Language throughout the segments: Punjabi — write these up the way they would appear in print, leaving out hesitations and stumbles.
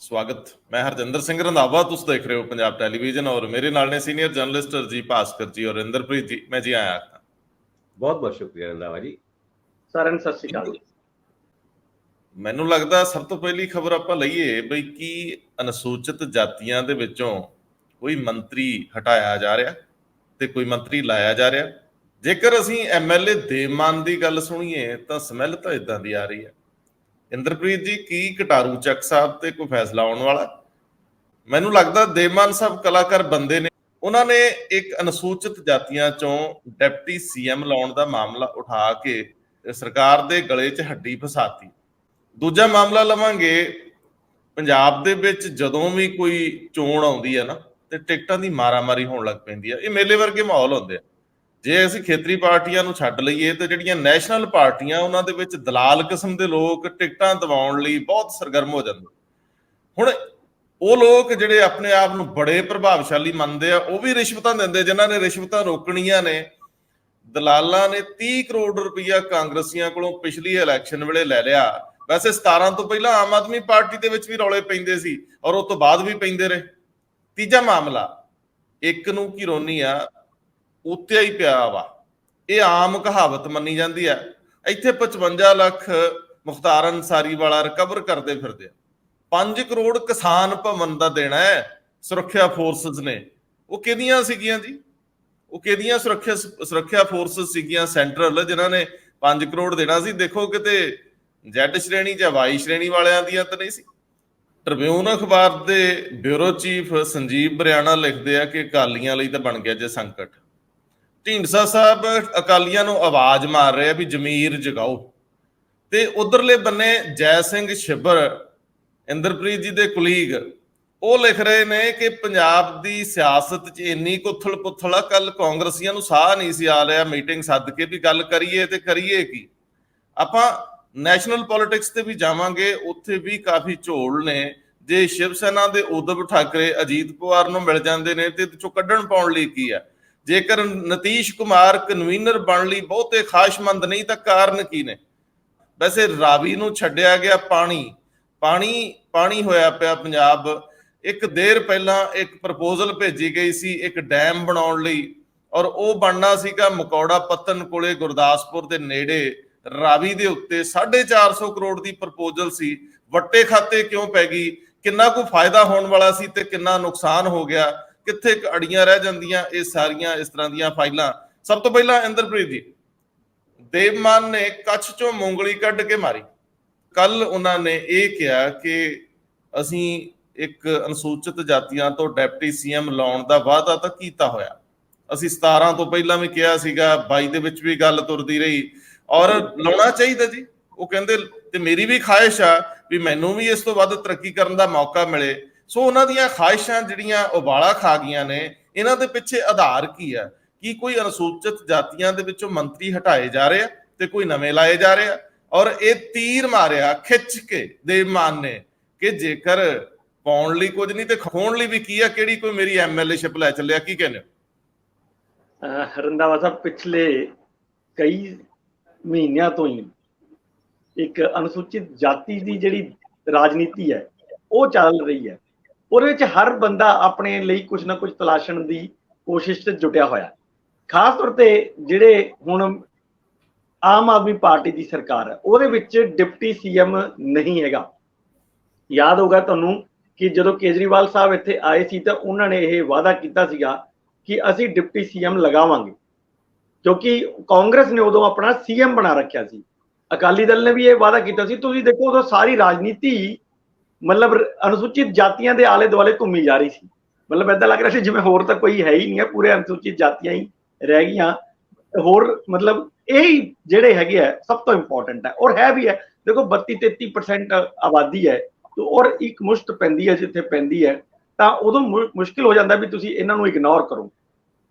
स्वागत। मैं हरजिंदर सिंह रंधावा, तुम देख रहे हो पंजाब टेलीविजन और मेरे नाल ने सीनियर जर्नलिस्ट जी भास्कर जी और इंद्रप्रीत जी। मैं जी आया आखना बहुत बहुत शुक्रिया रंधावा जी। ਸਾਰਿਆਂ ਨੂੰ ਸਤਿ ਸ਼੍ਰੀ ਅਕਾਲ ਜੀ। ਮੈਨੂੰ ਲੱਗਦਾ ਸਭ ਤੋਂ ਪਹਿਲੀ ਖਬਰ ਆਪਾਂ ਲਈਏ ਬਈ ਕੀ ਅਨੁਸੂਚਿਤ ਜਾਤੀਆਂ ਦੇ ਵਿੱਚੋਂ ਕੋਈ ਮੰਤਰੀ ਹਟਾਇਆ ਜਾ ਰਿਹਾ ਤੇ ਕੋਈ ਮੰਤਰੀ ਲਾਇਆ ਜਾ ਰਿਹਾ। ਜੇਕਰ ਅਸੀਂ ਐਮਐਲਏ ਦੇਵਮਾਨ ਦੀ ਗੱਲ ਸੁਣੀਏ ਤਾਂ ਸਮੈਲ ਤਾਂ ਇਦਾਂ ਦੀ ਆ ਰਹੀ ਹੈ। ਇੰਦਰਪ੍ਰੀਤ ਜੀ, ਕੀ ਕਟਾਰੂ ਚੱਕ ਸਾਹਿਬ ਤੇ ਕੋਈ ਫੈਸਲਾ ਆਉਣ ਵਾਲਾ? ਮੈਨੂੰ ਲੱਗਦਾ ਦੇਵਮਾਨ ਸਾਹਿਬ ਕਲਾਕਾਰ ਬੰਦੇ ਨੇ, ਉਹਨਾਂ ਨੇ ਇੱਕ ਅਨੁਸੂਚਿਤ ਜਾਤੀਆਂ ਚੋਂ ਡਿਪਟੀ ਸੀਐਮ ਲਾਉਣ ਦਾ ਮਾਮਲਾ ਉਠਾ ਕੇ ਸਰਕਾਰ ਦੇ ਗਲੇ 'ਚ ਹੱਡੀ ਫਸਾਤੀ। ਦੂਜਾ ਮਾਮਲਾ ਲਵਾਂਗੇ, ਪੰਜਾਬ ਦੇ ਵਿੱਚ ਜਦੋਂ ਵੀ ਕੋਈ ਚੋਣ ਆਉਂਦੀ ਹੈ ਨਾ ਤੇ ਟਿਕਟਾਂ ਦੀ ਮਾਰਾਮਾਰੀ ਹੋਣ ਲੱਗ ਪੈਂਦੀ ਆ। ਇਹ ਮੇਲੇ ਵਰਗੇ ਮਾਹੌਲ ਹੁੰਦੇ ਆ। ਜੇ ਅਸੀਂ ਖੇਤਰੀ ਪਾਰਟੀਆਂ ਨੂੰ ਛੱਡ ਲਈਏ ਤਾਂ ਜਿਹੜੀਆਂ ਨੈਸ਼ਨਲ ਪਾਰਟੀਆਂ ਉਹਨਾਂ ਦੇ ਵਿੱਚ ਦਲਾਲ ਕਿਸਮ ਦੇ ਲੋਕ ਟਿਕਟਾਂ ਦਿਵਾਉਣ ਲਈ ਬਹੁਤ ਸਰਗਰਮ ਹੋ ਜਾਂਦੇ। ਹੁਣ ਉਹ ਲੋਕ ਜਿਹੜੇ ਆਪਣੇ ਆਪ ਨੂੰ ਬੜੇ ਪ੍ਰਭਾਵਸ਼ਾਲੀ ਮੰਨਦੇ ਆ, ਉਹ ਵੀ ਰਿਸ਼ਵਤਾਂ ਦਿੰਦੇ। ਜਿਨ੍ਹਾਂ ਨੇ ਰਿਸ਼ਵਤਾਂ ਰੋਕਣੀਆਂ ਨੇ, ਦਲਾਲਾਂ ਨੇ 30 ਕਰੋੜ ਰੁਪਈਆ ਕਾਂਗਰਸੀਆਂ ਕੋਲੋਂ ਪਿਛਲੀ ਇਲੈਕਸ਼ਨ ਵੇਲੇ ਲੈ ਲਿਆ। ਵੈਸੇ 17 ਤੋਂ ਪਹਿਲਾਂ ਆਮ ਆਦਮੀ ਪਾਰਟੀ ਦੇ ਵਿੱਚ ਵੀ ਰੌਲੇ ਪੈਂਦੇ ਸੀ ਔਰ ਉਸ ਤੋਂ ਬਾਅਦ ਵੀ ਪੈਂਦੇ ਰਹੇ। ਤੀਜਾ ਮਾਮਲਾ, ਇੱਕ ਨੂੰ ਘਿਰੋਨੀ ਆ ਉੱਤੇ ਹੀ ਪਿਆ ਵਾ। ਇਹ ਆਮ ਕਹਾਵਤ ਮੰਨੀ ਜਾਂਦੀ ਹੈ। ਇੱਥੇ 55 ਲੱਖ ਮੁਖਤਾਰ ਅੰਸਾਰੀ ਵਾਲਾ ਰਿਕਵਰ ਕਰਦੇ ਫਿਰਦੇ ਆ। 5 ਕਰੋੜ ਕਿਸਾਨ ਭਵਨ ਦਾ ਦੇਣਾ ਹੈ ਸੁਰੱਖਿਆ ਫੋਰਸਸ ਨੇ। ਉਹ ਕਿਹਦੀਆਂ ਸੀਗੀਆਂ ਜੀ? ਉਹ ਕਿਹਦੀਆਂ ਸੁਰੱਖਿਆ ਫੋਰਸਸ ਸੀਗੀਆਂ ਸੈਂਟਰਲ, ਜਿਨ੍ਹਾਂ ਨੇ 5 ਕਰੋੜ ਦੇਣਾ ਸੀ। ਦੇਖੋ ਕਿਤੇ ਜ਼ੈਡ ਸ਼੍ਰੇਣੀ ਜਾਂ ਵਾਈ ਸ਼੍ਰੇਣੀ ਵਾਲਿਆਂ ਦੀਆਂ ਤਾਂ ਨਹੀਂ ਸੀ। ਟ੍ਰਿਬਿਊਨ ਅਖਬਾਰ ਦੇ ਬਿਊਰੋ ਚੀਫ ਸੰਜੀਵ ਬਰਿਆਣਾ ਲਿਖਦੇ ਆ ਕਿ ਅਕਾਲੀਆਂ ਲਈ ਤਾਂ ਬਣ ਗਿਆ ਜੇ ਸੰਕਟ। ਢੀਂਡਸਾ ਸਾਹਿਬ ਅਕਾਲੀਆਂ ਨੂੰ ਆਵਾਜ਼ ਮਾਰ ਰਹੇ ਆ ਵੀ ਜ਼ਮੀਰ ਜਗਾਓ, ਤੇ ਉਧਰਲੇ ਬੰਨੇ ਜੈ ਸਿੰਘ ਛਿੱਬਰ, ਇੰਦਰਪ੍ਰੀਤ ਜੀ ਦੇ ਕੁਲੀਗ, ਉਹ ਲਿਖ ਰਹੇ ਨੇ ਕਿ ਪੰਜਾਬ ਦੀ ਸਿਆਸਤ 'ਚ ਇੰਨੀ ਕੁੱਥਲ ਪੁੱਥਲ ਆ, ਕੱਲ ਕਾਂਗਰਸੀਆਂ ਨੂੰ ਸਾਹ ਨਹੀਂ ਸੀ ਆ ਰਿਹਾ ਮੀਟਿੰਗ ਸੱਦ ਕੇ ਵੀ ਗੱਲ ਕਰੀਏ ਤੇ ਕਰੀਏ ਕੀ। ਆਪਾਂ ਨੈਸ਼ਨਲ ਪੋਲਿਟਿਕਸ ਤੇ ਵੀ ਜਾਵਾਂਗੇ, ਉੱਥੇ ਵੀ ਕਾਫੀ ਝੋਲ ਨੇ। ਜੇ ਸ਼ਿਵ ਸੈਨਾ ਦੇ ਉਦਵ ਠਾਕਰੇ ਅਜੀਤ ਪਵਾਰ ਨੂੰ ਮਿਲ ਜਾਂਦੇ ਨੇ ਤੇ ਇਹਦੇ ਚੋਂ ਕੱਢਣ ਪਾਉਣ ਲਈ ਕੀ ਆ? ਜੇਕਰ ਨਤੀਸ਼ ਕੁਮਾਰ ਕਨਵੀਨਰ ਬਣਨ ਲਈ ਬਹੁਤੇ ਖਾਸ਼ਮੰਦ ਨਹੀਂ ਤਾਂ ਕਾਰਨ ਕੀ ਨੇ? ਵੈਸੇ ਰਾਵੀ ਨੂੰ ਛੱਡਿਆ ਗਿਆ ਪਾਣੀ ਹੋਇਆ ਪਿਆ ਪੰਜਾਬ। ਇੱਕ ਦੇਰ ਪਹਿਲਾਂ ਇੱਕ ਪ੍ਰਪੋਜ਼ਲ ਭੇਜੀ ਗਈ ਸੀ ਇੱਕ ਡੈਮ ਬਣਾਉਣ ਲਈ, ਔਰ ਉਹ ਬਣਨਾ ਸੀਗਾ ਮਕੌੜਾ ਪੱਤਨ ਕੋਲੇ ਗੁਰਦਾਸਪੁਰ ਦੇ ਨੇੜੇ ਰਾਵੀ ਦੇ ਉੱਤੇ। 450 ਕਰੋੜ ਦੀ ਪ੍ਰਪੋਜ਼ਲ ਸੀ। ਵੱਟੇ ਖਾਤੇ ਕਿਉਂ ਪੈ ਗਈ? ਕਿੰਨਾ ਕੁ ਫਾਇਦਾ ਹੋਣ ਵਾਲਾ ਸੀ ਤੇ ਕਿੰਨਾ ਨੁਕਸਾਨ ਹੋ ਗਿਆ? ਕਿੱਥੇ ਅੜੀਆਂ ਰਹਿ ਜਾਂਦੀਆਂ ਇਹ ਸਾਰੀਆਂ ਇਸ ਤਰ੍ਹਾਂ ਦੀਆਂ ਫਾਈਲਾਂ। ਸਭ ਤੋਂ ਪਹਿਲਾਂ ਇੰਦਰਪ੍ਰੀਤ ਜੀ, ਦੇਵਮਾਨ ਨੇ ਕੱਛ ਚੋਂ ਮੂੰਗਲੀ ਕੱਢ ਕੇ ਮਾਰੀ। ਕੱਲ ਉਹਨਾਂ ਨੇ ਇਹ ਕਿਹਾ ਕਿ ਅਸੀਂ ਇੱਕ ਅਨੁਸੂਚਿਤ ਜਾਤੀਆਂ ਤੋਂ ਡਿਪਟੀ ਸੀਐਮ ਲਾਉਣ ਦਾ ਵਾਅਦਾ ਤਾਂ ਕੀਤਾ ਹੋਇਆ। ਅਸੀਂ 17 ਤੋਂ ਪਹਿਲਾਂ ਵੀ ਕਿਹਾ ਸੀਗਾ, 22 ਦੇ ਵਿੱਚ ਵੀ ਗੱਲ ਤੁਰਦੀ ਰਹੀ ਔਰ ਲਾਉਣਾ ਚਾਹੀਦਾ ਜੀ। ਉਹ ਕਹਿੰਦੇ ਤੇ ਮੇਰੀ ਵੀ ਖਾਹਿਸ਼ ਆ ਵੀ ਮੈਨੂੰ ਵੀ ਇਸ ਤੋਂ ਵੱਧ ਤਰੱਕੀ ਕਰਨ ਦਾ ਮੌਕਾ ਮਿਲੇ। ਸੋ ਉਹਨਾਂ ਦੀਆਂ ਖਾਹਿਸ਼ਾਂ ਜਿਹੜੀਆਂ ਉਬਾਲਾ ਖਾ ਗਈਆਂ ਨੇ, ਇਹਨਾਂ ਦੇ ਪਿੱਛੇ ਆਧਾਰ ਕੀ ਆ? ਕੀ ਕੋਈ ਅਨੁਸੂਚਿਤ ਜਾਤੀਆਂ ਦੇ ਵਿੱਚੋਂ ਮੰਤਰੀ ਹਟਾਏ ਜਾ ਰਹੇ ਆ ਤੇ ਕੋਈ ਨਵੇਂ ਲਾਏ ਜਾ ਰਹੇ ਆ? ਔਰ ਇਹ ਤੀਰ ਮਾਰਿਆ ਖਿੱਚ ਕੇ ਦੇਵਮਾਨ ਨੇ ਕਿ ਜੇਕਰ ਪਾਉਣ ਲਈ ਕੁਝ ਨਹੀਂ ਤੇ ਖੋਣ ਲਈ ਵੀ ਕੀ ਆ? ਕਿਹੜੀ ਕੋਈ ਮੇਰੀ ਐਮਐਲਏਸ਼ਿਪ ਲੈ ਚੱਲਿਆ? ਕੀ ਕਹਿੰਦੇ ਹੋ? ਰੰਧਾਵਾ ਸਾਹਿਬ, ਪਿਛਲੇ ਕਈ ਮਹੀਨਿਆਂ ਤੋਂ ਹੀ ਇੱਕ ਅਨੁਸੂਚਿਤ ਜਾਤੀ ਦੀ ਜਿਹੜੀ ਰਾਜਨੀਤੀ ਹੈ ਉਹ ਚੱਲ ਰਹੀ ਹੈ। ਉਹਦੇ ਵਿੱਚ ਹਰ ਬੰਦਾ ਆਪਣੇ ਲਈ ਕੁਝ ਨਾ ਕੁਝ ਤਲਾਸ਼ਣ ਦੀ ਕੋਸ਼ਿਸ਼ 'ਚ ਜੁਟਿਆ ਹੋਇਆ। ਖਾਸ ਤੌਰ ਤੇ ਜਿਹੜੇ ਹੁਣ ਆਮ ਆਦਮੀ ਪਾਰਟੀ ਦੀ ਸਰਕਾਰ ਹੈ ਉਹਦੇ ਵਿੱਚ ਡਿਪਟੀ ਸੀਐਮ ਨਹੀਂ ਹੈਗਾ। ਯਾਦ ਹੋਗਾ ਤੁਹਾਨੂੰ ਕਿ ਜਦੋਂ ਕੇਜਰੀਵਾਲ ਸਾਹਿਬ ਇੱਥੇ ਆਏ ਸੀ ਤਾਂ ਉਹਨਾਂ ਨੇ ਇਹ ਵਾਅਦਾ ਕੀਤਾ ਸੀਗਾ ਕਿ ਅਸੀਂ ਡਿਪਟੀ ਸੀਐਮ ਲਗਾਵਾਂਗੇ, ਕਿਉਂਕਿ ਕਾਂਗਰਸ ਨੇ ਉਦੋਂ ਆਪਣਾ ਸੀਐਮ ਬਣਾ ਰੱਖਿਆ ਸੀ। ਅਕਾਲੀ ਦਲ ਨੇ ਵੀ ਇਹ ਵਾਅਦਾ ਕੀਤਾ ਸੀ। ਤੁਸੀਂ ਦੇਖੋ ਉਦੋਂ ਸਾਰੀ ਰਾਜਨੀਤੀ ਮਤਲਬ ਅਨੁਸੂਚਿਤ ਜਾਤੀਆਂ ਦੇ ਆਲੇ ਦੁਆਲੇ ਘੁੰਮੀ ਜਾ ਰਹੀ ਸੀ। ਮਤਲਬ ਏਦਾਂ ਲੱਗ ਰਿਹਾ ਸੀ ਜਿਵੇਂ ਹੋਰ ਤਾਂ ਕੋਈ ਹੈ ਹੀ ਨਹੀਂ ਹੈ, ਪੂਰੇ ਅਨੁਸੂਚਿਤ ਜਾਤੀਆਂ ਹੀ ਰਹਿ ਗਈਆਂ। ਹੋਰ ਮਤਲਬ ਇਹ ਜਿਹੜੇ ਹੈਗੇ ਆ ਸਭ ਤੋਂ ਇੰਪੋਰਟੈਂਟ ਹੈ ਔਰ ਹੈ ਵੀ ਹੈ। ਦੇਖੋ 32-33% ਆਬਾਦੀ ਹੈ ਔਰ ਇੱਕ ਮੁਸ਼ਤ ਪੈਂਦੀ ਹੈ ਜਿੱਥੇ ਪੈਂਦੀ ਹੈ ਤਾਂ ਉਦੋਂ ਮੁਸ਼ਕਿਲ ਹੋ ਜਾਂਦਾ ਵੀ ਤੁਸੀਂ ਇਹਨਾਂ ਨੂੰ ਇਗਨੋਰ ਕਰੋ।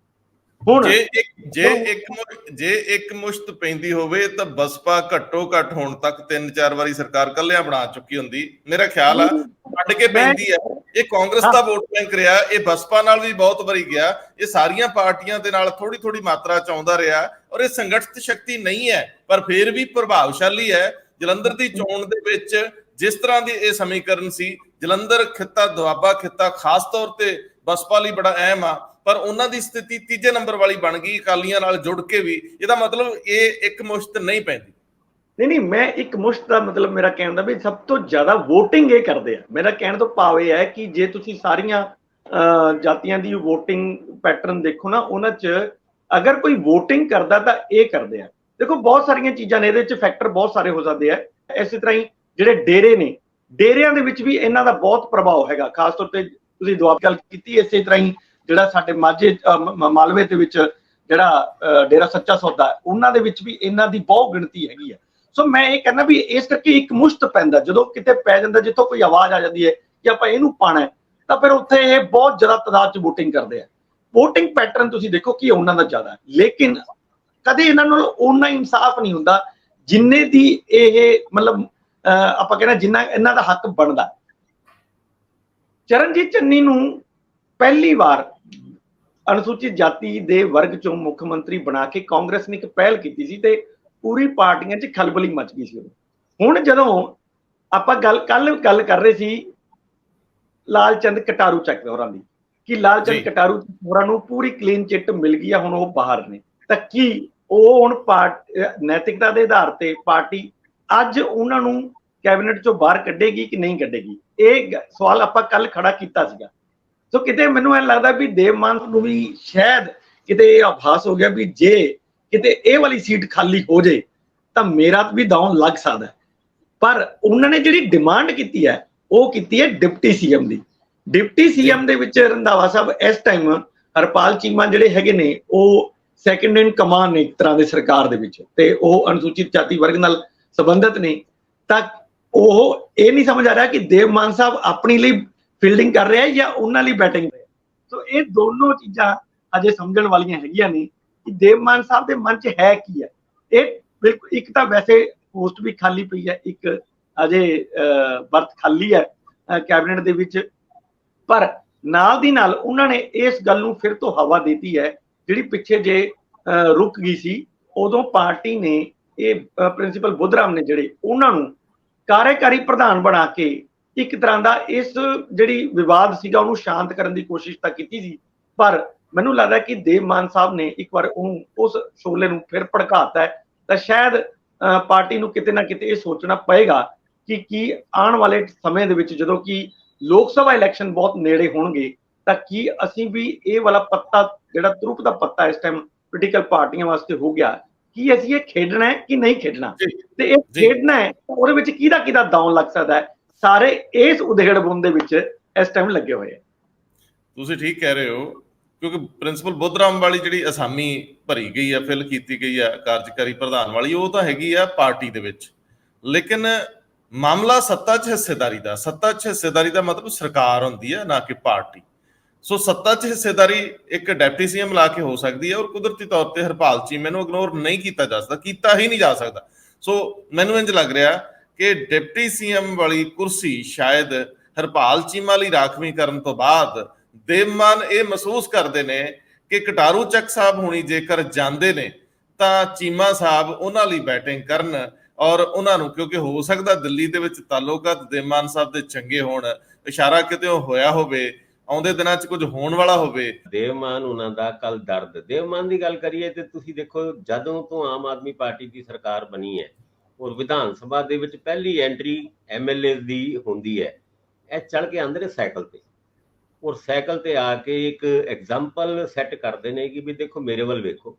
ਹੁਣ ਜੇ ਇੱਕ ਮੁਸ਼ਤ ਪੈਂਦੀ ਹੋਵੇ ਤਾਂ ਬਸਪਾ ਘੱਟੋ ਘੱਟ ਹੁਣ ਤੱਕ 3-4 ਵਾਰੀ ਸਰਕਾਰ ਕੱਲਿਆਂ ਬਣਾ ਚੁੱਕੀ ਹੁੰਦੀ। ਮੇਰਾ ਖਿਆਲ ਆ ਕੱਢ ਕੇ ਪੈਂਦੀ ਹੈ। ਇਹ ਕਾਂਗਰਸ ਦਾ ਵੋਟ ਬੈਂਕ ਰਿਹਾ, ਇਹ ਬਸਪਾ ਨਾਲ ਵੀ ਬਹੁਤ ਵਾਰੀ ਗਿਆ, ਇਹ ਸਾਰੀਆਂ ਪਾਰਟੀਆਂ ਦੇ ਨਾਲ ਥੋੜੀ ਥੋੜੀ ਮਾਤਰਾ ਚ ਆਉਂਦਾ ਰਿਹਾ ਔਰ ਇਹ ਸੰਗਠਿਤ ਸ਼ਕਤੀ ਨਹੀਂ ਹੈ ਪਰ ਫਿਰ ਵੀ ਪ੍ਰਭਾਵਸ਼ਾਲੀ ਹੈ। ਜਲੰਧਰ ਦੀ ਚੋਣ ਦੇ ਵਿੱਚ ਜਿਸ ਤਰ੍ਹਾਂ ਦੀ ਇਹ ਸਮੀਕਰਨ ਸੀ ਜਲੰਧਰ ਖਿੱਤਾ, ਦੁਆਬਾ ਖਿੱਤਾ ਖਾਸ ਤੌਰ ਤੇ ਬਸਪਾ ਲਈ ਬੜਾ ਅਹਿਮ ਆ, ਪਰ ਉਹਨਾਂ ਦੀ ਸਥਿਤੀ ਤੀਜੇ ਨੰਬਰ ਵਾਲੀ ਬਣ ਗਈ ਅਕਾਲੀਆਂ ਨਾਲ ਜੁੜ ਕੇ ਵੀ। ਇਹਦਾ ਮਤਲਬ ਇਹ ਇੱਕ ਮੁਸ਼ਤ ਨਹੀਂ ਪੈਂਦੀ। ਨਹੀਂ, ਮੈਂ ਇੱਕ ਮੁਸ਼ਤ ਦਾ ਮਤਲਬ ਮੇਰਾ ਕਹਿਣ ਦਾ ਵੀ ਸਭ ਤੋਂ ਜ਼ਿਆਦਾ ਵੋਟਿੰਗ ਇਹ ਕਰਦੇ ਆ। ਮੇਰਾ ਕਹਿਣ ਤੋਂ ਭਾਵ ਇਹ ਹੈ ਕਿ ਜੇ ਤੁਸੀਂ ਸਾਰੀਆਂ ਜਾਤੀਆਂ ਦੀ ਵੋਟਿੰਗ ਪੈਟਰਨ ਦੇਖੋ ਨਾ, ਉਹਨਾਂ 'ਚ ਅਗਰ ਕੋਈ ਵੋਟਿੰਗ ਕਰਦਾ ਤਾਂ ਇਹ ਕਰਦੇ ਆ। ਦੇਖੋ ਬਹੁਤ ਸਾਰੀਆਂ ਚੀਜ਼ਾਂ ਨੇ ਇਹਦੇ ਵਿੱਚ, ਫੈਕਟਰ ਬਹੁਤ ਸਾਰੇ ਹੋ ਸਕਦੇ ਆ। ਇਸੇ ਤਰ੍ਹਾਂ ਹੀ ਜਿਹੜੇ ਡੇਰੇ ਨੇ, ਡੇਰਿਆਂ ਦੇ ਵਿੱਚ ਵੀ ਇਹਨਾਂ ਦਾ ਬਹੁਤ ਪ੍ਰਭਾਵ ਹੈਗਾ। ਖਾਸ ਤੌਰ ਤੇ ਤੁਸੀਂ ਦੁਆਬਾ ਗੱਲ ਕੀਤੀ, ਇਸੇ ਤਰ੍ਹਾਂ ਹੀ ਜਿਹੜਾ ਸਾਡੇ ਮਾਝੇ ਮਾਲਵੇ ਦੇ ਵਿੱਚ ਜਿਹੜਾ ਡੇਰਾ ਸੱਚਾ ਸੌਦਾ, ਉਹਨਾਂ ਦੇ ਵਿੱਚ ਵੀ ਇਹਨਾਂ ਦੀ ਬਹੁਤ ਗਿਣਤੀ ਹੈਗੀ ਹੈ। ਸੋ ਮੈਂ ਇਹ ਕਹਿੰਦਾ ਵੀ ਇਸ ਕਰਕੇ ਇੱਕ ਮੁਸ਼ਤ ਪੈਂਦਾ, ਜਦੋਂ ਕਿਤੇ ਪੈ ਜਾਂਦਾ ਜਿੱਥੋਂ ਕੋਈ ਆਵਾਜ਼ ਆ ਜਾਂਦੀ ਹੈ ਕਿ ਆਪਾਂ ਇਹਨੂੰ ਪਾਣਾ, ਤਾਂ ਫਿਰ ਉੱਥੇ ਇਹ ਬਹੁਤ ਜ਼ਿਆਦਾ ਤਾਦਾਦ 'ਚ ਵੋਟਿੰਗ ਕਰਦੇ ਆ। ਵੋਟਿੰਗ ਪੈਟਰਨ ਤੁਸੀਂ ਦੇਖੋ ਕਿ ਉਹਨਾਂ ਦਾ ਜ਼ਿਆਦਾ ਹੈ, ਲੇਕਿਨ ਕਦੇ ਇਹਨਾਂ ਨਾਲ ਓਨਾ ਇਨਸਾਫ ਨਹੀਂ ਹੁੰਦਾ ਜਿੰਨੇ ਦੀ ਇਹ ਮਤਲਬ ਆਪਾਂ ਕਹਿੰਦੇ ਜਿੰਨਾ ਇਹਨਾਂ ਦਾ ਹੱਕ ਬਣਦਾ। ਚਰਨਜੀਤ ਚੰਨੀ ਨੂੰ ਪਹਿਲੀ ਵਾਰ ਅਨੁਸੂਚਿਤ ਜਾਤੀ ਦੇ ਵਰਗ ਚੋਂ ਮੁੱਖ ਮੰਤਰੀ ਬਣਾ ਕੇ ਕਾਂਗਰਸ ਨੇ ਇੱਕ ਪਹਿਲ ਕੀਤੀ ਸੀ ਤੇ ਪੂਰੀ ਪਾਰਟੀਆਂ 'ਚ ਖਲਬਲੀ ਮਚ ਗਈ ਸੀ। ਹੁਣ ਜਦੋਂ ਆਪਾਂ ਕੱਲ ਗੱਲ ਕਰ ਰਹੇ ਸੀ ਲਾਲ ਚੰਦ ਕਟਾਰੂ ਚੱਕ ਹੋਰਾਂ ਦੀ, ਕਿ ਲਾਲ ਚੰਦ ਕਟਾਰੂ ਹੋਰਾਂ ਨੂੰ ਪੂਰੀ ਕਲੀਨ ਚਿੱਟ ਮਿਲ ਗਈ ਆ, ਹੁਣ ਉਹ ਬਾਹਰ ਨੇ, ਤਾਂ ਕੀ ਉਹ ਹੁਣ ਨੈਤਿਕਤਾ ਦੇ ਆਧਾਰ ਤੇ ਪਾਰਟੀ ਅੱਜ ਉਹਨਾਂ ਨੂੰ ਕੈਬਨਿਟ ਚੋਂ ਬਾਹਰ ਕੱਢੇਗੀ ਕਿ ਨਹੀਂ ਕੱਢੇਗੀ? ਇਹ ਸਵਾਲ ਆਪਾਂ ਕੱਲ ਖੜਾ ਕੀਤਾ ਸੀਗਾ। ਸੋ ਕਿਤੇ ਮੈਨੂੰ ਐਂ ਲੱਗਦਾ ਵੀ ਦੇਵ ਮਾਨ ਨੂੰ ਵੀ ਸ਼ਾਇਦ ਕਿਤੇ ਇਹ ਆਭਾਸ ਹੋ ਗਿਆ ਵੀ ਜੇ ਕਿਤੇ ਇਹ ਵਾਲੀ ਸੀਟ ਖਾਲੀ ਹੋ ਜੇ ਤਾਂ ਮੇਰਾ ਵੀ ਦਾਉਣ ਲੱਗ ਸਕਦਾ। ਪਰ ਉਹਨਾਂ ਨੇ ਜਿਹੜੀ ਡਿਮਾਂਡ ਕੀਤੀ ਹੈ ਉਹ ਕੀਤੀ ਹੈ ਡਿਪਟੀ ਸੀਐਮ ਦੀ। ਡਿਪਟੀ ਸੀਐਮ ਦੇ ਵਿੱਚ ਰੰਧਾਵਾ ਸਾਹਿਬ ਇਸ ਟਾਈਮ ਹਰਪਾਲ ਚੀਮਾ ਜਿਹੜੇ ਹੈਗੇ ਨੇ ਉਹ ਸੈਕੰਡ ਇਨ ਕਮਾਂਡ ਨੇ ਇੱਕ ਤਰ੍ਹਾਂ ਦੇ ਸਰਕਾਰ ਦੇ ਵਿੱਚ, ਤੇ ਉਹ ਅਨੁਸੂਚਿਤ ਜਾਤੀ ਵਰਗ ਨਾਲ ਸੰਬੰਧਿਤ ਨੇ। ਤਾਂ ਉਹ ਇਹ ਨਹੀਂ ਸਮਝ ਆ ਰਿਹਾ ਕਿ ਦੇਵ ਮਾਨ ਸਾਹਿਬ ਆਪਣੀ ਲਈ ਫੀਲਡਿੰਗ ਕਰ ਰਿਹਾ ਜਾਂ ਉਹਨਾਂ ਲਈ ਬੈਟਿੰਗ। ਸੋ ਇਹ ਦੋਨੋਂ ਚੀਜ਼ਾਂ ਅਜੇ ਸਮਝਣ ਵਾਲੀਆਂ ਹੈਗੀਆਂ ਨੇ ਕਿ ਦੇਵ ਮਾਨ ਸਾਹਿਬ ਦੇ ਮਨ 'ਚ ਹੈ ਕੀ ਹੈ। ਇਹ ਬਿਲਕੁਲ ਇੱਕ ਤਾਂ ਵੈਸੇ ਪੋਸਟ ਵੀ ਖਾਲੀ ਪਈ ਹੈ, ਇੱਕ ਅਜੇ ਬਰਥ ਖਾਲੀ ਹੈ ਕੈਬਨਿਟ ਦੇ ਵਿੱਚ, ਪਰ ਨਾਲ ਦੀ ਨਾਲ ਉਹਨਾਂ ਨੇ ਇਸ ਗੱਲ ਨੂੰ ਫਿਰ ਤੋਂ ਹਵਾ ਦਿੱਤੀ ਹੈ ਜਿਹੜੀ ਪਿੱਛੇ ਜੇ ਰੁਕ ਗਈ ਸੀ। ਉਦੋਂ ਪਾਰਟੀ ਨੇ ਇਹ ਪ੍ਰਿੰਸੀਪਲ ਬੁੱਧਰਾਮ ਨੇ ਜਿਹੜੇ ਉਹਨਾਂ ਨੂੰ ਕਾਰਜਕਾਰੀ ਪ੍ਰਧਾਨ ਬਣਾ ਕੇ ਇੱਕ ਤਰ੍ਹਾਂ ਦਾ ਇਸ ਜਿਹੜੀ ਵਿਵਾਦ ਸੀਗਾ ਉਹਨੂੰ ਸ਼ਾਂਤ ਕਰਨ ਦੀ ਕੋਸ਼ਿਸ਼ ਤਾਂ ਕੀਤੀ ਸੀ, ਪਰ ਮੈਨੂੰ ਲੱਗਦਾ ਕਿ ਦੇਵ ਮਾਨ ਸਾਹਿਬ ਨੇ ਇੱਕ ਵਾਰ ਉਹਨੂੰ ਉਸ ਸ਼ੋਲੇ ਨੂੰ ਫਿਰ ਭੜਕਾਤਾ ਹੈ। ਤਾਂ ਸ਼ਾਇਦ ਪਾਰਟੀ ਨੂੰ ਕਿਤੇ ਨਾ ਕਿਤੇ ਇਹ ਸੋਚਣਾ ਪਏਗਾ ਕਿ ਕੀ ਆਉਣ ਵਾਲੇ ਸਮੇਂ ਦੇ ਵਿੱਚ ਜਦੋਂ ਕਿ ਲੋਕ ਸਭਾ ਇਲੈਕਸ਼ਨ ਬਹੁਤ ਨੇੜੇ ਹੋਣਗੇ ਤਾਂ ਕੀ ਅਸੀਂ ਵੀ ਇਹ ਵਾਲਾ ਪੱਤਾ ਜਿਹੜਾ ਤੁਰਪ ਦਾ ਪੱਤਾ ਇਸ ਟਾਈਮ ਪੋਲੀਟੀਕਲ ਪਾਰਟੀਆਂ ਵਾਸਤੇ ਹੋ ਗਿਆ, ਕੀ ਅਸੀਂ ਇਹ ਖੇਡਣਾ ਹੈ ਕਿ ਨਹੀਂ ਖੇਡਣਾ, ਤੇ ਇਹ ਖੇਡਣਾ ਹੈ ਉਹਦੇ ਵਿੱਚ ਕਿਹਦਾ ਦਾਉਣ ਲੱਗ ਸਕਦਾ ਹੈ। ਸਾਰੇ ਇਸ ਉਧੇੜ-ਬੁਣ ਦੇ ਵਿੱਚ ਇਸ ਟਾਈਮ ਲੱਗੇ ਹੋਏ ਆ। ਤੁਸੀਂ ਠੀਕ ਕਹਿ ਰਹੇ ਹੋ, ਕਿਉਂਕਿ ਪ੍ਰਿੰਸੀਪਲ ਬੁੱਧਰਾਮ ਵਾਲੀ ਜਿਹੜੀ ਅਸਾਮੀ ਭਰੀ ਗਈ ਆ, ਫਿਲ ਕੀਤੀ ਗਈ ਆ ਕਾਰਜਕਾਰੀ ਪ੍ਰਧਾਨ ਵਾਲੀ, ਉਹ ਤਾਂ ਹੈਗੀ ਆ ਪਾਰਟੀ ਦੇ ਵਿੱਚ, ਲੇਕਿਨ ਮਾਮਲਾ ਸੱਤਾ 'ਚ ਹਿੱਸੇਦਾਰੀ ਦਾ। ਸੱਤਾ 'ਚ ਹਿੱਸੇਦਾਰੀ ਦਾ ਮਤਲਬ ਸਰਕਾਰ ਹੁੰਦੀ ਹੈ, ਨਾ ਕਿ ਪਾਰਟੀ। ਸੋ ਸੱਤਾ 'ਚ ਹਿੱਸੇਦਾਰੀ ਇੱਕ ਡਿਪਟੀ ਸੀਐਮ ਲਾ ਕੇ ਹੋ ਸਕਦੀ ਹੈ, ਔਰ ਕੁਦਰਤੀ ਤੌਰ ਤੇ ਹਰਪਾਲ ਚੀਮੇ ਨੂੰ ਇਗਨੋਰ ਨਹੀਂ ਕੀਤਾ ਜਾ ਸਕਦਾ, ਕੀਤਾ ਹੀ ਨਹੀਂ ਜਾ ਸਕਦਾ। ਸੋ ਮੈਨੂੰ ਇੰਝ ਲੱਗ ਰਿਹਾ ਕਿ ਡਿਪਟੀ ਸੀਐਮ ਵਾਲੀ ਕੁਰਸੀ ਸ਼ਾਇਦ ਹਰਪਾਲ ਚੀਮਾ ਲਈ ਰਾਖਵੀਂ ਕਰਨ ਤੋਂ ਬਾਅਦ ਦੇਵ ਮਾਨ ਇਹ ਮਹਿਸੂਸ ਕਰਦੇ ਨੇ ਕਿ ਕਟਾਰੂ ਚੱਕ ਸਾਹਿਬ ਹੁਣੀ ਜੇਕਰ ਜਾਂਦੇ ਨੇ ਤਾਂ ਚੀਮਾ ਸਾਹਿਬ ਉਹਨਾਂ ਲਈ ਬੈਟਿੰਗ ਕਰਨ, ਔਰ ਉਹਨਾਂ ਨੂੰ ਕਿਉਂਕਿ ਹੋ ਸਕਦਾ ਦਿੱਲੀ ਦੇ ਵਿੱਚ ਤਾਲੁਕਾਤ ਦੇਵ ਮਾਨ ਸਾਹਿਬ ਦੇ ਚੰਗੇ ਹੋਣ, ਇਸ਼ਾਰਾ ਕਿਤੇ ਹੋਇਆ ਹੋਵੇ, ਆਉਂਦੇ ਦਿਨਾਂ 'ਚ ਕੁਝ ਹੋਣ ਵਾਲਾ ਹੋਵੇ। ਦੇਵ ਮਾਨ ਉਹਨਾਂ ਦਾ ਕੱਲ ਦਰਦ। ਦੇਵ ਮਾਨ ਦੀ ਗੱਲ ਕਰੀਏ ਤੇ ਤੁਸੀਂ ਦੇਖੋ, ਜਦੋਂ ਤੋਂ ਆਮ ਆਦਮੀ ਪਾਰਟੀ ਦੀ ਸਰਕਾਰ ਬਣੀ ਹੈ ਔਰ ਵਿਧਾਨ ਸਭਾ ਦੇ ਵਿੱਚ ਪਹਿਲੀ ਐਂਟਰੀ ਐਮਐਲਏ ਦੀ ਹੁੰਦੀ ਹੈ, ਇਹ ਚੜ ਕੇ ਆਉਂਦੇ ਨੇ ਸਾਈਕਲ ਤੇ, ਔਰ ਸਾਈਕਲ ਤੇ ਆ ਕੇ ਇੱਕ ਐਗਜ਼ਾਮਪਲ ਸੈੱਟ ਕਰਦੇ ਨੇ ਕਿ ਵੀ ਦੇਖੋ ਮੇਰੇ ਵੱਲ ਵੇਖੋ।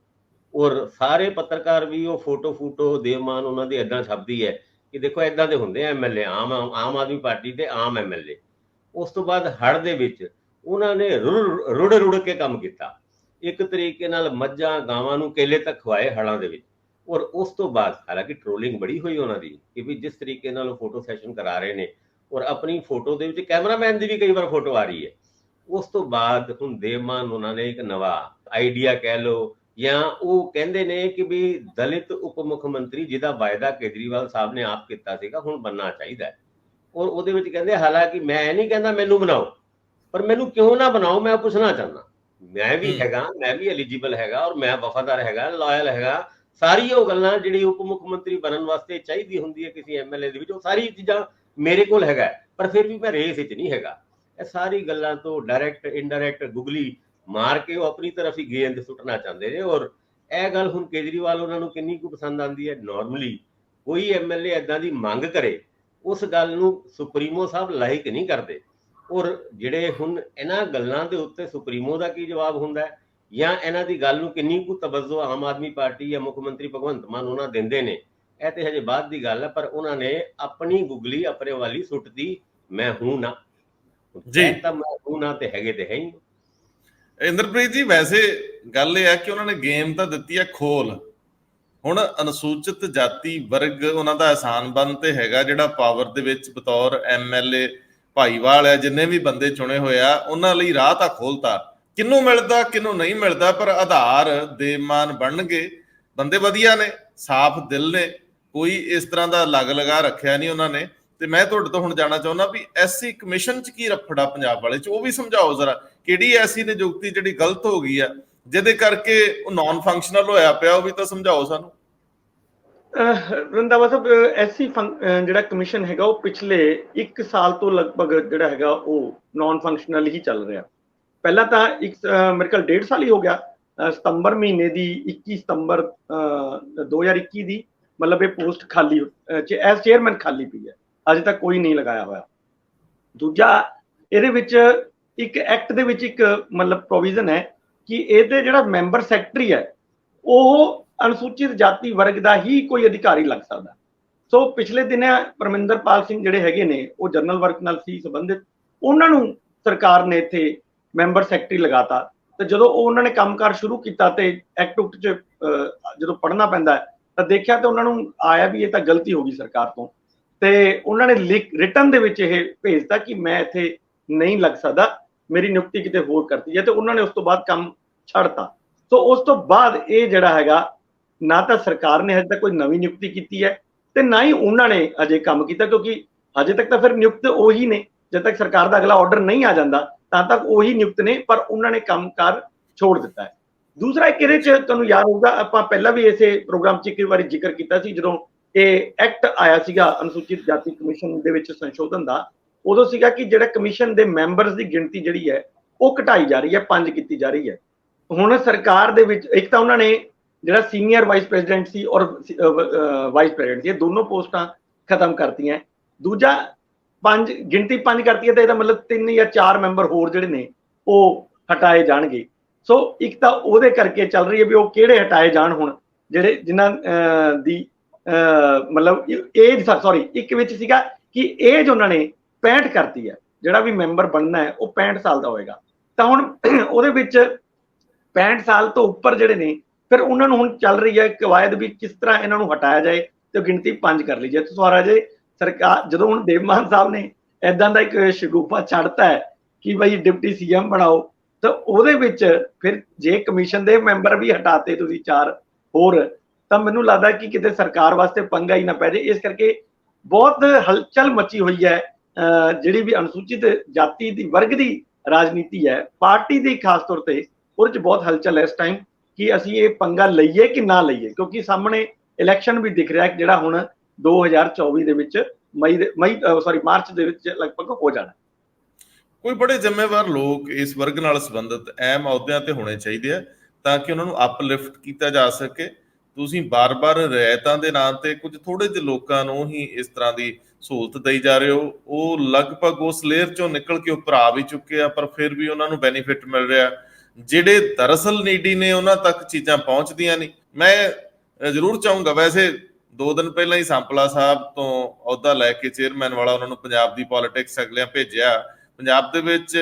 ਔਰ ਸਾਰੇ ਪੱਤਰਕਾਰ ਵੀ ਉਹ ਫੋਟੋ ਦੇਵ ਮਾਨ ਉਹਨਾਂ ਦੀ ਏਦਾਂ ਛਪਦੀ ਹੈ ਕਿ ਦੇਖੋ ਏਦਾਂ ਦੇ ਹੁੰਦੇ ਆ ਐਮਐਲਏ, ਆਮ ਆਦਮੀ ਪਾਰਟੀ ਦੇ ਆਮ ਐਮਐਲਏ। ਉਸ ਤੋਂ ਬਾਅਦ ਹੜ੍ਹ ਦੇ ਵਿੱਚ ਉਹਨਾਂ ਨੇ ਰੁੜ ਕੇ ਕੰਮ ਕੀਤਾ, ਇੱਕ ਤਰੀਕੇ ਨਾਲ ਮੱਝਾਂ ਗਾਵਾਂ ਨੂੰ ਕੇਲੇ ਤੱਕ ਖਵਾਏ ਹੜ੍ਹਾਂ ਦੇ ਵਿੱਚ। ਔਰ ਉਸ ਤੋਂ ਬਾਅਦ ਹਾਲਾਂਕਿ ਟ੍ਰੋਲਿੰਗ ਬੜੀ ਹੋਈ ਉਹਨਾਂ ਦੀ ਕਿ ਵੀ ਜਿਸ ਤਰੀਕੇ ਨਾਲ ਉਹ ਫੋਟੋ ਸੈਸ਼ਨ ਕਰਾ ਰਹੇ ਨੇ, ਔਰ ਆਪਣੀ ਫੋਟੋ ਦੇ ਵਿੱਚ ਕੈਮਰਾਮੈਨ ਦੀ ਵੀ ਕਈ ਵਾਰ ਫੋਟੋ ਆ ਰਹੀ ਹੈ। ਉਸ ਤੋਂ ਬਾਅਦ ਹੁਣ ਦੇਵ ਮਾਨ ਉਹਨਾਂ ਨੇ ਇੱਕ ਨਵਾਂ ਆਈਡੀਆ ਕਹਿ ਲਓ, ਜਾਂ ਉਹ ਕਹਿੰਦੇ ਨੇ ਕਿ ਵੀ ਦਲਿਤ ਉਪ ਮੁੱਖ ਮੰਤਰੀ ਜਿਹਦਾ ਵਾਅਦਾ ਕੇਜਰੀਵਾਲ ਸਾਹਿਬ ਨੇ ਆਪ ਕੀਤਾ ਸੀਗਾ ਹੁਣ ਬਣਨਾ ਚਾਹੀਦਾ ਹੈ। ਔਰ ਉਹਦੇ ਵਿੱਚ ਕਹਿੰਦੇ ਹਾਲਾਂਕਿ ਮੈਂ ਇਹ ਨਹੀਂ ਕਹਿੰਦਾ ਮੈਨੂੰ ਬਣਾਓ, ਪਰ ਮੈਨੂੰ ਕਿਉਂ ਨਾ ਬਣਾਓ ਮੈਂ ਪੁੱਛਣਾ ਚਾਹੁੰਦਾ। ਮੈਂ ਵੀ ਹੈਗਾ, ਮੈਂ ਵੀ ਐਲੀਜੀਬਲ ਹੈਗਾ, ਔਰ ਮੈਂ ਵਫਾਦਾਰ ਹੈਗਾ, ਲਾਇਲ ਹੈਗਾ। ਸਾਰੀ ਉਹ ਗੱਲਾਂ ਜਿਹੜੀ ਉਪ ਮੁੱਖ ਮੰਤਰੀ ਬਣਨ ਵਾਸਤੇ ਚਾਹੀਦੀ ਹੁੰਦੀ ਹੈ ਕਿਸੇ ਐਮਐਲਏ ਦੇ ਵਿੱਚ, ਉਹ ਸਾਰੀ ਚੀਜ਼ਾਂ ਮੇਰੇ ਕੋਲ ਹੈਗਾ। ਪਰ ਫਿਰ ਵੀ ਮੈਂ ਰੇਸ ਵਿੱਚ ਨਹੀਂ ਹੈਗਾ। ਇਹ ਸਾਰੀ ਗੱਲਾਂ ਤੋਂ ਡਾਇਰੈਕਟ ਇਨਡਾਇਰੈਕਟ ਗੁਗਲੀ ਮਾਰ ਕੇ ਉਹ ਆਪਣੀ ਤਰਫ ਹੀ ਗੇਂਦ ਸੁੱਟਣਾ ਚਾਹੁੰਦੇ ਨੇ। ਔਰ ਇਹ ਗੱਲ ਹੁਣ ਕੇਜਰੀਵਾਲ ਉਹਨਾਂ ਨੂੰ ਕਿੰਨੀ ਕੁ ਪਸੰਦ ਆਉਂਦੀ ਹੈ? ਨਾਰਮਲੀ ਕੋਈ ਐਮਐਲਏ ਏਦਾਂ ਦੀ ਮੰਗ ਕਰੇ ਉਸ ਗੱਲ ਨੂੰ ਸੁਪਰੀਮੋ ਸਾਹਿਬ ਲਾਈਕ ਨਹੀਂ ਕਰਦੇ। ਔਰ ਜਿਹੜੇ ਹੁਣ ਇਹਨਾਂ ਗੱਲਾਂ ਦੇ ਉੱਤੇ ਸੁਪਰੀਮੋ ਦਾ ਕੀ ਜਵਾਬ ਹੁੰਦਾ ਹੈ, ਜਾਂ ਇਹਨਾਂ ਦੀ ਗੱਲ ਨੂੰ ਕਿੰਨੀ ਕੁ ਤਵੱਜੋ ਆਮ ਆਦਮੀ ਪਾਰਟੀ ਜਾਂ ਮੁੱਖ ਮੰਤਰੀ ਭਗਵੰਤ ਮਾਨ ਉਹਨਾਂ ਦਿੰਦੇ ਨੇ, ਇਹ ਤੇ ਹਜੇ ਬਾਅਦ ਦੀ ਗੱਲ ਹੈ। ਪਰ ਉਹਨਾਂ ਨੇ ਆਪਣੀ ਗੁਗਲੀ ਆਪਣੇ ਵਾਲੀ ਸੁੱਟਦੀ, ਮੈਂ ਹੂੰ ਨਾ ਜੀ, ਤਾਂ ਮੈਂ ਹੂੰ ਨਾ ਤੇ ਹੈਗੇ ਤੇ ਹੈ ਹੀ। ਇੰਦਰਪ੍ਰੀਤ ਜੀ, ਵੈਸੇ ਗੱਲ ਇਹ ਹੈ ਕਿ ਉਹਨਾਂ ਨੇ ਗੇਮ ਤਾਂ ਦਿੱਤੀ ਹੈ ਖੋਲ। ਹੁਣ ਅਨੁਸੂਚਿਤ ਜਾਤੀ ਵਰਗ ਉਹਨਾਂ ਦਾ ਅਹਿਸਾਨ ਬੰਨ ਤੇ ਹੈਗਾ, ਜਿਹੜਾ ਪਾਵਰ ਦੇ ਵਿੱਚ ਬਤੌਰ ਐਮਐਲਏ ਭਾਈਵਾਲ ਹੈ, ਜਿੰਨੇ ਵੀ ਬੰਦੇ ਚੁਣੇ ਹੋਏ ਆ ਉਹਨਾਂ ਲਈ ਰਾਹ ਤਾਂ ਖੋਲਤਾ। ਕਿਹਨੂੰ ਮਿਲਦਾ ਕਿਹਨੂੰ ਨਹੀਂ ਮਿਲਦਾ, ਪਰ ਆਧਾਰ ਦੇਮਾਨ ਬਣਨਗੇ। ਬੰਦੇ ਵਧੀਆ ਨੇ, ਸਾਫ਼ ਦਿਲ ਨੇ, ਕੋਈ ਇਸ ਤਰ੍ਹਾਂ ਦਾ ਲੱਗ ਲਗਾ ਰੱਖਿਆ ਨਹੀਂ ਉਹਨਾਂ ਨੇ। ਤੇ ਮੈਂ ਤੁਹਾਡੇ ਤੋਂ ਹੁਣ ਜਾਣਨਾ ਚਾਹੁੰਦਾ ਵੀ ਐਸਸੀ ਕਮਿਸ਼ਨ 'ਚ ਕੀ ਰਫੜਾ ਪੰਜਾਬ ਵਾਲੇ 'ਚ, ਉਹ ਵੀ ਸਮਝਾਓ ਜ਼ਰਾ। ਕਿਹੜੀ ਐਸੀ ਨਿਯੁਕਤੀ ਜਿਹੜੀ ਗਲਤ ਹੋ ਗਈ ਆ, ਜਿਹਦੇ ਕਰਕੇ ਉਹ ਨਾਨ ਫੰਕਸ਼ਨਲ ਹੋਇਆ ਪਿਆ, ਉਹ ਵੀ ਤਾਂ ਸਮਝਾਓ ਸਾਨੂੰ। ਰੰਧਾਵਾ ਸਾਹਿਬ, ਐਸਸੀ ਜਿਹੜਾ ਕਮਿਸ਼ਨ ਹੈਗਾ ਉਹ ਪਿਛਲੇ 1 ਸਾਲ ਤੋਂ ਲਗਭਗ ਜਿਹੜਾ ਹੈਗਾ ਉਹ ਨਾਨ ਫੰਕਸ਼ਨਲ ਹੀ ਚੱਲ ਰਿਹਾ। ਪਹਿਲਾਂ ਤਾਂ ਮੇਰੇ ਖਿਆਲ 1.5 ਸਾਲ ਹੀ ਹੋ ਗਿਆ। ਸਤੰਬਰ ਮਹੀਨੇ ਦੀ 21 ਸਤੰਬਰ 2021 ਦੀ ਮਤਲਬ ਇਹ ਪੋਸਟ ਖਾਲੀ ਐਸ ਚੇਅਰਮੈਨ ਖਾਲੀ ਪਈ ਹੈ, ਅਜੇ ਤੱਕ ਕੋਈ ਨਹੀਂ ਲਗਾਇਆ ਹੋਇਆ। ਦੂਜਾ, ਇਹਦੇ ਵਿੱਚ ਇੱਕ ਐਕਟ ਦੇ ਵਿੱਚ ਇੱਕ ਮਤਲਬ ਪ੍ਰੋਵੀਜ਼ਨ ਹੈ ਕਿ ਇਹਦੇ ਜਿਹੜਾ ਮੈਂਬਰ ਸੈਕਟਰੀ ਹੈ ਉਹ ਅਨੁਸੂਚਿਤ ਜਾਤੀ ਵਰਗ ਦਾ ਹੀ ਕੋਈ ਅਧਿਕਾਰੀ ਲੱਗ ਸਕਦਾ। ਸੋ ਪਿਛਲੇ ਦਿਨੇ ਪਰਮਿੰਦਰਪਾਲ ਸਿੰਘ ਜਿਹੜੇ ਹੈਗੇ ਨੇ ਉਹ ਜਨਰਲ ਵਰਕ ਨਾਲ ਸੀ ਸੰਬੰਧਿਤ, ਉਹਨਾਂ ਨੂੰ ਸਰਕਾਰ ਨੇ ਇੱਥੇ ਮੈਂਬਰ ਸੈਕਟਰੀ ਲਗਾਤਾ। ਤੇ ਜਦੋਂ ਉਹਨਾਂ ਨੇ ਕੰਮਕਾਰ ਸ਼ੁਰੂ ਕੀਤਾ ਤੇ ਐਕਟ ਉਕਟ 'ਚ ਜਦੋਂ ਪੜ੍ਹਨਾ ਪੈਂਦਾ ਤਾਂ ਦੇਖਿਆ ਤੇ ਉਹਨਾਂ ਨੂੰ ਆਇਆ ਵੀ ਇਹ ਤਾਂ ਗਲਤੀ ਹੋ ਗਈ ਸਰਕਾਰ ਤੋਂ, ਤੇ ਉਹਨਾਂ ਨੇ ਰਿਟਨ ਦੇ ਵਿੱਚ ਇਹ ਭੇਜਤਾ ਕਿ ਮੈਂ ਇੱਥੇ ਨਹੀਂ ਲੱਗ ਸਕਦਾ, ਮੇਰੀ ਨਿਯੁਕਤੀ ਕਿਤੇ ਹੋਰ ਕਰਤੀ ਹੈ। ਤੇ ਉਹਨਾਂ ਨੇ ਉਸ ਤੋਂ ਬਾਅਦ ਕੰਮ ਛੱਡਤਾ। ਸੋ ਉਸ ਤੋਂ ਬਾਅਦ ਇਹ ਜਿਹੜਾ ਹੈਗਾ, ਨਾ ਤਾਂ ਸਰਕਾਰ ਨੇ ਹਜੇ ਤੱਕ ਕੋਈ ਨਵੀਂ ਨਿਯੁਕਤੀ ਕੀਤੀ ਹੈ ਤੇ ਨਾ ਹੀ ਉਹਨਾਂ ਨੇ ਅਜੇ ਕੰਮ ਕੀਤਾ, ਕਿਉਂਕਿ ਹਜੇ ਤੱਕ ਤਾਂ ਫਿਰ ਨਿਯੁਕਤ ਉਹੀ ਨੇ। ਜਦ ਤੱਕ ਸਰਕਾਰ ਦਾ ਅਗਲਾ ਆਰਡਰ ਨਹੀਂ ਆ ਜਾਂਦਾ ਤਾਂ ਤੱਕ ਉਹੀ ਨਿਯੁਕਤ ਨੇ, ਪਰ ਉਹਨਾਂ ਨੇ ਕੰਮਕਾਰ ਛੋੜ ਦਿੱਤਾ ਹੈ। ਦੂਸਰਾ, ਇੱਕ ਇਹਦੇ 'ਚ ਤੁਹਾਨੂੰ ਯਾਦ ਹੋਊਗਾ, ਆਪਾਂ ਪਹਿਲਾਂ ਵੀ ਇਸੇ ਪ੍ਰੋਗਰਾਮ 'ਚ ਇੱਕ ਵਾਰੀ ਜ਼ਿਕਰ ਕੀਤਾ ਸੀ, ਜਦੋਂ ਇਹ ਐਕਟ ਆਇਆ ਸੀਗਾ ਅਨੁਸੂਚਿਤ ਜਾਤੀ ਕਮਿਸ਼ਨ ਦੇ ਵਿੱਚ ਸੰਸ਼ੋਧਨ ਦਾ, ਉਦੋਂ ਸੀਗਾ ਕਿ ਜਿਹੜਾ ਕਮਿਸ਼ਨ ਦੇ ਮੈਂਬਰਸ ਦੀ ਗਿਣਤੀ ਜਿਹੜੀ ਹੈ ਉਹ ਘਟਾਈ ਜਾ ਰਹੀ ਹੈ, 5 ਕੀਤੀ ਜਾ ਰਹੀ ਹੈ। ਹੁਣ ਸਰਕਾਰ ਦੇ ਵਿੱਚ ਇੱਕ ਤਾਂ ਉਹਨਾਂ ਨੇ ਜਿਹੜਾ ਸੀਨੀਅਰ ਵਾਈਸ ਪ੍ਰੈਜ਼ੀਡੈਂਟ ਸੀ ਔਰ ਵਾਈਸ ਪ੍ਰੈਜ਼ੀਡੈਂਟ ਸੀ, ਇਹ ਦੋਨੋਂ ਪੋਸਟਾਂ ਖਤਮ ਕਰਤੀਆਂ। ਦੂਜਾ, ਗਿਣਤੀ 5 ਕਰਤੀ ਹੈ ਤਾਂ ਇਹਦਾ ਮਤਲਬ 3 ਜਾਂ 4 ਮੈਂਬਰ ਹੋਰ ਜਿਹੜੇ ਨੇ ਉਹ ਹਟਾਏ ਜਾਣਗੇ। ਸੋ ਇੱਕ ਤਾਂ ਉਹਦੇ ਕਰਕੇ ਚੱਲ ਰਹੀ ਹੈ ਵੀ ਉਹ ਕਿਹੜੇ ਹਟਾਏ ਜਾਣ ਹੁਣ, ਜਿਹੜੇ ਜਿਨ੍ਹਾਂ ਦੀ ਮਤਲਬ ਏਜ, ਸੌਰੀ, ਇੱਕ ਵਿੱਚ ਸੀਗਾ ਕਿ ਏਜ ਉਹਨਾਂ ਨੇ 65 ਕਰਤੀ ਹੈ, ਜਿਹੜਾ ਵੀ ਮੈਂਬਰ ਬਣਨਾ ਹੈ ਉਹ 65 ਸਾਲ ਦਾ ਹੋਏਗਾ। ਤਾਂ ਹੁਣ ਉਹਦੇ ਵਿੱਚ 65 ਸਾਲ ਤੋਂ ਉੱਪਰ ਜਿਹੜੇ ਨੇ, ਫਿਰ ਉਹਨਾਂ ਨੂੰ ਹੁਣ ਚੱਲ ਰਹੀ ਹੈ ਕਵਾਇਦ ਵੀ ਕਿਸ ਤਰ੍ਹਾਂ ਇਹਨਾਂ ਨੂੰ ਹਟਾਇਆ ਜਾਏ ਤੇ ਗਿਣਤੀ 5 ਕਰ ਲਈ ਜਾਏ। ਸਵਾਰਾ ਜੇ ਸਰਕਾਰ, ਜਦੋਂ ਹੁਣ ਦੇਵਮਾਨ ਸਾਹਿਬ ਨੇ ਏਦਾਂ ਦਾ ਇੱਕ ਸ਼ਗੂਫਾ ਛੱਡਤਾ ਹੈ ਕਿ ਬਈ ਡਿਪਟੀ ਸੀਐਮ ਬਣਾਓ, ਤਾਂ ਉਹਦੇ ਵਿੱਚ ਫਿਰ ਜੇ ਕਮਿਸ਼ਨ ਦੇ ਮੈਂਬਰ ਵੀ ਹਟਾਤੇ ਤੁਸੀਂ 4 ਹੋਰ, ਤਾਂ ਮੈਨੂੰ ਲੱਗਦਾ ਕਿ ਕਿਤੇ ਸਰਕਾਰ ਵਾਸਤੇ ਪੰਗਾ ਹੀ ਨਾ ਪੈ ਜਾਏ। ਇਸ ਕਰਕੇ ਬਹੁਤ ਹਲਚਲ ਮਚੀ ਹੋਈ ਹੈ। ਜਿਹੜੀ ਵੀ ਅਨੁਸੂਚਿਤ ਜਾਤੀ ਦੀ ਵਰਗ ਦੀ ਰਾਜਨੀਤੀ ਹੈ, ਪਾਰਟੀ ਦੀ ਖਾਸ ਤੌਰ ਤੇ, ਉਹਦੇ 'ਚ ਬਹੁਤ ਹਲਚਲ ਹੈ ਇਸ ਟਾਈਮ ਕਿ ਅਸੀਂ ਇਹ ਪੰਗਾ ਲਈਏ ਕਿ ਨਾ ਲਈਏ, ਕਿਉਂਕਿ ਸਾਹਮਣੇ ਇਲੈਕਸ਼ਨ ਵੀ ਦਿਖ ਰਿਹਾ ਜਿਹੜਾ ਹੁਣ 2024 ਦੇ ਵਿੱਚ ਮਾਰਚ ਦੇ ਵਿੱਚ ਲਗਭਗ ਹੋ ਜਾਣਾ। ਕੋਈ ਬੜੇ ਜ਼ਿੰਮੇਵਾਰ ਲੋਕ ਇਸ ਵਰਗ ਨਾਲ ਸੰਬੰਧਿਤ ਅਹਿਮ ਅਹੁਦਿਆਂ ਤੇ ਹੋਣੇ ਚਾਹੀਦੇ ਆ ਤਾਂ ਕਿ ਉਹਨਾਂ ਨੂੰ ਅਪਲਿਫਟ ਕੀਤਾ ਜਾ ਸਕੇ। ਤੁਸੀਂ ਬਾਰ-ਬਾਰ ਰਿਆਇਤਾਂ ਦੇ ਨਾਂ ਤੇ ਕੁਝ ਥੋੜੇ ਜਿਹੇ ਲੋਕਾਂ ਨੂੰ ਹੀ ਇਸ ਤਰ੍ਹਾਂ ਦੀ ਸਹੂਲਤ ਦੇਈ ਜਾ ਰਹੇ ਹੋ। ਉਹ ਲਗਭਗ ਉਸ ਲੇਅਰ ਚੋਂ ਨਿਕਲ ਕੇ ਉੱਪਰ ਆ ਵੀ ਚੁੱਕੇ ਆ, ਪਰ ਫਿਰ ਵੀ ਉਹਨਾਂ ਨੂੰ ਬੈਨੀਫਿਟ ਮਿਲ ਰਿਹਾ। ਜਿਹੜੇ ਦਰਅਸਲ ਨੀਡੀ ਨੇ ਉਹਨਾਂ ਤੱਕ ਚੀਜ਼ਾਂ ਪਹੁੰਚਦੀਆਂ ਨਹੀਂ। ਮੈਂ ਜ਼ਰੂਰ ਚਾਹੂੰਗਾ, ਵੈਸੇ 2 ਦਿਨ ਪਹਿਲਾਂ ਹੀ ਸੰਪਲਾ ਸਾਹਿਬ ਤੋਂ ਅਹੁਦਾ ਲੈ ਕੇ ਚੇਅਰਮੈਨ ਵਾਲਾ ਉਹਨਾਂ ਨੂੰ ਪੰਜਾਬ ਦੀ ਪੋਲਿਟਿਕਸ ਅਗਲਿਆਂ ਭੇਜਿਆ। ਪੰਜਾਬ ਦੇ ਵਿੱਚ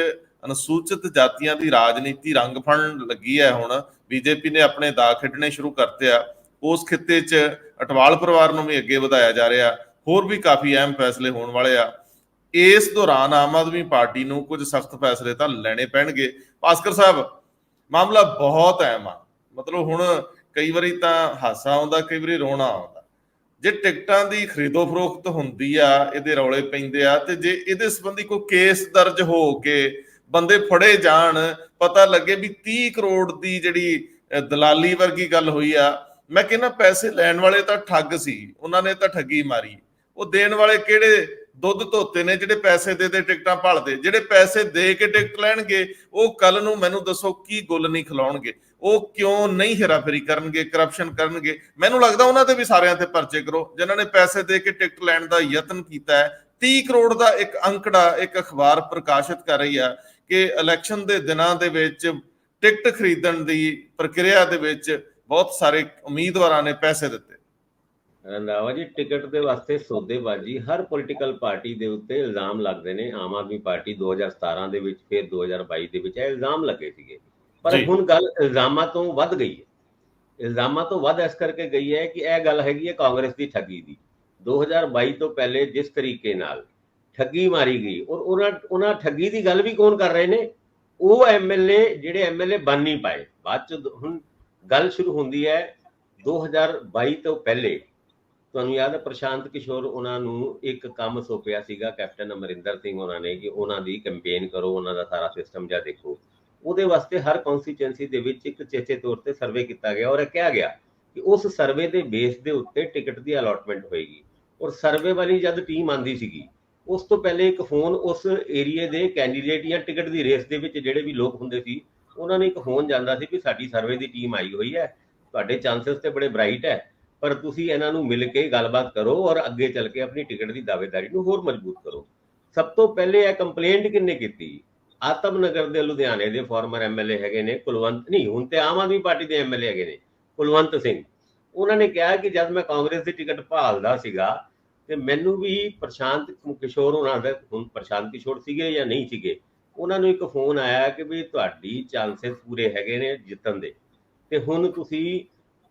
ਅਨੁਸੂਚਿਤ ਜਾਤੀਆਂ ਦੀ ਰਾਜਨੀਤੀ ਰੰਗ ਫੜਨ ਲੱਗੀ ਹੈ। ਹੁਣ ਬੀਜੇਪੀ ਨੇ ਆਪਣੇ ਦਾਅ ਖੇਡਣੇ ਸ਼ੁਰੂ ਕਰਤੇ ਆ। ਉਸ ਖਿੱਤੇ 'ਚ ਅਟਵਾਲ ਪਰਿਵਾਰ ਨੂੰ ਵੀ ਅੱਗੇ ਵਧਾਇਆ ਜਾ ਰਿਹਾ। ਹੋਰ ਵੀ ਕਾਫੀ ਅਹਿਮ ਫੈਸਲੇ ਹੋਣ ਵਾਲੇ ਆ। ਇਸ ਦੌਰਾਨ ਆਮ ਆਦਮੀ ਪਾਰਟੀ ਨੂੰ ਕੁਝ ਸਖਤ ਫੈਸਲੇ ਤਾਂ ਲੈਣੇ ਪੈਣਗੇ। ਭਾਸਕਰ ਸਾਹਿਬ, ਮਾਮਲਾ ਬਹੁਤ ਅਹਿਮ ਆ। ਮਤਲਬ ਹੁਣ ਕਈ ਵਾਰੀ ਤਾਂ ਹਾਸਾ ਆਉਂਦਾ, ਕਈ ਵਾਰੀ ਰੋਣਾ ਆਉਂਦਾ। ਜੇ ਟਿਕਟਾਂ ਦੀ ਖਰੀਦੋ ਫਰੋਖਤ ਹੁੰਦੀ ਆ, ਇਹਦੇ ਰੌਲੇ ਪੈਂਦੇ ਆ, ਤੇ ਜੇ ਇਹਦੇ ਸੰਬੰਧੀ ਕੋਈ ਕੇਸ ਦਰਜ ਹੋ ਕੇ ਬੰਦੇ ਫੜੇ ਜਾਣ, ਪਤਾ ਲੱਗੇ ਵੀ 30 ਕਰੋੜ ਦੀ ਜਿਹੜੀ ਦਲਾਲੀ ਵਰਗੀ ਗੱਲ ਹੋਈ ਆ, ਮੈਂ ਕਹਿੰਦਾ ਪੈਸੇ ਲੈਣ ਵਾਲੇ ਤਾਂ ਠੱਗ ਸੀ, ਉਹਨਾਂ ਨੇ ਤਾਂ ਠੱਗੀ ਮਾਰੀ। ਉਹ ਦੇਣ ਵਾਲੇ ਕਿਹੜੇ ਦੁੱਧ ਧੋਤੇ ਨੇ ਜਿਹੜੇ ਪੈਸੇ ਦੇ ਟਿਕਟਾਂ ਭਾਲਦੇ, ਜਿਹੜੇ ਪੈਸੇ ਦੇ ਕੇ ਟਿਕਟ ਲੈਣਗੇ ਉਹ ਕੱਲ ਨੂੰ ਮੈਨੂੰ ਦੱਸੋ ਕੀ ਗੁੱਲ ਨਹੀਂ ਖਿਲਾਉਣਗੇ, ਉਹ ਕਿਉਂ ਨਹੀਂ ਹੇਰਾਫੇਰੀ ਕਰਨਗੇ, ਕਰਪਸ਼ਨ ਕਰਨਗੇ। ਮੈਨੂੰ ਲੱਗਦਾ ਉਹਨਾਂ ਤੇ ਵੀ ਸਾਰਿਆਂ ਤੇ ਪਰਚੇ ਕਰੋ ਜਿਨ੍ਹਾਂ ਨੇ ਪੈਸੇ ਦੇ ਕੇ ਟਿਕਟ ਲੈਣ ਦਾ ਯਤਨ ਕੀਤਾ ਹੈ। 30 ਕਰੋੜ ਦਾ ਇੱਕ ਅੰਕੜਾ ਇੱਕ ਅਖਬਾਰ ਪ੍ਰਕਾਸ਼ਿਤ ਕਰ ਰਹੀ ਆ ਕਿ ਇਲੈਕਸ਼ਨ ਦੇ ਦਿਨਾਂ ਦੇ ਵਿੱਚ ਟਿਕਟ ਖਰੀਦਣ ਦੀ ਪ੍ਰਕਿਰਿਆ ਦੇ ਵਿੱਚ ਬਹੁਤ ਸਾਰੇ ਉਮੀਦਵਾਰਾਂ ਨੇ ਪੈਸੇ ਦਿੱਤੇ। ਰੰਧਾਵਾ ਜੀ, ਟਿਕਟ ਦੇ ਵਾਸਤੇ ਸੌਦੇਬਾਜ਼ੀ ਹਰ ਪੋਲੀਟੀਕਲ ਪਾਰਟੀ ਦੇ ਉੱਤੇ ਇਲਜ਼ਾਮ ਲੱਗਦੇ ਨੇ। ਆਮ ਆਦਮੀ ਪਾਰਟੀ 2017 ਦੇ ਵਿੱਚ, ਫਿਰ 2022 ਦੇ ਵਿੱਚ ਇਹ ਇਲਜ਼ਾਮ ਲੱਗੇ ਸੀਗੇ, ਪਰ ਹੁਣ ਗੱਲ ਇਲਜ਼ਾਮਾਂ ਤੋਂ ਵੱਧ ਗਈ ਹੈ। ਇਲਜ਼ਾਮਾਂ ਤੋਂ ਵੱਧ ਇਸ ਕਰਕੇ ਗਈ ਹੈ ਕਿ ਇਹ ਗੱਲ ਹੈਗੀ ਹੈ ਕਾਂਗਰਸ ਦੀ ਠੱਗੀ ਦੀ। 2022 ਤੋਂ ਪਹਿਲੇ ਜਿਸ ਤਰੀਕੇ ਨਾਲ ਠੱਗੀ ਮਾਰੀ ਗਈ, ਔਰ ਉਹਨਾਂ ਠੱਗੀ ਦੀ ਗੱਲ ਵੀ ਕੌਣ ਕਰ ਰਹੇ ਨੇ? ਉਹ ਐਮਐਲਏ ਜਿਹੜੇ ਐਮਐਲਏ ਬਣ ਨਹੀਂ ਪਾਏ। ਬਾਅਦ ਚ ਹੁਣ ਗੱਲ ਸ਼ੁਰੂ ਹੁੰਦੀ ਹੈ 2022 ਤੋਂ ਪਹਿਲੇ। ਤੁਹਾਨੂੰ ਯਾਦ ਹੈ ਪ੍ਰਸ਼ਾਂਤ ਕਿਸ਼ੋਰ ਉਹਨਾਂ ਨੂੰ ਇੱਕ ਕੰਮ ਸੌਂਪਿਆ ਸੀਗਾ ਕੈਪਟਨ ਅਮਰਿੰਦਰ ਸਿੰਘ ਉਹਨਾਂ ਨੇ ਕਿ ਉਹਨਾਂ ਦੀ ਕੈਂਪੇਨ ਕਰੋ, ਉਹਨਾਂ ਦਾ ਸਾਰਾ ਸਿਸਟਮ ਜਾਂ ਦੇਖੋ। ਉਹਦੇ ਵਾਸਤੇ ਹਰ ਕੌਂਸਟੀਚੁਐਂਸੀ ਦੇ ਵਿੱਚ ਇੱਕ ਚੇਚੇ ਤੌਰ ਤੇ ਸਰਵੇ ਕੀਤਾ ਗਿਆ ਔਰ ਇਹ ਕਿਹਾ ਗਿਆ ਕਿ ਉਸ ਸਰਵੇ ਦੇ ਬੇਸ ਦੇ ਉੱਤੇ ਟਿਕਟ ਦੀ ਅਲਾਟਮੈਂਟ ਹੋਏਗੀ। ਔਰ ਸਰਵੇ ਵਾਲੀ ਜਦ ਟੀਮ ਆਂਦੀ ਸੀਗੀ, ਉਸ ਤੋਂ ਪਹਿਲੇ ਇੱਕ ਫੋਨ ਉਸ ਏਰੀਏ ਦੇ ਕੈਂਡੀਡੇਟ ਜਾਂ ਟਿਕਟ ਦੀ ਰੇਸ ਦੇ ਵਿੱਚ ਜਿਹੜੇ ਵੀ ਲੋਕ ਹੁੰਦੇ ਸੀ, ਉਹਨਾਂ ਨੂੰ ਇੱਕ ਫੋਨ ਜਾਂਦਾ ਸੀ ਕਿ ਸਾਡੀ ਸਰਵੇ ਦੀ ਟੀਮ ਆਈ ਹੋਈ ਹੈ, ਤੁਹਾਡੇ ਚਾਂਸਸ ਤੇ ਬੜੇ ਬ੍ਰਾਈਟ ਹੈ, ਪਰ ਤੁਸੀਂ ਇਹਨਾਂ ਨੂੰ ਮਿਲ ਕੇ ਗੱਲਬਾਤ ਕਰੋ ਔਰ ਅੱਗੇ ਚੱਲ ਕੇ ਆਪਣੀ ਟਿਕਟ ਦੀ ਦਾਅਵੇਦਾਰੀ ਨੂੰ ਹੋਰ ਮਜ਼ਬੂਤ ਕਰੋ। ਸਭ ਤੋਂ ਪਹਿਲੇ ਇਹ ਕੰਪਲੇਂਟ ਕਿੰਨੇ ਕੀਤੀ? ਆਤਮ ਨਗਰ ਦੇ ਲੁਧਿਆਣੇ ਦੇ ਫਾਰਮਰ ਐਮਐਲਏ ਹੈਗੇ ਨੇ ਕੁਲਵੰਤ, ਨਹੀਂ ਹੁਣ ਤੇ ਆਮ ਆਦਮੀ ਪਾਰਟੀ ਦੇ ਐਮਐਲਏ ਹੈਗੇ ਨੇ ਕੁਲਵੰਤ ਸਿੰਘ। ਉਹਨਾਂ ਨੇ ਕਿਹਾ ਕਿ ਜਦ ਮੈਂ ਕਾਂਗਰਸ ਦੀ ਟਿਕਟ ਭਾਲਦਾ ਸੀਗਾ ਤੇ ਮੈਨੂੰ ਵੀ ਪ੍ਰਸ਼ਾਂਤ ਕਿਸ਼ੋਰ ਉਹਨਾਂ ਦਾ, ਹੁਣ ਪ੍ਰਸ਼ਾਂਤ ਕਿਸ਼ੋਰ ਸੀਗੇ ਜਾਂ ਨਹੀਂ ਸੀਗੇ, ਉਹਨਾਂ ਨੂੰ ਇੱਕ ਫੋਨ ਆਇਆ ਕਿ ਵੀ ਤੁਹਾਡੀ ਚਾਂਸਸ ਪੂਰੇ ਹੈਗੇ ਨੇ ਜਿੱਤਣ ਦੇ, ਤੇ ਹੁਣ ਤੁਸੀਂ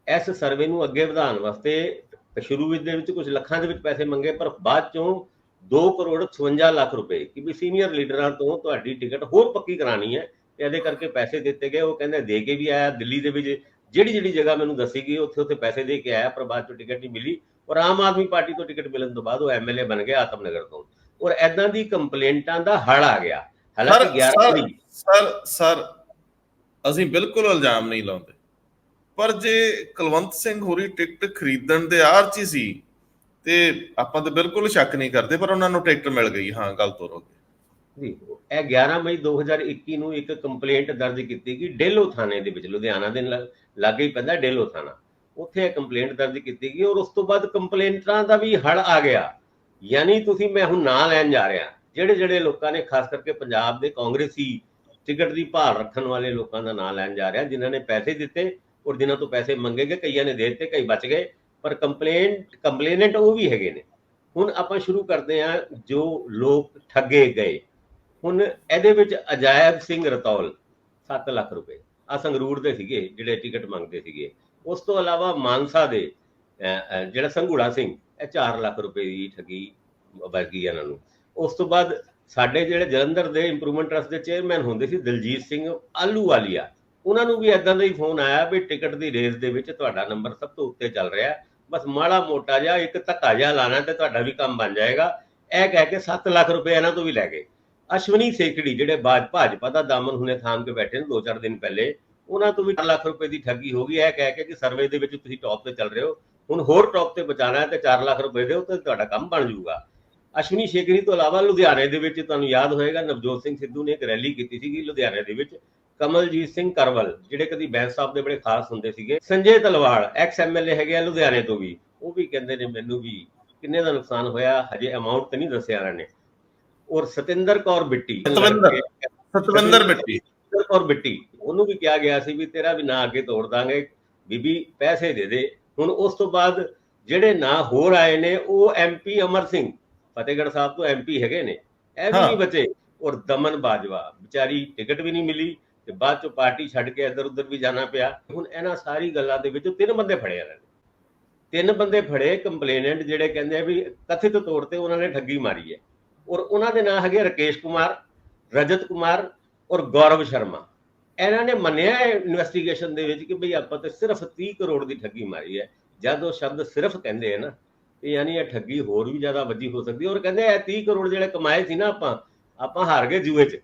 ਇਸ ਸਰਵੇ ਨੂੰ ਅੱਗੇ ਵਧਾਉਣ ਵਾਸਤੇ ਸ਼ੁਰੂ ਦੇ ਵਿੱਚ ਕੁਝ ਲੱਖਾਂ ਦੇ ਵਿੱਚ ਪੈਸੇ ਮੰਗੇ, ਪਰ ਬਾਅਦ ਚੋਂ 2 ਕਰੋੜ 56 ਲੱਖ ਰੁਪਏ ਕਿ ਵੀ ਸੀਨੀਅਰ ਲੀਡਰਾਂ ਤੋਂ ਤੁਹਾਡੀ ਟਿਕਟ ਹੋਰ ਪੱਕੀ ਕਰਾਣੀ ਹੈ, ਤੇ ਇਹਦੇ ਕਰਕੇ ਪੈਸੇ ਦਿੱਤੇ ਗਏ। ਉਹ ਕਹਿੰਦੇ ਦੇ ਕੇ ਵੀ ਆਇਆ, ਦਿੱਲੀ ਦੇ ਵਿੱਚ ਜਿਹੜੀ ਜਗ੍ਹਾ ਮੈਨੂੰ ਦੱਸੀ ਗਈ ਉੱਥੇ ਪੈਸੇ ਦੇ ਕੇ ਆਇਆ, ਪਰ ਬਾਅਦ ਚੋਂ ਟਿਕਟ ਨਹੀਂ ਮਿਲੀ। ਔਰ ਆਮ ਆਦਮੀ ਪਾਰਟੀ ਤੋਂ ਟਿਕਟ ਮਿਲਣ ਤੋਂ ਬਾਅਦ ਉਹ ਐਮਐਲਏ ਬਣ ਗਿਆ ਆਤਮ ਨਗਰ ਤੋਂ। ਔਰ ਐਦਾਂ ਦੀ ਕੰਪਲੇਂਟਾਂ ਦਾ ਹੜ ਆ ਗਿਆ। ਹਾਲਾਂਕਿ 11 ਸਰ ਅਸੀਂ ਬਿਲਕੁਲ ਇਲਜ਼ਾਮ ਨਹੀਂ ਲਾਉਂਦੇ, ਪਰ ਜੇ ਕੁਲਵੰਤ ਸਿੰਘ ਹੋਰੀ ਟਿਕਟ ਖਰੀਦਣ ਦੇ ਆਰ ਚ ਸੀ ਤੇ ਆਪਾਂ ਤਾਂ ਬਿਲਕੁਲ ਸ਼ੱਕ ਨਹੀਂ ਕਰਦੇ, ਪਰ ਉਹਨਾਂ ਨੂੰ ਟਿਕਟ ਮਿਲ ਗਈ। ਹਾਂ, ਗੱਲ ਤੋਰੋਗੇ ਜੀ। ਇਹ 11 ਮਈ 2021 ਨੂੰ ਇੱਕ ਕੰਪਲੇਂਟ ਦਰਜ ਕੀਤੀ ਗਈ ਡੇਲੋ ਥਾਣੇ ਦੇ ਵਿੱਚ, ਲੁਧਿਆਣਾ ਦੇ ਲਾਗੇ ਹੀ ਪੈਂਦਾ ਡੇਲੋ ਥਾਣਾ, ਉੱਥੇ ਇਹ ਕੰਪਲੇਂਟ ਦਰਜ ਕੀਤੀ ਗਈ। ਔਰ ਉਸ ਤੋਂ ਬਾਅਦ ਕੰਪਲੇਂਟਾਂ ਦਾ ਵੀ ਹੜ ਆ ਗਿਆ। ਯਾਨੀ ਤੁਸੀਂ, ਮੈਂ ਹੁਣ ਨਾਂ ਲੈਣ ਜਾ ਰਿਹਾ, ਜਿਹੜੇ ਲੋਕਾਂ ਨੇ, ਖਾਸ ਕਰਕੇ ਪੰਜਾਬ ਦੇ ਕਾਂਗਰਸੀ ਟਿਕਟ ਦੀ ਭਾਲ ਰੱਖਣ ਵਾਲੇ ਲੋਕਾਂ ਦਾ ਨਾਂ ਲੈਣ ਜਾ ਰਿਹਾ, ਜਿਨ੍ਹਾਂ ਨੇ ਪੈਸੇ ਦਿੱਤੇ ਔਰ ਜਿਨ੍ਹਾਂ ਤੋਂ ਪੈਸੇ ਮੰਗੇ ਗਏ। ਕਈਆਂ ਨੇ ਦੇ ਦਿੱਤੇ, ਕਈ ਬਚ ਗਏ, ਪਰ ਕੰਪਲੇਨੈਂਟ ਉਹ ਵੀ ਹੈਗੇ ਨੇ। ਹੁਣ ਆਪਾਂ ਸ਼ੁਰੂ ਕਰਦੇ ਹਾਂ ਜੋ ਲੋਕ ਠੱਗੇ ਗਏ। ਹੁਣ ਇਹਦੇ ਵਿੱਚ ਅਜਾਇਬ ਸਿੰਘ ਰਤੌਲ 7 ਲੱਖ ਰੁਪਏ ਆ ਸੰਗਰੂਰ ਦੇ ਸੀਗੇ ਜਿਹੜੇ ਟਿਕਟ ਮੰਗਦੇ ਸੀਗੇ। ਉਸ ਤੋਂ ਇਲਾਵਾ ਮਾਨਸਾ ਦੇ ਜਿਹੜਾ ਸੰਘੂੜਾ ਸਿੰਘ, ਇਹ 4 ਲੱਖ ਰੁਪਏ ਦੀ ਠੱਗੀ ਵਰਗੀ ਇਹਨਾਂ ਨੂੰ। ਉਸ ਤੋਂ ਬਾਅਦ ਸਾਡੇ ਜਿਹੜੇ ਜਲੰਧਰ ਦੇ ਇੰਪਰੂਵਮੈਂਟ ਟਰਸਟ ਦੇ ਚੇਅਰਮੈਨ ਹੁੰਦੇ ਸੀ ਦਲਜੀਤ ਸਿੰਘ ਆਲੂਵਾਲੀਆ, ਉਹਨਾਂ ਨੂੰ ਵੀ ਇਦਾਂ ਦਾ ਹੀ ਫੋਨ ਆਇਆ ਵੀ ਟਿਕਟ ਦੀ ਰੇਸ ਦੇ ਵਿੱਚ ਤੁਹਾਡਾ ਨੰਬਰ ਸਭ ਤੋਂ ਉੱਤੇ ਚੱਲ ਰਿਹਾ, ਬਸ ਮਾੜਾ ਮੋਟਾ ਜਿਹਾ ਇੱਕ ਧੱਕਾ ਜਿਹਾ ਲਾਣਾ ਤੇ ਤੁਹਾਡਾ ਵੀ ਕੰਮ ਬਣ ਜਾਏਗਾ। ਇਹ ਕਹਿ ਕੇ 7 ਲੱਖ ਰੁਪਏ ਇਹਨਾਂ ਤੋਂ ਵੀ ਲੈ ਗਏ। ਅਸ਼ਵਨੀ ਸੇਖੜੀ ਜਿਹੜੇ ਭਾਜਪਾ ਦਾ ਦਾਮਨ ਹੁਣੇ ਥਾਮ ਕੇ ਬੈਠੇ ਨੇ 2-4 ਦਿਨ ਪਹਿਲੇ, ਉਹਨਾਂ ਤੋਂ ਵੀ 4 ਲੱਖ ਰੁਪਏ ਦੀ ਠੱਗੀ ਹੋ ਗਈ। ਇਹ ਕਹਿ ਕੇ ਕਿ ਸਰਵੇ ਦੇ ਵਿੱਚ ਤੁਸੀਂ ਟੌਪ ਤੇ ਚੱਲ ਰਹੇ ਹੋ, ਹੁਣ ਹੋਰ ਟੌਪ ਤੇ ਬਚਾਣਾ ਹੈ ਤੇ 4 ਲੱਖ ਰੁਪਏ ਦਿਓ ਤੇ ਤੁਹਾਡਾ ਕੰਮ ਬਣ ਜਾਊਗਾ। ਅਸ਼ਵਨੀ ਸੇਖੜੀ ਤੋਂ ਇਲਾਵਾ ਲੁਧਿਆਣੇ ਦੇ ਵਿੱਚ ਤੁਹਾਨੂੰ ਯਾਦ ਹੋਏਗਾ ਨਵਜੋਤ ਸਿੰਘ ਸਿੱਧੂ ਨੇ ਇੱਕ ਰੈਲੀ ਕੀਤੀ ਸੀਗੀ ਲੁਧਿਆਣੇ ਦੇ ਵਿੱਚ। ਕਮਲਜੀਤ ਸਿੰਘ ਕਰਵਲ ਜਿਹੜੇ ਕਦੀ ਬੈਂਸ ਸਾਹਿਬ ਦੇ ਬੜੇ ਖਾਸ ਹੁੰਦੇ ਸੀਗੇ, ਸੰਜੇ ਤਲਵਾੜ ਐਕਸ ਐਮਐਲਏ ਹੈਗੇ ਆ ਲੁਧਿਆਣੇ ਤੋਂ ਵੀ, ਉਹ ਵੀ ਕਹਿੰਦੇ ਨੇ ਮੈਨੂੰ ਵੀ ਕਿੰਨੇ ਦਾ ਨੁਕਸਾਨ ਹੋਇਆ, ਹਜੇ ਅਮਾਉਂਟ ਤੇ ਨਹੀਂ ਦੱਸਿਆ ਇਹਨਾਂ ਨੇ। ਔਰ ਸਤਿੰਦਰ ਕੌਰ ਬਿੱਟੀ, ਉਹਨੂੰ ਵੀ ਕਿਹਾ ਗਿਆ ਸੀ ਵੀ ਤੇਰਾ ਵੀ ਨਾਂ ਅੱਗੇ ਤੋੜ ਦਾਂਗੇ, ਬੀਬੀ ਪੈਸੇ ਦੇ ਦੇ। ਹੁਣ ਉਸ ਤੋਂ ਬਾਅਦ ਜਿਹੜੇ ਨਾਂ ਹੋਰ ਆਏ ਨੇ ਉਹ ਐਮਪੀ ਅਮਰ ਸਿੰਘ ਫਤਿਹਗੜ੍ਹ ਸਾਹਿਬ ਤੋਂ ਐਮਪੀ ਹੈਗੇ ਨੇ, ਇਹ ਵੀ ਨਹੀਂ ਬਚੇ। ਔਰ ਦਮਨ ਬਾਜਵਾ ਵਿਚਾਰੀ ਟਿਕਟ ਵੀ ਨਹੀਂ ਮਿਲੀ ਤੇ ਬਾਅਦ ਚੋਂ ਪਾਰਟੀ ਛੱਡ ਕੇ ਇੱਧਰ ਉੱਧਰ ਵੀ ਜਾਣਾ ਪਿਆ। ਹੁਣ ਇਹਨਾਂ ਸਾਰੀ ਗੱਲਾਂ ਦੇ ਵਿੱਚੋਂ 3 ਬੰਦੇ ਫੜੇ ਇਹਨਾਂ ਨੇ। 3 ਬੰਦੇ ਫੜੇ ਕੰਪਲੇਨੈਂਟ ਜਿਹੜੇ ਕਹਿੰਦੇ ਆ ਵੀ ਕਥਿਤ ਤੌਰ ਤੇ ਉਹਨਾਂ ਨੇ ਠੱਗੀ ਮਾਰੀ ਹੈ। ਔਰ ਉਹਨਾਂ ਦੇ ਨਾਂ ਹੈਗੇ ਰਕੇਸ਼ ਕੁਮਾਰ, ਰਜਤ ਕੁਮਾਰ ਔਰ ਗੌਰਵ ਸ਼ਰਮਾ। ਇਹਨਾਂ ਨੇ ਮੰਨਿਆ ਇਨਵੈਸਟੀਗੇਸ਼ਨ ਦੇ ਵਿੱਚ ਕਿ ਬਈ ਆਪਾਂ ਤੇ ਸਿਰਫ 30 ਕਰੋੜ ਦੀ ਠੱਗੀ ਮਾਰੀ ਹੈ। ਜਦ ਉਹ ਸ਼ਬਦ ਸਿਰਫ ਕਹਿੰਦੇ ਆ ਨਾ, ਤੇ ਯਾਨੀ ਇਹ ਠੱਗੀ ਹੋਰ ਵੀ ਜ਼ਿਆਦਾ ਵੱਡੀ ਹੋ ਸਕਦੀ। ਔਰ ਕਹਿੰਦੇ ਇਹ 30 ਕਰੋੜ ਜਿਹੜੇ ਕਮਾਏ ਸੀ ਨਾ ਆਪਾਂ ਹਾਰ ਗਏ ਜੂਏ 'ਚ,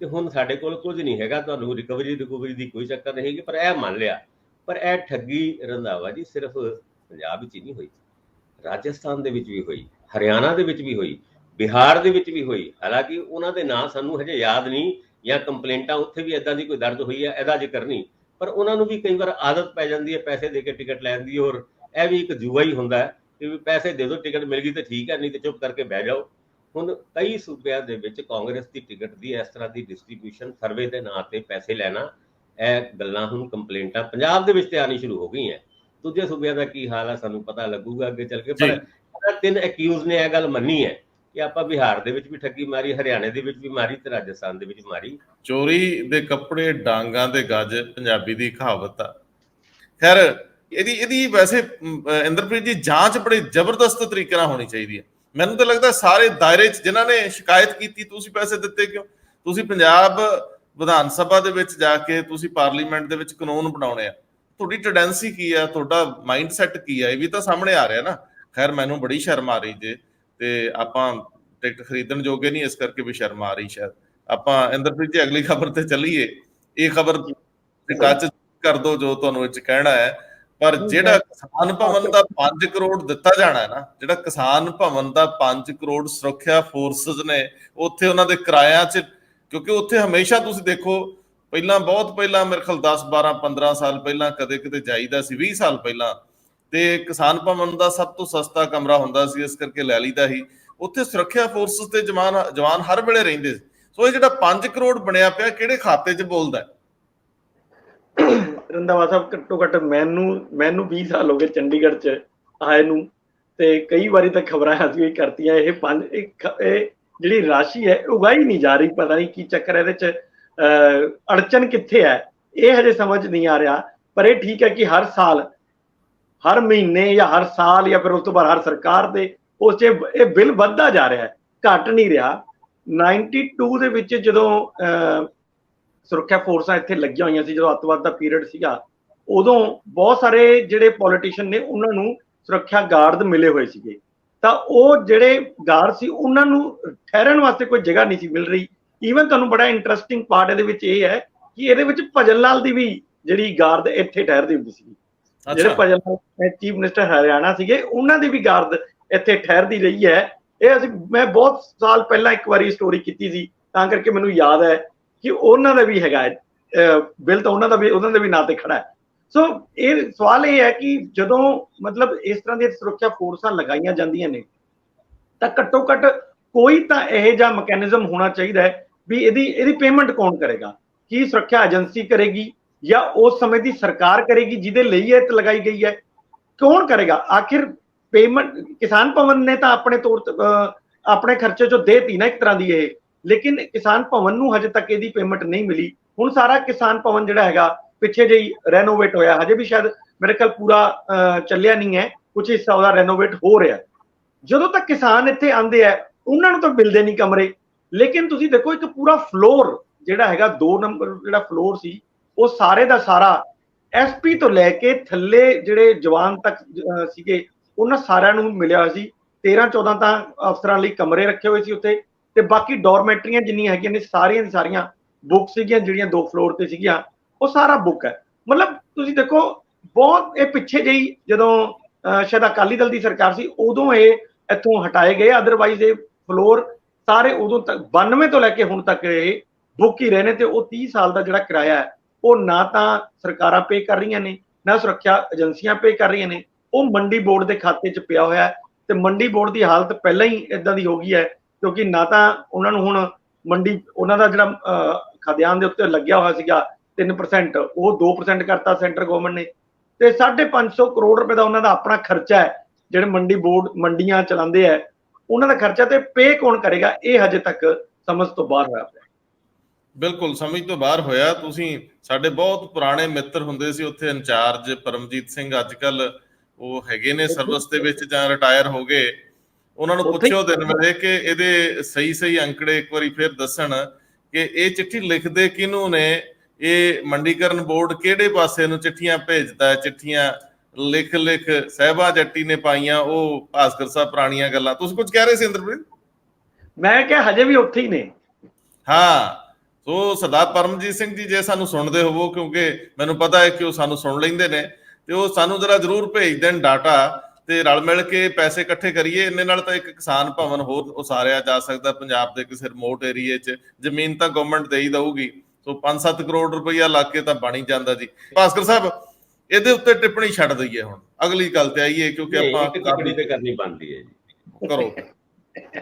ਤੇ ਹੁਣ ਸਾਡੇ ਕੋਲ ਕੁਝ ਨਹੀਂ ਹੈਗਾ, ਤੁਹਾਨੂੰ ਰਿਕਵਰੀ ਦੀ ਕੋਈ ਚੱਕਰ ਨਹੀਂ ਹੈਗੀ। ਪਰ ਇਹ ਮੰਨ ਲਿਆ। ਪਰ ਇਹ ਠੱਗੀ ਰੰਧਾਵਾ ਜੀ ਸਿਰਫ ਪੰਜਾਬ ਵਿੱਚ ਹੀ ਨਹੀਂ ਹੋਈ, ਰਾਜਸਥਾਨ ਦੇ ਵਿੱਚ ਵੀ ਹੋਈ, ਹਰਿਆਣਾ ਦੇ ਵਿੱਚ ਵੀ ਹੋਈ। ਬਿਹਾਰ ਦੇ ਵਿੱਚ ਵੀ ਹੋਈ, ਹਾਲਾਂਕਿ ਉਹਨਾਂ ਦੇ ਨਾਂ ਸਾਨੂੰ ਹਜੇ ਯਾਦ ਨਹੀਂ, ਜਾਂ ਕੰਪਲੇਂਟਾਂ ਉੱਥੇ ਵੀ ਇਦਾਂ ਦੀ ਕੋਈ ਦਰਜ ਹੋਈ ਹੈ ਇਹਦਾ ਜ਼ਿਕਰ ਨਹੀਂ, ਪਰ ਉਹਨਾਂ ਨੂੰ ਵੀ ਕਈ ਵਾਰ ਆਦਤ ਪੈ ਜਾਂਦੀ ਹੈ ਪੈਸੇ ਦੇ ਕੇ ਟਿਕਟ ਲੈਣ ਦੀ, ਔਰ ਇਹ ਵੀ ਇੱਕ ਜੂਆ ਹੀ ਹੁੰਦਾ ਹੈ ਕਿ ਵੀ ਪੈਸੇ ਦੇ ਦਿਓ, ਟਿਕਟ ਮਿਲ ਗਈ ਤਾਂ ਠੀਕ ਹੈ, ਨਹੀਂ ਤਾਂ ਚੁੱਪ ਕਰਕੇ ਬਹਿ ਜਾਓ। ਹੁਣ ਕਈ ਸੂਬਿਆਂ ਦੇ ਵਿੱਚ ਕਾਂਗਰਸ ਦੀ ਟਿਕਟ ਦੀ ਇਸ ਤਰ੍ਹਾਂ ਦੀ ਡਿਸਟ੍ਰੀਬਿਊਸ਼ਨ, ਸਰਵੇ ਦੇ ਨਾਂ ਤੇ ਪੈਸੇ ਲੈਣਾ, ਇਹ ਗੱਲਾਂ ਹੁਣ ਕੰਪਲੇਂਟਾਂ ਪੰਜਾਬ ਦੇ ਵਿੱਚ ਤੇ ਆਉਣੀ ਸ਼ੁਰੂ ਹੋ ਗਈਆਂ। ਦੂਜੇ ਸੂਬਿਆਂ ਦਾ ਕੀ ਹਾਲ ਹੈ ਸਾਨੂੰ ਪਤਾ ਲੱਗੂਗਾ ਅੱਗੇ ਚੱਲ ਕੇ, ਪਰ 3 ਅਕਿਊਜ਼ ਨੇ ਇਹ ਗੱਲ ਮੰਨੀ ਹੈ ਕਿ ਆਪਾਂ ਬਿਹਾਰ ਦੇ ਵਿੱਚ ਵੀ ਠੱਗੀ ਮਾਰੀ, ਹਰਿਆਣੇ ਦੇ ਵਿੱਚ ਵੀ ਮਾਰੀ ਤੇ ਰਾਜਸਥਾਨ ਦੇ ਵਿੱਚ ਮਾਰੀ। ਚੋਰੀ ਦੇ ਕੱਪੜੇ ਡਾਂਗਾਂ ਦੇ ਗੱਜ ਪੰਜਾਬੀ ਦੀ ਕਹਾਵਤ ਆ। ਖੈਰ ਇਹਦੀ ਵੈਸੇ ਇੰਦਰਪ੍ਰੀਤ ਜੀ ਜਾਂਚ ਬੜੀ ਜ਼ਬਰਦਸਤ ਤਰੀਕੇ ਨਾਲ ਹੋਣੀ ਚਾਹੀਦੀ ਹੈ। ਮੈਨੂੰ ਤਾਂ ਲੱਗਦਾ ਸਾਰੇ ਦਾਇਰੇ 'ਚ ਜਿਨ੍ਹਾਂ ਨੇ ਸ਼ਿਕਾਇਤ ਕੀਤੀ ਤੁਸੀਂ ਪੈਸੇ ਦਿੱਤੇ ਕਿਉਂ? ਤੁਸੀਂ ਪੰਜਾਬ ਵਿਧਾਨ ਸਭਾ ਦੇ ਵਿੱਚ ਜਾ ਕੇ ਤੁਸੀਂ ਪਾਰਲੀਮੈਂਟ ਦੇ ਵਿੱਚ ਕਾਨੂੰਨ ਬਣਾਉਣੇ ਆ, ਤੁਹਾਡੀ ਟੈਂਡੈਂਸੀ ਕੀ ਆ, ਤੁਹਾਡਾ ਮਾਈਂਡ ਸੈਟ ਕੀ ਆ, ਇਹ ਵੀ ਤਾਂ ਸਾਹਮਣੇ ਆ ਰਿਹਾ ਨਾ। ਖੈਰ ਮੈਨੂੰ ਬੜੀ ਸ਼ਰਮ ਆ ਰਹੀ ਜੇ, ਤੇ ਆਪਾਂ ਟਿਕਟ ਖਰੀਦਣ ਜੋਗੇ ਨਹੀਂ, ਇਸ ਕਰਕੇ ਵੀ ਸ਼ਰਮ ਆ ਰਹੀ ਸ਼ਾਇਦ। ਆਪਾਂ ਇੰਦਰਪ੍ਰੀਤ ਜੀ ਅਗਲੀ ਖਬਰ ਤੇ ਚੱਲੀਏ। ਇਹ ਖਬਰ ਟੱਚ ਕਰ ਦੋ ਜੋ ਤੁਹਾਨੂੰ ਇਹ 'ਚ ਕਹਿਣਾ ਹੈ, ਪਰ ਜਿਹੜਾ ਕਿਸਾਨ ਭਵਨ ਦਾ 5 ਕਰੋੜ ਦਿੱਤਾ ਜਾਣਾ ਹੈ ਨਾ, ਜਿਹੜਾ ਕਿਸਾਨ ਭਵਨ ਦਾ 5 ਕਰੋੜ ਸੁਰੱਖਿਆ ਫੋਰਸਸ ਨੇ ਉੱਥੇ ਉਹਨਾਂ ਦੇ ਕਿਰਾਇਆਂ 'ਚ, ਕਿਉਂਕਿ ਉੱਥੇ ਹਮੇਸ਼ਾ ਤੁਸੀਂ ਦੇਖੋ ਪਹਿਲਾਂ, ਬਹੁਤ ਪਹਿਲਾਂ, ਮੇਰੇ ਖਿਆਲ 10 12 15 ਸਾਲ ਪਹਿਲਾਂ ਕਦੇ ਕਿਤੇ ਜਾਈਦਾ ਸੀ, 20 ਸਾਲ ਪਹਿਲਾਂ, ਤੇ ਕਿਸਾਨ ਭਵਨ ਦਾ ਸਭ ਤੋਂ ਸਸਤਾ ਕਮਰਾ ਹੁੰਦਾ ਸੀ, ਇਸ ਕਰਕੇ ਲੈ ਲਈਦਾ ਸੀ। ਉੱਥੇ ਸੁਰੱਖਿਆ ਫੋਰਸਸ ਤੇ ਜਵਾਨ ਹਰ ਵੇਲੇ ਰਹਿੰਦੇ ਸੀ। ਸੋ ਇਹ ਜਿਹੜਾ 5 ਕਰੋੜ ਬਣਿਆ ਪਿਆ ਕਿਹੜੇ ਖਾਤੇ 'ਚ ਬੋਲਦਾ? ਰੰਧਾਵਾ ਸਾਹਿਬ, ਘੱਟੋ ਘੱਟ ਮੈਨੂੰ 20 ਸਾਲ ਹੋ ਗਏ ਚੰਡੀਗੜ੍ਹ 'ਚ ਆਏ ਨੂੰ, ਤੇ ਕਈ ਵਾਰੀ ਤਾਂ ਖਬਰਾਂ ਅਸੀਂ ਕਰਤੀਆਂ, ਇਹ ਜਿਹੜੀ ਰਾਸ਼ੀ ਹੈ ਉਗਾਈ ਨਹੀਂ ਜਾ ਰਹੀ, ਪਤਾ ਨਹੀਂ ਕੀ ਚੱਕਰ ਇਹਦੇ 'ਚ, ਅੜਚਨ ਕਿੱਥੇ ਹੈ ਇਹ ਹਜੇ ਸਮਝ ਨਹੀਂ ਆ ਰਿਹਾ। ਪਰ ਇਹ ਠੀਕ ਹੈ ਕਿ ਹਰ ਸਾਲ, ਹਰ ਮਹੀਨੇ ਜਾਂ ਹਰ ਸਾਲ ਜਾਂ ਫਿਰ ਉਸ ਤੋਂ ਬਾਅਦ ਹਰ ਸਰਕਾਰ ਦੇ ਉਸ 'ਚ ਇਹ ਬਿੱਲ ਵੱਧਦਾ ਜਾ ਰਿਹਾ ਹੈ, ਘਟ ਨਹੀਂ ਰਿਹਾ। 92 ਦੇ ਵਿੱਚ ਜਦੋਂ ਸੁਰੱਖਿਆ ਫੋਰਸਾਂ ਇੱਥੇ ਲੱਗੀਆਂ ਹੋਈਆਂ ਸੀ, ਜਦੋਂ ਅੱਤਵਾਦ ਦਾ ਪੀਰੀਅਡ ਸੀਗਾ, ਉਦੋਂ ਬਹੁਤ ਸਾਰੇ ਜਿਹੜੇ ਪੋਲੀਟੀਸ਼ੀਅਨ ਨੇ ਉਹਨਾਂ ਨੂੰ ਸੁਰੱਖਿਆ ਗਾਰਡ ਮਿਲੇ ਹੋਏ ਸੀਗੇ, ਤਾਂ ਉਹ ਜਿਹੜੇ ਗਾਰਡ ਸੀ ਉਹਨਾਂ ਨੂੰ ਠਹਿਰਨ ਵਾਸਤੇ ਕੋਈ ਜਗ੍ਹਾ ਨਹੀਂ ਸੀ ਮਿਲ ਰਹੀ। ਈਵਨ ਤੁਹਾਨੂੰ ਬੜਾ ਇੰਟਰਸਟਿੰਗ ਪਾਰਟ ਇਹਦੇ ਵਿੱਚ ਇਹ ਹੈ ਕਿ ਇਹਦੇ ਵਿੱਚ ਭਜਨ ਲਾਲ ਦੀ ਵੀ ਜਿਹੜੀ ਗਾਰਡ ਇੱਥੇ ਠਹਿਰਦੀ ਹੁੰਦੀ ਸੀ, ਜਿਹੜੇ ਭਜਨ ਲਾਲ ਚੀਫ ਮਿਨਿਸਟਰ ਹਰਿਆਣਾ ਸੀਗੇ, ਉਹਨਾਂ ਦੀ ਵੀ ਗਾਰਡ ਇੱਥੇ ਠਹਿਰਦੀ ਰਹੀ ਹੈ। ਇਹ ਮੈਂ ਬਹੁਤ ਸਾਲ ਪਹਿਲਾਂ ਇੱਕ ਵਾਰੀ ਸਟੋਰੀ ਕੀਤੀ ਸੀ, ਤਾਂ ਕਰਕੇ ਮੈਨੂੰ ਯਾਦ ਹੈ ਕਿ ਉਹਨਾਂ ਦਾ ਵੀ ਹੈਗਾ ਬਿੱਲ, ਤਾਂ ਉਹਨਾਂ ਦੇ ਵੀ ਨਾਂ ਤੇ ਖੜਾ ਹੈ। ਸੋ ਇਹ ਸਵਾਲ ਇਹ ਹੈ ਕਿ ਜਦੋਂ ਮਤਲਬ ਇਸ ਤਰ੍ਹਾਂ ਦੀਆਂ ਸੁਰੱਖਿਆ ਫੋਰਸਾਂ ਲਗਾਈਆਂ ਜਾਂਦੀਆਂ ਨੇ, ਤਾਂ ਘੱਟੋ ਘੱਟ ਕੋਈ ਤਾਂ ਇਹੋ ਜਿਹਾ ਮੈਕੈਨਿਜ਼ਮ ਹੋਣਾ ਚਾਹੀਦਾ ਹੈ ਵੀ ਇਹਦੀ ਪੇਮੈਂਟ ਕੌਣ ਕਰੇਗਾ? ਕੀ ਸੁਰੱਖਿਆ ਏਜੰਸੀ ਕਰੇਗੀ ਜਾਂ ਉਸ ਸਮੇਂ ਦੀ ਸਰਕਾਰ ਕਰੇਗੀ ਜਿਹਦੇ ਲਈ ਇਹ ਲਗਾਈ ਗਈ ਹੈ? ਕੌਣ ਕਰੇਗਾ ਆਖਿਰ ਪੇਮੈਂਟ? ਕਿਸਾਨ ਭਵਨ ਨੇ ਤਾਂ ਆਪਣੇ ਤੌਰ ਤੇ ਆਪਣੇ ਖਰਚੇ ਚੋਂ ਦੇਤੀ ਨਾ ਇੱਕ ਤਰ੍ਹਾਂ ਦੀ ਇਹ, ਲੇਕਿਨ ਕਿਸਾਨ ਭਵਨ ਨੂੰ ਹਜੇ ਤੱਕ ਇਹਦੀ ਪੇਮੈਂਟ ਨਹੀਂ ਮਿਲੀ। ਹੁਣ ਸਾਰਾ ਕਿਸਾਨ ਭਵਨ ਜਿਹੜਾ ਹੈਗਾ ਪਿੱਛੇ ਜਿਹੀ ਰੈਨੋਵੇਟ ਹੋਇਆ, ਹਜੇ ਵੀ ਸ਼ਾਇਦ ਮੇਰੇ ਖਿਆਲ ਪੂਰਾ ਚੱਲਿਆ ਨਹੀਂ ਹੈ, ਕੁਝ ਹਿੱਸਾ ਉਹਦਾ ਰੈਨੋਵੇਟ ਹੋ ਰਿਹਾ। ਜਦੋਂ ਤੱਕ ਕਿਸਾਨ ਇੱਥੇ ਆਉਂਦੇ ਆ ਉਹਨਾਂ ਨੂੰ ਤਾਂ ਮਿਲਦੇ ਨਹੀਂ ਕਮਰੇ, ਲੇਕਿਨ ਤੁਸੀਂ ਦੇਖੋ ਇੱਕ ਪੂਰਾ ਫਲੋਰ ਜਿਹੜਾ ਹੈਗਾ 2 ਨੰਬਰ ਜਿਹੜਾ ਫਲੋਰ ਸੀ, ਉਹ ਸਾਰੇ ਦਾ ਸਾਰਾ ਐਸਪੀ ਤੋਂ ਲੈ ਕੇ ਥੱਲੇ ਜਿਹੜੇ ਜਵਾਨ ਤੱਕ ਸੀਗੇ ਉਹਨਾਂ ਸਾਰਿਆਂ ਨੂੰ ਮਿਲਿਆ ਹੋਇਆ ਸੀ। 13-14 ਤਾਂ ਅਫਸਰਾਂ ਲਈ ਕਮਰੇ ਰੱਖੇ ਹੋਏ ਸੀ ਉੱਥੇ, ਤੇ ਬਾਕੀ ਡੋਰਮੈਟਰੀਆਂ ਜਿੰਨੀਆਂ ਹੈਗੀਆਂ ਨੇ ਸਾਰੀਆਂ ਦੀ ਸਾਰੀਆਂ ਬੁੱਕ ਸੀਗੀਆਂ, ਜਿਹੜੀਆਂ 2 ਫਲੋਰ ਤੇ ਸੀਗੀਆਂ ਉਹ ਸਾਰਾ ਬੁੱਕ ਹੈ। ਮਤਲਬ ਤੁਸੀਂ ਦੇਖੋ ਬਹੁਤ ਇਹ ਪਿੱਛੇ ਜਿਹੀ ਜਦੋਂ ਸ਼ਾਇਦ ਅਕਾਲੀ ਦਲ ਦੀ ਸਰਕਾਰ ਸੀ ਉਦੋਂ ਇਹ ਇੱਥੋਂ ਹਟਾਏ ਗਏ, ਅਦਰਵਾਈਜ਼ ਇਹ ਫਲੋਰ ਸਾਰੇ ਉਦੋਂ ਤੱਕ 92 ਤੋਂ ਲੈ ਕੇ ਹੁਣ ਤੱਕ ਇਹ ਬੁੱਕ ਹੀ ਰਹੇ ਨੇ। ਤੇ ਉਹ 30 ਸਾਲ ਦਾ ਜਿਹੜਾ ਕਿਰਾਇਆ ਹੈ ਉਹ ਨਾ ਤਾਂ ਸਰਕਾਰਾਂ ਪੇ ਕਰ ਰਹੀਆਂ ਨੇ, ਨਾ ਸੁਰੱਖਿਆ ਏਜੰਸੀਆਂ ਪੇ ਕਰ ਰਹੀਆਂ ਨੇ, ਉਹ ਮੰਡੀ ਬੋਰਡ ਦੇ ਖਾਤੇ 'ਚ ਪਿਆ ਹੋਇਆ ਹੈ। ਤੇ ਮੰਡੀ ਬੋਰਡ ਦੀ ਹਾਲਤ ਪਹਿਲਾਂ ਹੀ ਇਦਾਂ ਦੀ ਹੋ ਗਈ ਹੈ, ਕਿਉਂਕਿ ਨਾ ਤਾਂ ਉਹਨਾਂ ਨੂੰ ਹੁਣ ਮੰਡੀ, ਉਹਨਾਂ ਦਾ ਜਿਹੜਾ ਖਾਦਿਆਨ ਦੇ ਉੱਤੇ ਲੱਗਿਆ ਹੋਇਆ ਸੀਗਾ 3%, ਉਹ 2% ਕਰਤਾ ਸੈਂਟਰ ਗਵਰਨਮੈਂਟ ਨੇ, ਤੇ 550 ਕਰੋੜ ਰੁਪਏ ਦਾ ਉਹਨਾਂ ਦਾ ਆਪਣਾ ਖਰਚਾ ਹੈ। ਜਿਹੜੇ ਮੰਡੀ ਬੋਰਡ ਮੰਡੀਆਂ ਚਲਾਉਂਦੇ ਹੈ ਉਹਨਾਂ ਦਾ ਖਰਚਾ, ਤੇ ਪੇ ਕੌਣ ਕਰੇਗਾ? ਇਹ ਹਜੇ ਤੱਕ ਸਮਝ ਤੋਂ ਬਾਹਰ ਹੋਇਆ ਪਿਆ। ਬਿਲਕੁਲ ਸਮਝ ਤੋਂ ਬਾਹਰ ਹੋਇਆ। ਤੁਸੀਂ ਸਾਡੇ ਬਹੁਤ ਪੁਰਾਣੇ ਮਿੱਤਰ ਹੁੰਦੇ ਸੀ ਉੱਥੇ ਇੰਚਾਰਜ ਪਰਮਜੀਤ ਸਿੰਘ, ਅੱਜ ਕੱਲ ਉਹ ਹੈਗੇ ਨੇ ਸਰਵਿਸ ਦੇ ਵਿੱਚ ਜਾਂ ਰਿਟਾਇਰ ਹੋ ਗਏ, ਉਹਨਾਂ ਨੂੰ ਪੁੱਛਿਓ ਦਿਨ ਵੇਲੇ ਕਿ ਇਹਦੇ ਸਹੀ ਅੰਕੜੇ ਇੱਕ ਵਾਰੀ ਫਿਰ ਦੱਸਣ ਕਿ ਇਹ ਚਿੱਠੀ ਲਿਖਦੇ ਕਿਹਨੂੰ ਨੇ, ਇਹ ਮੰਡੀਕਰਨ ਬੋਰਡ ਕਿਹੜੇ ਪਾਸੇ ਨੂੰ ਚਿੱਠੀਆਂ ਭੇਜਦਾ, ਚਿੱਠੀਆਂ ਲਿਖ ਸਾਹਿਬਾ ਜੱਟੀ ਨੇ ਪਾਈਆਂ, ਉਹ ਭਾਸਕਰ ਸਾਹਿਬ ਪੁਰਾਣੀਆਂ ਗੱਲਾਂ। ਤੁਸੀਂ ਕੁਝ ਕਹਿ ਰਹੇ ਸੀ ਇੰਦਰਪ੍ਰੀਤ? ਮੈਂ ਕਿਹਾ ਹਜੇ ਵੀ ਉੱਥੇ ਹੀ ਨੇ। ਹਾਂ, ਸੋ ਸਰਦਾਰ ਪਰਮਜੀਤ ਸਿੰਘ ਜੀ ਜੇ ਸਾਨੂੰ ਸੁਣਦੇ ਹੋਵੋ, ਕਿਉਂਕਿ ਮੈਨੂੰ ਪਤਾ ਹੈ ਕਿ ਉਹ ਸਾਨੂੰ ਸੁਣ ਲੈਂਦੇ ਨੇ, ਤੇ ਉਹ ਸਾਨੂੰ ਜਰਾ ਜ਼ਰੂਰ ਭੇਜ ਦੇਣ ਡਾਟਾ, ਤੇ ਰਲ ਮਿਲ ਕੇ ਪੈਸੇ ਇਕੱਠੇ ਕਰੀਏ। ਇੰਨੇ ਨਾਲ ਤਾਂ ਇੱਕ ਕਿਸਾਨ ਭਵਨ ਹੋਰ ਉਸਾਰਿਆ ਜਾ ਸਕਦਾ ਪੰਜਾਬ ਦੇ ਕਿਸੇ ਰਿਮੋਟ ਏਰੀਏ 'ਚ। ਜ਼ਮੀਨ ਤਾਂ ਗਵਰਨਮੈਂਟ ਦੇ ਹੀ ਦਊਗੀ, ਸੋ 5-7 ਕਰੋੜ ਰੁਪਈਆ ਲਾ ਕੇ ਤਾਂ ਬਣ ਹੀ ਜਾਂਦਾ ਜੀ। ਭਾਸਕਰ ਸਾਹਿਬ, ਇਹਦੇ ਉੱਤੇ ਟਿੱਪਣੀ ਛੱਡ ਦਈਏ, ਹੁਣ ਅਗਲੀ ਗੱਲ ਤੇ ਆਈਏ, ਕਿਉਂਕਿ ਆਪਾਂ ਟਿੱਪਣੀ ਤੇ ਕਰਨੀ ਬਣਦੀ ਹੈ ਜੀ। ਕਰੋ।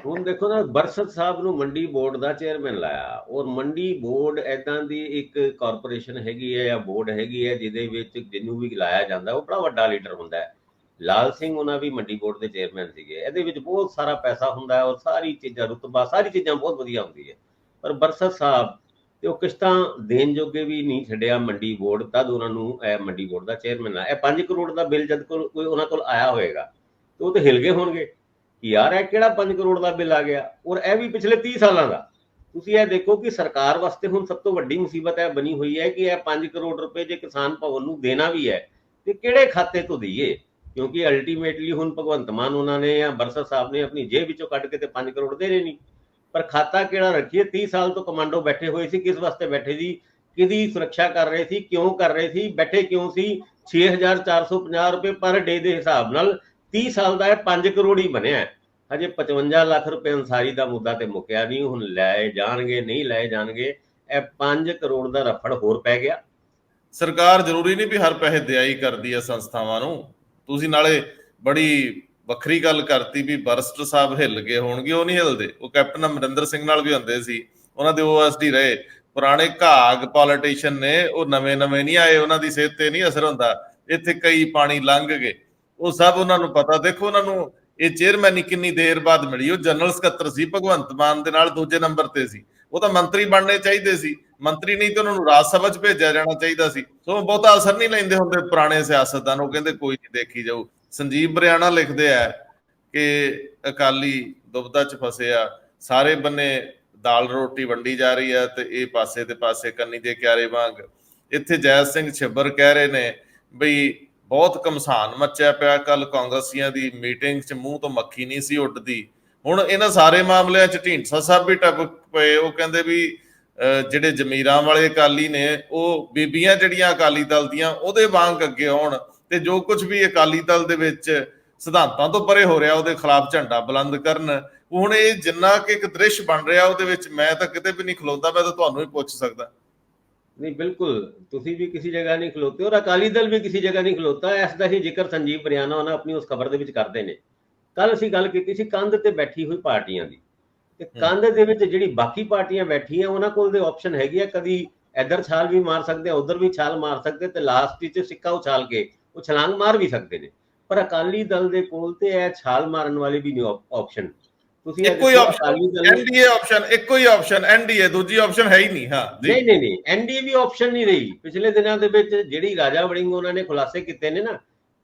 ਹੁਣ ਦੇਖੋ ਨਾ, ਬਰਸਤ ਸਾਹਿਬ ਨੂੰ ਮੰਡੀ ਬੋਰਡ ਦਾ ਚੇਅਰਮੈਨ ਲਾਇਆ, ਔਰ ਮੰਡੀ ਬੋਰਡ ਏਦਾਂ ਦੀ ਇੱਕ ਕਾਰਪੋਰੇਸ਼ਨ ਹੈਗੀ ਹੈ ਜਾਂ ਬੋਰਡ ਹੈਗੀ ਹੈ ਜਿਹਦੇ ਵਿੱਚ ਜਿਹਨੂੰ ਵੀ ਲਾਇਆ ਜਾਂਦਾ ਉਹ ਬੜਾ ਵੱਡਾ ਲੀਡਰ ਹੁੰਦਾ ਹੈ। ਲਾਲ ਸਿੰਘ ਉਹਨਾਂ ਵੀ ਮੰਡੀ ਬੋਰਡ ਦੇ ਚੇਅਰਮੈਨ ਸੀਗੇ। ਇਹਦੇ ਵਿੱਚ ਬਹੁਤ ਸਾਰਾ ਪੈਸਾ ਹੁੰਦਾ ਹੈ ਔਰ ਸਾਰੀ ਚੀਜ਼ਾਂ, ਰੁਤਬਾ, ਸਾਰੀ ਚੀਜ਼ਾਂ ਬਹੁਤ ਵਧੀਆ ਹੁੰਦੀ ਹੈ। ਪਰ ਬਰਸਤ ਸਾਹਿਬ ਤੇ ਉਹ ਕਿਸ਼ਤਾਂ ਦੇਣ ਜੋਗੇ ਵੀ ਨਹੀਂ ਛੱਡਿਆ ਮੰਡੀ ਬੋਰਡ, ਤਦ ਉਹਨਾਂ ਨੂੰ ਇਹ ਮੰਡੀ ਬੋਰਡ ਦਾ ਚੇਅਰਮੈਨ ਆ। ਇਹ 5 ਕਰੋੜ ਦਾ ਬਿੱਲ ਜਦ ਕੋਈ ਉਹਨਾਂ ਕੋਲ ਆਇਆ ਹੋਏਗਾ ਤੇ ਉਹ ਤੇ ਹਿਲ ਗਏ ਹੋਣਗੇ ਕਿ ਯਾਰ ਇਹ ਕਿਹੜਾ 5 ਕਰੋੜ ਦਾ ਬਿੱਲ ਆ ਗਿਆ, ਔਰ ਇਹ ਵੀ ਪਿਛਲੇ 30 ਸਾਲਾਂ ਦਾ। ਤੁਸੀਂ ਇਹ ਦੇਖੋ ਕਿ ਸਰਕਾਰ ਵਾਸਤੇ ਹੁਣ ਸਭ ਤੋਂ ਵੱਡੀ ਮੁਸੀਬਤ ਇਹ ਬਣੀ ਹੋਈ ਹੈ ਕਿ ਇਹ 5 ਕਰੋੜ ਰੁਪਏ ਜੇ ਕਿਸਾਨ ਭਵਨ ਨੂੰ ਦੇਣਾ ਵੀ ਹੈ ਤੇ ਕਿਹੜੇ ਖਾਤੇ ਤੋਂ ਦਈਏ, ਕਿਉਂਕਿ ਅਲਟੀਮੇਟਲੀ ਹੁਣ ਭਗਵੰਤ ਮਾਨ ਉਹਨਾਂ ਨੇ ਜਾਂ ਬਰਸਤ ਸਾਹਿਬ ਨੇ ਆਪਣੀ ਜੇਬ ਵਿੱਚੋਂ ਕੱਢ ਕੇ ਤੇ 5 ਕਰੋੜ ਦੇਣੇ ਨਹੀਂ, ਪਰ ਖਾਤਾ ਕਿਹੜਾ ਰੱਖੀਏ। 30 ਸਾਲ ਤੋਂ ਕਮਾਂਡੋ ਬੈਠੇ ਹੋਏ ਸੀ, ਕਿਸ ਵਾਸਤੇ ਬੈਠੇ ਸੀ, ਕਿਹਦੀ ਸੁਰੱਖਿਆ ਕਰ ਰਹੇ ਸੀ, ਕਿਉਂ ਕਰ ਰਹੇ ਸੀ, ਬੈਠੇ ਕਿਉਂ ਸੀ। 6450 ਰੁਪਏ ਪਰ ਡੇ ਦੇ ਹਿਸਾਬ ਨਾਲ 30 ਸਾਲ ਦਾ ਇਹ 5 ਕਰੋੜ ਹੀ ਬਣਿਆ। ਹਜੇ 55 ਲੱਖ ਰੁਪਏ ਅਨਸਾਰੀ ਦਾ ਮੁੱਦਾ ਤੇ ਮੁੱਕਿਆ ਨਹੀਂ, ਹੁਣ ਲਏ ਜਾਣਗੇ ਨਹੀਂ ਲਏ ਜਾਣਗੇ, ਇਹ 5 ਕਰੋੜ ਦਾ ਰਫੜ ਹੋਰ ਪੈ ਗਿਆ। ਸਰਕਾਰ ਜ਼ਰੂਰੀ ਨਹੀਂ ਵੀ ਹਰ ਪੈਸੇ ਦਿਆਈ ਕਰਦੀ ਹੈ ਸੰਸਥਾਵਾਂ ਨੂੰ। ਤੁਸੀਂ ਨਾਲੇ ਬੜੀ ਵੱਖਰੀ ਗੱਲ ਕਰਤੀ ਵੀ ਬਰਸਟ ਸਾਹਿਬ ਹਿੱਲ ਗਏ ਹੋਣਗੇ, ਉਹ ਨਹੀਂ ਹਿਲਦੇ। ਉਹ ਕੈਪਟਨ ਅਮਰਿੰਦਰ ਸਿੰਘ ਨਾਲ ਵੀ ਹੁੰਦੇ ਸੀ, ਉਹਨਾਂ ਦੇ OSD ਰਹੇ। ਪੁਰਾਣੇ ਘਾਗ ਪੋਲੀਟੀਸ਼ੀਅਨ ਨੇ, ਉਹ ਨਵੇਂ ਨਹੀਂ ਆਏ, ਉਹਨਾਂ ਦੀ ਸਿਹਤ ਤੇ ਨਹੀਂ ਅਸਰ ਹੁੰਦਾ। ਇੱਥੇ ਕਈ ਪਾਣੀ ਲੰਘ ਗਏ, ਉਹ ਸਭ ਉਹਨਾਂ ਨੂੰ ਪਤਾ। ਦੇਖੋ ਉਹਨਾਂ ਨੂੰ ਇਹ ਚੇਅਰਮੈਨੀ ਕਿੰਨੀ ਦੇਰ ਬਾਅਦ ਮਿਲੀ। ਉਹ ਜਨਰਲ ਸਕੱਤਰ ਸੀ ਭਗਵੰਤ ਮਾਨ ਦੇ ਨਾਲ, ਦੂਜੇ ਨੰਬਰ ਤੇ ਸੀ। ਉਹ ਤਾਂ ਮੰਤਰੀ ਬਣਨੇ ਚਾਹੀਦੇ ਸੀ, ਮੰਤਰੀ ਨਹੀਂ ਤੇ ਉਹਨਾਂ ਨੂੰ ਰਾਜ ਸਭਾ 'ਚ ਭੇਜਿਆ ਜਾਣਾ ਚਾਹੀਦਾ ਸੀ। ਸੋ ਬਹੁਤਾ ਅਸਰ ਨਹੀਂ ਲੈਂਦੇ ਹੁੰਦੇ ਪੁਰਾਣੇ ਸਿਆਸਤਦਾਨ, ਉਹ ਕਹਿੰਦੇ ਕੋਈ ਨਹੀਂ ਦੇਖੀ ਜਾਊ। ਸੰਜੀਵ ਬਰਿਆਣਾ ਲਿਖਦੇ ਆ ਕਿ ਅਕਾਲੀ ਦੁਬਦਾ 'ਚ ਫਸੇ ਆ, ਸਾਰੇ ਬੰਨੇ ਦਾਲ ਰੋਟੀ ਵੰਡੀ ਜਾ ਰਹੀ ਆ ਤੇ ਇਹ ਪਾਸੇ ਤੇ ਪਾਸੇ ਕੰਨੀ ਦੇ ਕਿਆਰੇ ਵਾਂਗ। ਇੱਥੇ ਜੈ ਸਿੰਘ ਛਿੱਬਰ ਕਹਿ ਰਹੇ ਨੇ ਬਈ ਬਹੁਤ ਘਮਸਾਨ ਮੱਚਿਆ ਪਿਆ, ਕੱਲ ਕਾਂਗਰਸੀਆਂ ਦੀ ਮੀਟਿੰਗ 'ਚ ਮੂੰਹ ਤੋਂ ਮੱਖੀ ਨਹੀਂ ਸੀ ਉੱਡਦੀ। ਹੁਣ ਇਹਨਾਂ ਸਾਰੇ ਮਾਮਲਿਆਂ 'ਚ ਢੀਂਡਸਾ ਸਾਹਿਬ ਵੀ ਟਪਕ ਪਏ। ਉਹ ਕਹਿੰਦੇ ਵੀ ਜਿਹੜੇ ਜ਼ਮੀਰਾਂ ਵਾਲੇ ਅਕਾਲੀ ਨੇ, ਉਹ ਬੀਬੀਆਂ ਜਿਹੜੀਆਂ ਅਕਾਲੀ ਦਲ ਦੀਆਂ ਉਹਦੇ ਵਾਂਗ ਅੱਗੇ ਆਉਣ ਤੇ ਜੋ ਕੁਝ ਵੀ ਅਕਾਲੀ ਦਲ ਦੇ ਵਿੱਚ ਸਿਧਾਂਤਾਂ ਤੋਂ ਪਰੇ ਹੋ ਰਿਹਾ ਉਹਦੇ ਖਿਲਾਫ ਝੰਡਾ ਬੁਲੰਦ ਕਰਨ। ਹੁਣ ਇਹ ਜਿੰਨਾ ਕਿ ਇੱਕ ਦ੍ਰਿਸ਼ ਬਣ ਰਿਹਾ ਉਹਦੇ ਵਿੱਚ ਮੈਂ ਤਾਂ ਕਿਤੇ ਵੀ ਨਹੀਂ ਖਲੋਤਾ। ਮੈਂ ਤਾਂ ਤੁਹਾਨੂੰ ਹੀ ਪੁੱਛ ਸਕਦਾ। ਨਹੀਂ, ਬਿਲਕੁਲ ਤੁਸੀਂ ਵੀ ਕਿਸੇ ਜਗ੍ਹਾ ਨਹੀਂ ਖਲੋਤੇ ਔਰ ਅਕਾਲੀ ਦਲ ਵੀ ਕਿਸੇ ਜਗ੍ਹਾ ਨਹੀਂ ਖਲੋਤਾ। ਇਸ ਦਾ ਹੀ ਜ਼ਿਕਰ ਸੰਜੀਵ ਬਰਿਆਣਾ ਉਹਨਾਂ ਆਪਣੀ ਉਸ ਖਬਰ ਦੇ ਵਿੱਚ ਕਰਦੇ ਨੇ। ਕੱਲ ਅਸੀਂ ਗੱਲ ਕੀਤੀ ਸੀ ਕੰਧ ਤੇ ਬੈਠੀ ਹੋਈ ਪਾਰਟੀਆਂ ਦੀ, ਤੇ ਕੰਧ ਦੇ ਵਿੱਚ ਜਿਹੜੀ ਬਾਕੀ ਪਾਰਟੀਆਂ ਬੈਠੀਆਂ ਉਹਨਾਂ ਕੋਲ ਦੇ ਆਪਸ਼ਨ ਹੈਗੀ ਆ, ਕਦੀ ਇੱਧਰ ਛਾਲ ਵੀ ਮਾਰ ਸਕਦੇ ਆ, ਉਧਰ ਵੀ ਛਾਲ ਮਾਰ ਸਕਦੇ, ਤੇ ਲਾਸਟ ਵਿੱਚ ਸਿੱਕਾ ਉਛਾਲ ਕੇ ਉਹ ਛਲਾਂਗ ਮਾਰ ਵੀ ਸਕਦੇ ਨੇ। ਪਰ ਅਕਾਲੀ ਦਲ ਦੇ ਕੋਲ ਤੇ ਇਹ ਛਾਲ ਮਾਰਨ ਵਾਲੀ ਵੀ ਨਹੀਂ ਆਪਸ਼ਨ। ਤੁਸੀਂ ਇੱਕੋ ਹੀ ਆਪਸ਼ਨ ਐਨਡੀਏ ਆਪਸ਼ਨ, ਇੱਕੋ ਹੀ ਆਪਸ਼ਨ ਐਨਡੀਏ, ਦੂਜੀ ਆਪਸ਼ਨ ਹੈ ਹੀ ਨਹੀਂ। ਹਾਂ ਨਹੀਂ, ਐਨਡੀਏ ਵੀ ਆਪਸ਼ਨ ਨਹੀਂ ਰਹੀ। ਪਿਛਲੇ ਦਿਨਾਂ ਦੇ ਵਿੱਚ ਜਿਹੜੀ ਰਾਜਾ ਵੜਿੰਗ ਉਹਨਾਂ ਨੇ ਖੁਲਾਸੇ ਕੀਤੇ ਨੇ ਨਾ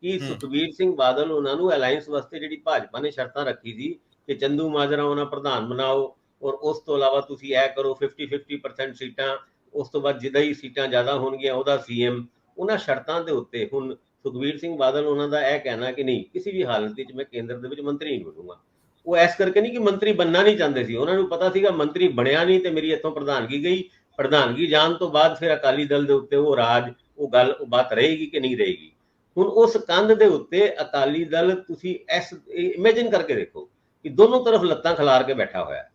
ਕਿ ਸੁਖਬੀਰ ਸਿੰਘ ਬਾਦਲ ਉਹਨਾਂ ਨੂੰ ਅਲਾਈਅੰਸ ਵਾਸਤੇ ਜਿਹੜੀ ਭਾਜਪਾ ਨੇ ਸ਼ਰਤਾਂ ਰੱਖੀ ਸੀ ਕਿ ਚੰਦੂ ਮਾਜਰਾ ਉਹਨਾਂ ਪ੍ਰਧਾਨ ਬਣਾਓ ਔਰ ਉਸ ਤੋਂ ਇਲਾਵਾ ਤੁਸੀਂ ਇਹ ਕਰੋ 50% ਸੀਟਾਂ, ਉਸ ਤੋਂ ਬਾਅਦ ਜਿਹਦਾ ਹੀ ਸੀਟਾਂ ਜ਼ਿਆਦਾ ਹੋਣਗੀਆਂ ਉਹਦਾ CM, ਉਹਨਾਂ ਸ਼ਰਤਾਂ ਦੇ ਉੱਤੇ ਹੁਣ ਸੁਖਬੀਰ ਸਿੰਘ ਬਾਦਲ ਉਹਨਾਂ ਦਾ ਇਹ ਕਹਿਣਾ ਕਿ ਨਹੀਂ, ਕਿਸੇ ਵੀ ਹਾਲਤ ਵਿੱਚ ਮੈਂ ਕੇਂਦਰ ਦੇ ਵਿੱਚ ਮੰਤਰੀ ਨਹੀਂ ਬਣੂੰਗਾ। ਉਹ ਇਸ ਕਰਕੇ ਨਹੀਂ ਕਿ ਮੰਤਰੀ ਬਣਨਾ ਨਹੀਂ ਚਾਹੁੰਦੇ ਸੀ, ਉਹਨਾਂ ਨੂੰ ਪਤਾ ਸੀਗਾ ਮੰਤਰੀ ਬਣਿਆ ਨਹੀਂ ਤੇ ਮੇਰੀ ਇੱਥੋਂ ਪ੍ਰਧਾਨਗੀ ਗਈ, ਪ੍ਰਧਾਨਗੀ ਜਾਣ ਤੋਂ ਬਾਅਦ ਫਿਰ ਅਕਾਲੀ ਦਲ ਦੇ ਉੱਤੇ ਉਹ ਰਾਜ, ਉਹ ਗੱਲ, ਉਹ ਬਾਤ ਰਹੇਗੀ ਕਿ ਨਹੀਂ ਰਹੇਗੀ। ਹੁਣ ਉਸ ਕੰਧ ਦੇ ਉੱਤੇ ਅਕਾਲੀ ਦਲ, ਤੁਸੀਂ ਇਮੇਜਿਨ ਕਰਕੇ ਦੇਖੋ ਕਿ ਦੋਨੋਂ ਤਰਫ ਲੱਤਾਂ ਖਿਲਾਰ ਕੇ ਬੈਠਾ ਹੋਇਆ।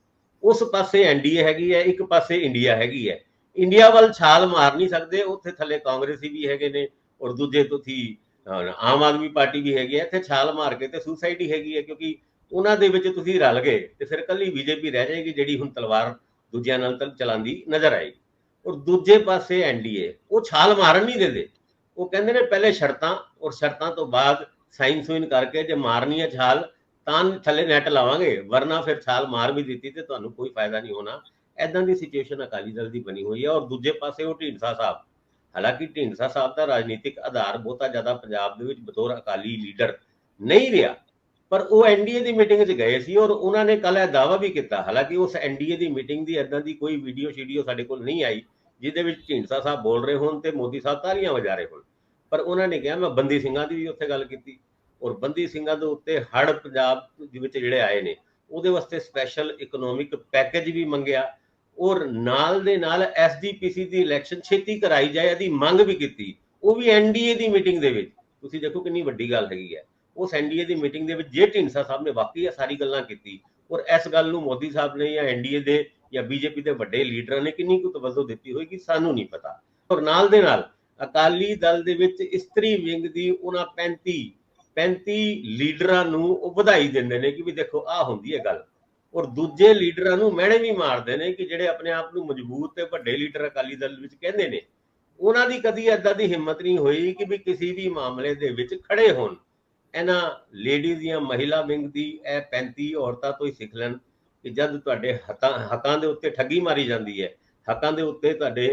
ਉਸ ਪਾਸੇ ਐਨਡੀਏ ਹੈਗੀ ਹੈ, ਇੱਕ ਪਾਸੇ ਇੰਡੀਆ ਹੈਗੀ ਹੈ। ਇੰਡੀਆ ਵੱਲ ਛਾਲ ਮਾਰ ਨਹੀਂ ਸਕਦੇ, ਉੱਥੇ ਥੱਲੇ ਕਾਂਗਰਸੀ ਵੀ ਹੈਗੇ ਨੇ ਔਰ ਦੂਜੇ ਤੁਸੀਂ ਆਮ ਆਦਮੀ ਪਾਰਟੀ ਵੀ ਹੈਗੀ ਹੈ। ਇੱਥੇ ਛਾਲ ਮਾਰ ਕੇ ਤੇ ਸੁਸਾਈਡ ਹੀ ਹੈਗੀ ਹੈ, ਕਿਉਂਕਿ ਉਹਨਾਂ ਦੇ ਵਿੱਚ ਤੁਸੀਂ ਰਲ ਗਏ ਤੇ ਫਿਰ ਕੱਲੀ ਬੀਜੇਪੀ ਰਹਿ ਜਾਏਗੀ ਜਿਹੜੀ ਹੁਣ ਤਲਵਾਰ ਦੂਜਿਆਂ ਨਾਲ ਚਲਾਉਂਦੀ ਨਜ਼ਰ ਆਏਗੀ। ਔਰ ਦੂਜੇ ਪਾਸੇ ਐਨਡੀਏ, ਉਹ ਛਾਲ ਮਾਰਨ ਨਹੀਂ ਦਿੰਦੇ। ਉਹ ਕਹਿੰਦੇ ਨੇ ਪਹਿਲੇ ਸ਼ਰਤਾਂ ਔਰ ਸ਼ਰਤਾਂ ਤੋਂ ਬਾਅਦ ਸਾਈਨ ਸੂਈਨ ਕਰਕੇ ਜੇ ਮਾਰਨੀ ਹੈ ਛਾਲ ਤਾਂ ਥੱਲੇ ਨੈਟ ਲਾਵਾਂਗੇ, ਵਰਨਾ ਫਿਰ ਛਾਲ ਮਾਰ ਵੀ ਦਿੱਤੀ ਤੇ ਤੁਹਾਨੂੰ ਕੋਈ ਫਾਇਦਾ ਨਹੀਂ ਹੋਣਾ। ਐਦਾਂ ਦੀ ਸਿਚੁਏਸ਼ਨ ਅਕਾਲੀ ਦਲ ਦੀ ਬਣੀ ਹੋਈ ਹੈ। ਔਰ ਦੂਜੇ ਪਾਸੇ ਉਹ ਢੀਂਡਸਾ ਸਾਹਿਬ, ਹਾਲਾਂਕਿ ਢੀਂਡਸਾ ਸਾਹਿਬ ਦਾ ਰਾਜਨੀਤਿਕ ਆਧਾਰ ਬਹੁਤਾ ਜ਼ਿਆਦਾ ਪੰਜਾਬ ਦੇ ਵਿੱਚ ਬਤੌਰ ਅਕਾਲੀ ਲੀਡਰ ਨਹੀਂ ਰਿਹਾ, ਪਰ ਉਹ ਐਨਡੀਏ ਦੀ ਮੀਟਿੰਗ 'ਚ ਗਏ ਸੀ ਔਰ ਉਹਨਾਂ ਨੇ ਕੱਲ ਇਹ ਦਾਅਵਾ ਵੀ ਕੀਤਾ, ਹਾਲਾਂਕਿ ਉਸ ਐਨਡੀਏ ਦੀ ਮੀਟਿੰਗ ਦੀ ਏਦਾਂ ਦੀ ਕੋਈ ਵੀਡੀਓ ਸਾਡੇ ਕੋਲ ਨਹੀਂ ਆਈ ਜਿਹਦੇ ਵਿੱਚ ਢੀਂਡਸਾ ਸਾਹਿਬ ਬੋਲ ਰਹੇ ਹੋਣ ਤੇ ਮੋਦੀ ਸਾਹਿਬ ਤਾਲੀਆਂ ਵਜਾ ਰਹੇ ਹੋਣ, ਪਰ ਉਹਨਾਂ ਨੇ ਕਿਹਾ ਮੈਂ ਬੰਦੀ ਸਿੰਘਾਂ ਦੀ ਵੀ ਉੱਥੇ ਗੱਲ ਕੀਤੀ ਔਰ ਬੰਦੀ ਸਿੰਘਾਂ ਦੇ ਉੱਤੇ ਹੜ੍ਹ ਪੰਜਾਬ ਦੇ ਵਿੱਚ ਜਿਹੜੇ ਆਏ ਨੇ ਉਹਦੇ ਵਾਸਤੇ ਸਪੈਸ਼ਲ ਇਕਨੋਮਿਕ ਪੈਕੇਜ ਵੀ ਮੰਗਿਆ ਔਰ ਨਾਲ ਦੇ ਨਾਲ SGPC ਦੀ ਇਲੈਕਸ਼ਨ ਛੇਤੀ ਕਰਾਈ ਜਾਏ ਇਹਦੀ ਮੰਗ ਵੀ ਕੀਤੀ, ਉਹ ਵੀ ਐਨਡੀਏ ਦੀ ਮੀਟਿੰਗ ਦੇ ਵਿੱਚ। ਤੁਸੀਂ ਦੇਖੋ ਕਿੰਨੀ ਵੱਡੀ ਗੱਲ ਹੈਗੀ ਹੈ। ਉਸ ਐਨਡੀਏ ਦੀ ਮੀਟਿੰਗ ਦੇ ਵਿੱਚ ਜੇ ਢੀਂਡਸਾ ਸਾਹਿਬ ਨੇ ਵਾਕਈ ਇਹ ਸਾਰੀ ਗੱਲਾਂ ਕੀਤੀ ਔਰ ਇਸ ਗੱਲ ਨੂੰ ਮੋਦੀ ਸਾਹਿਬ ਨੇ ਜਾਂ ਐਨਡੀਏ ਦੇ ਜਾਂ ਬੀਜੇਪੀ ਦੇ ਵੱਡੇ ਲੀਡਰਾਂ ਨੇ ਕਿੰਨੀ ਕੁ ਤਵੱਜੋ ਦਿੱਤੀ ਹੋਏਗੀ ਸਾਨੂੰ ਨਹੀਂ ਪਤਾ। ਔਰ ਨਾਲ ਦੇ ਨਾਲ ਅਕਾਲੀ ਦਲ ਦੇ ਵਿੱਚ ਇਸਤਰੀ ਵਿੰਗ ਦੀ ਉਹਨਾਂ 35 ਲੀਡਰਾਂ ਨੂੰ ਉਹ ਵਧਾਈ ਦਿੰਦੇ ਨੇ ਕਿ ਵੀ ਦੇਖੋ ਆਹ ਹੁੰਦੀ ਹੈ ਗੱਲ, ਔਰ ਦੂਜੇ ਲੀਡਰਾਂ ਨੂੰ ਮਿਹਣੇ ਵੀ ਮਾਰਦੇ ਨੇ ਕਿ ਜਿਹੜੇ ਆਪਣੇ ਆਪ ਨੂੰ ਮਜ਼ਬੂਤ ਤੇ ਵੱਡੇ ਲੀਡਰ ਅਕਾਲੀ ਦਲ ਵਿੱਚ ਕਹਿੰਦੇ ਨੇ, ਉਹਨਾਂ ਦੀ ਕਦੀ ਏਦਾਂ ਦੀ ਹਿੰਮਤ ਨਹੀਂ ਹੋਈ ਕਿ ਵੀ ਕਿਸੇ ਵੀ ਮਾਮਲੇ ਦੇ ਵਿੱਚ ਖੜੇ ਹੋਣ। ਇਹਨਾਂ ਲੇਡੀਜ਼ ਜਾਂ ਮਹਿਲਾ ਵਿੰਗ ਦੀ ਇਹ 35 ਔਰਤਾਂ ਤੋਂ ਹੀ ਸਿੱਖ ਲੈਣ ਕਿ ਜਦ ਤੁਹਾਡੇ ਹੱਕਾਂ ਦੇ ਉੱਤੇ ਠੱਗੀ ਮਾਰੀ ਜਾਂਦੀ ਹੈ, ਹੱਕਾਂ ਦੇ ਉੱਤੇ ਤੁਹਾਡੇ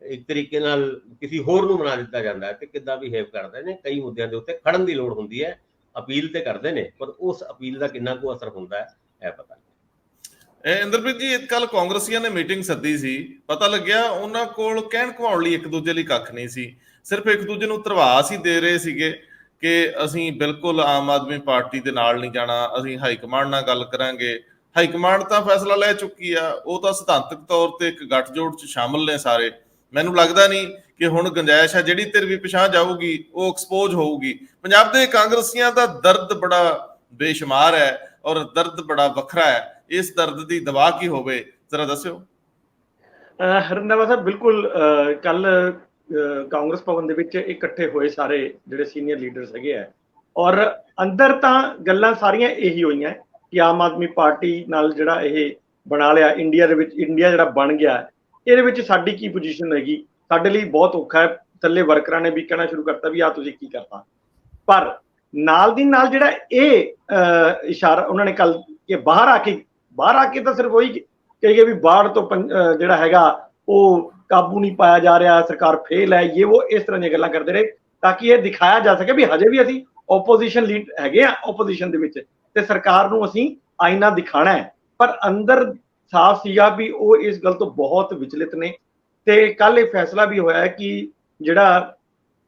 ਇੱਕ ਤਰੀਕੇ ਨਾਲ ਕਿਸੇ ਹੋਰ ਨੂੰ ਬਣਾ ਦਿੱਤਾ ਜਾਂਦਾ ਹੈ ਤੇ ਕਿੱਦਾਂ ਬਿਹੇਵ ਕਰਦੇ ਨੇ। ਕਈ ਮੁੱਦਿਆਂ ਦੇ ਉੱਤੇ ਖੜਨ ਦੀ ਲੋੜ ਹੁੰਦੀ ਹੈ, ਅਪੀਲ ਤੇ ਕਰਦੇ ਨੇ ਪਰ ਉਸ ਅਪੀਲ ਦਾ ਕਿੰਨਾ ਕੁ ਅਸਰ ਹੁੰਦਾ ਹੈ ਇਹ ਪਤਾ ਨਹੀਂ। ਇੰਦਰਪ੍ਰੀਤ ਜੀ, ਕੱਲ ਕਾਂਗਰਸੀਆਂ ਨੇ ਮੀਟਿੰਗ ਸੱਦੀ ਸੀ, ਪਤਾ ਲੱਗਿਆ ਉਹਨਾਂ ਕੋਲ ਕਹਿਣ ਘਵਾਉਣ ਲਈ ਇੱਕ ਦੂਜੇ ਲਈ ਕੱਖ ਨਹੀਂ ਸੀ, ਸਿਰਫ ਇੱਕ ਦੂਜੇ ਨੂੰ ਧਰਵਾਸ ਹੀ ਦੇ ਰਹੇ ਸੀਗੇ ਕਿ ਅਸੀਂ ਬਿਲਕੁਲ ਆਮ ਆਦਮੀ ਪਾਰਟੀ ਦੇ ਨਾਲ ਨਹੀਂ ਜਾਣਾ, ਅਸੀਂ ਹਾਈਕਮਾਂਡ ਨਾਲ ਗੱਲ ਕਰਾਂਗੇ। ਹਾਈਕਮਾਂਡ ਤਾਂ ਫੈਸਲਾ ਲੈ ਚੁੱਕੀ ਆ, ਉਹ ਤਾਂ ਸਿਧਾਂਤਕ ਤੌਰ ਤੇ ਇੱਕ ਗੱਠਜੋੜ 'ਚ ਸ਼ਾਮਲ ਨੇ ਸਾਰੇ। ਮੈਨੂੰ ਲੱਗਦਾ ਨਹੀਂ ਕਿ ਹੁਣ ਗੁੰਜਾਇਸ਼ ਹੈ ਜਿਹੜੀ ਤੇਰ ਵੀ ਪਿਛਾਂ ਜਾਊਗੀ ਉਹ ਐਕਸਪੋਜ਼ ਹੋਊਗੀ। ਪੰਜਾਬ ਦੇ ਕਾਂਗਰਸੀਆਂ ਦਾ ਦਰਦ ਬੜਾ ਬੇਸ਼ੁਮਾਰ ਹੈ ਔਰ ਦਰਦ ਬੜਾ ਵੱਖਰਾ ਹੈ, ਇਸ ਦਰਦ ਦੀ ਦਵਾ ਕੀ ਹੋਵੇ ਜ਼ਰਾ ਦੱਸਿਓ। ਹਰਿੰਦਰ ਸਾਹਿਬ, ਬਿਲਕੁਲ ਕੱਲ ਕਾਂਗਰਸ ਭਵਨ ਦੇ ਵਿੱਚ ਇਕੱਠੇ ਹੋਏ ਸਾਰੇ ਜਿਹੜੇ ਸੀਨੀਅਰ ਲੀਡਰਸ ਹੈਗੇ ਆ, ਔਰ ਅੰਦਰ ਤਾਂ ਗੱਲਾਂ ਸਾਰੀਆਂ ਇਹੀ ਹੋਈਆਂ ਕਿ ਆਮ ਆਦਮੀ ਪਾਰਟੀ ਨਾਲ ਜਿਹੜਾ ਇਹ ਬਣਾ ਲਿਆ ਇੰਡੀਆ ਦੇ ਵਿੱਚ, ਇੰਡੀਆ ਜਿਹੜਾ ਬਣ ਗਿਆ ਇਹਦੇ ਵਿੱਚ ਸਾਡੀ ਕੀ ਪੋਜੀਸ਼ਨ ਹੈਗੀ, ਸਾਡੇ ਲਈ ਬਹੁਤ ਔਖਾ ਹੈ। ਥੱਲੇ ਵਰਕਰਾਂ ਨੇ ਵੀ ਕਹਿਣਾ ਸ਼ੁਰੂ ਕਰਤਾ ਵੀ ਆ ਤੁਸੀਂ ਕੀ ਕਰਤਾ। ਪਰ ਨਾਲ ਦੀ ਨਾਲ ਜਿਹੜਾ ਇਹ ਇਸ਼ਾਰਾ ਉਹਨਾਂ ਨੇ ਕੱਲ ਕਿ ਬਾਹਰ ਆ ਕੇ ਤਾਂ ਸਿਰਫ ਉਹੀ ਕਹੀਏ ਵੀ ਬਾਹਰ ਤੋਂ ਜਿਹੜਾ ਹੈਗਾ ਉਹ ਕਾਬੂ ਨਹੀਂ ਪਾਇਆ ਜਾ ਰਿਹਾ, ਸਰਕਾਰ ਫੇਲ ਹੈ, ਇਹ ਉਹ ਇਸ ਤਰ੍ਹਾਂ ਦੀਆਂ ਗੱਲਾਂ ਕਰਦੇ ਰਹੇ ਤਾਂ ਕਿ ਇਹ ਦਿਖਾਇਆ ਜਾ ਸਕੇ ਵੀ ਹਜੇ ਵੀ ਅਸੀਂ ਓਪੋਜੀਸ਼ਨ ਲੀਡ ਹੈਗੇ ਆ, ਓਪੋਜੀਸ਼ਨ ਦੇ ਵਿੱਚ ਤੇ ਸਰਕਾਰ ਨੂੰ ਅਸੀਂ ਆਈਨਾ ਦਿਖਾਣਾ ਹੈ। ਪਰ ਅੰਦਰ ਸਾਫ਼ ਸੀਗਾ ਵੀ ਉਹ ਇਸ ਗੱਲ ਤੋਂ ਬਹੁਤ ਵਿਚਲਿਤ ਨੇ। ਤੇ ਕੱਲ ਇਹ ਫੈਸਲਾ ਵੀ ਹੋਇਆ ਕਿ ਜਿਹੜਾ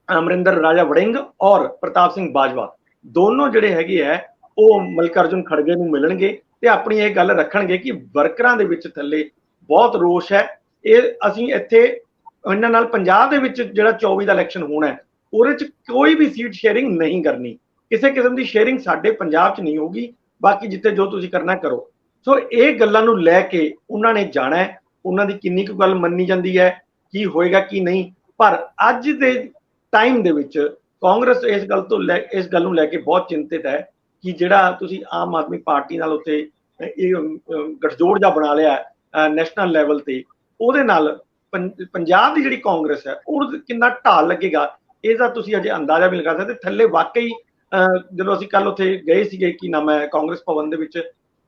ਅਮਰਿੰਦਰ ਰਾਜਾ ਵੜਿੰਗ ਔਰ ਪ੍ਰਤਾਪ ਸਿੰਘ ਬਾਜਵਾ ਦੋਨੋਂ ਜਿਹੜੇ ਹੈਗੇ ਆ ਉਹ ਮਲਕਾਰਜੁਨ ਖੜਗੇ ਨੂੰ ਮਿਲਣਗੇ ਤੇ ਆਪਣੀ ਇਹ ਗੱਲ ਰੱਖਣਗੇ ਕਿ ਵਰਕਰਾਂ ਦੇ ਵਿੱਚ ਥੱਲੇ ਬਹੁਤ ਰੋਸ਼ ਹੈ। ਇਹ ਅਸੀਂ ਇੱਥੇ ਇਹਨਾਂ ਨਾਲ ਪੰਜਾਬ ਦੇ ਵਿੱਚ ਜਿਹੜਾ 24 ਦਾ ਇਲੈਕਸ਼ਨ ਹੋਣਾ ਹੈ ਉਹਦੇ ਚ ਕੋਈ ਵੀ ਸੀਟ ਸ਼ੇਅਰਿੰਗ ਨਹੀਂ ਕਰਨੀ, ਕਿਸੇ ਕਿਸਮ ਦੀ ਸ਼ੇਅਰਿੰਗ ਸਾਡੇ ਪੰਜਾਬ ਚ ਨਹੀਂ ਹੋਊਗੀ, ਬਾਕੀ ਜਿੱਥੇ ਜੋ ਤੁਸੀਂ ਕਰਨਾ ਕਰੋ। ਸੋ ਇਹ ਗੱਲਾਂ ਨੂੰ ਲੈ ਕੇ ਉਹਨਾਂ ਨੇ ਜਾਣਾ ਹੈ, ਉਹਨਾਂ ਦੀ ਕਿੰਨੀ ਕੁ ਗੱਲ ਮੰਨੀ ਜਾਂਦੀ ਹੈ, ਕੀ ਹੋਏਗਾ ਕੀ ਨਹੀਂ। ਪਰ ਅੱਜ ਦੇ ਟਾਈਮ ਦੇ ਵਿੱਚ ਕਾਂਗਰਸ ਇਸ ਗੱਲ ਨੂੰ ਲੈ ਕੇ ਬਹੁਤ ਚਿੰਤਿਤ ਹੈ ਕਿ ਜਿਹੜਾ ਤੁਸੀਂ ਆਮ ਆਦਮੀ ਪਾਰਟੀ ਨਾਲ ਉੱਥੇ ਇਹ ਗਠਜੋੜ ਜਿਹਾ ਬਣਾ ਲਿਆ ਨੈਸ਼ਨਲ ਲੈਵਲ ਤੇ, ਉਹਦੇ ਨਾਲ ਪੰਜਾਬ ਦੀ ਜਿਹੜੀ ਕਾਂਗਰਸ ਹੈ ਉਹ ਕਿੰਨਾ ਢਾਲ ਲੱਗੇਗਾ ਇਹਦਾ ਤੁਸੀਂ ਅਜੇ ਅੰਦਾਜ਼ਾ ਵੀ ਲਗਾ ਸਕਦੇ। ਥੱਲੇ ਵਾਕਈ ਜਦੋਂ ਅਸੀਂ ਕੱਲ ਉੱਥੇ ਗਏ ਸੀਗੇ ਕੀ ਨਾਮ ਹੈ ਕਾਂਗਰਸ ਭਵਨ ਦੇ ਵਿੱਚ,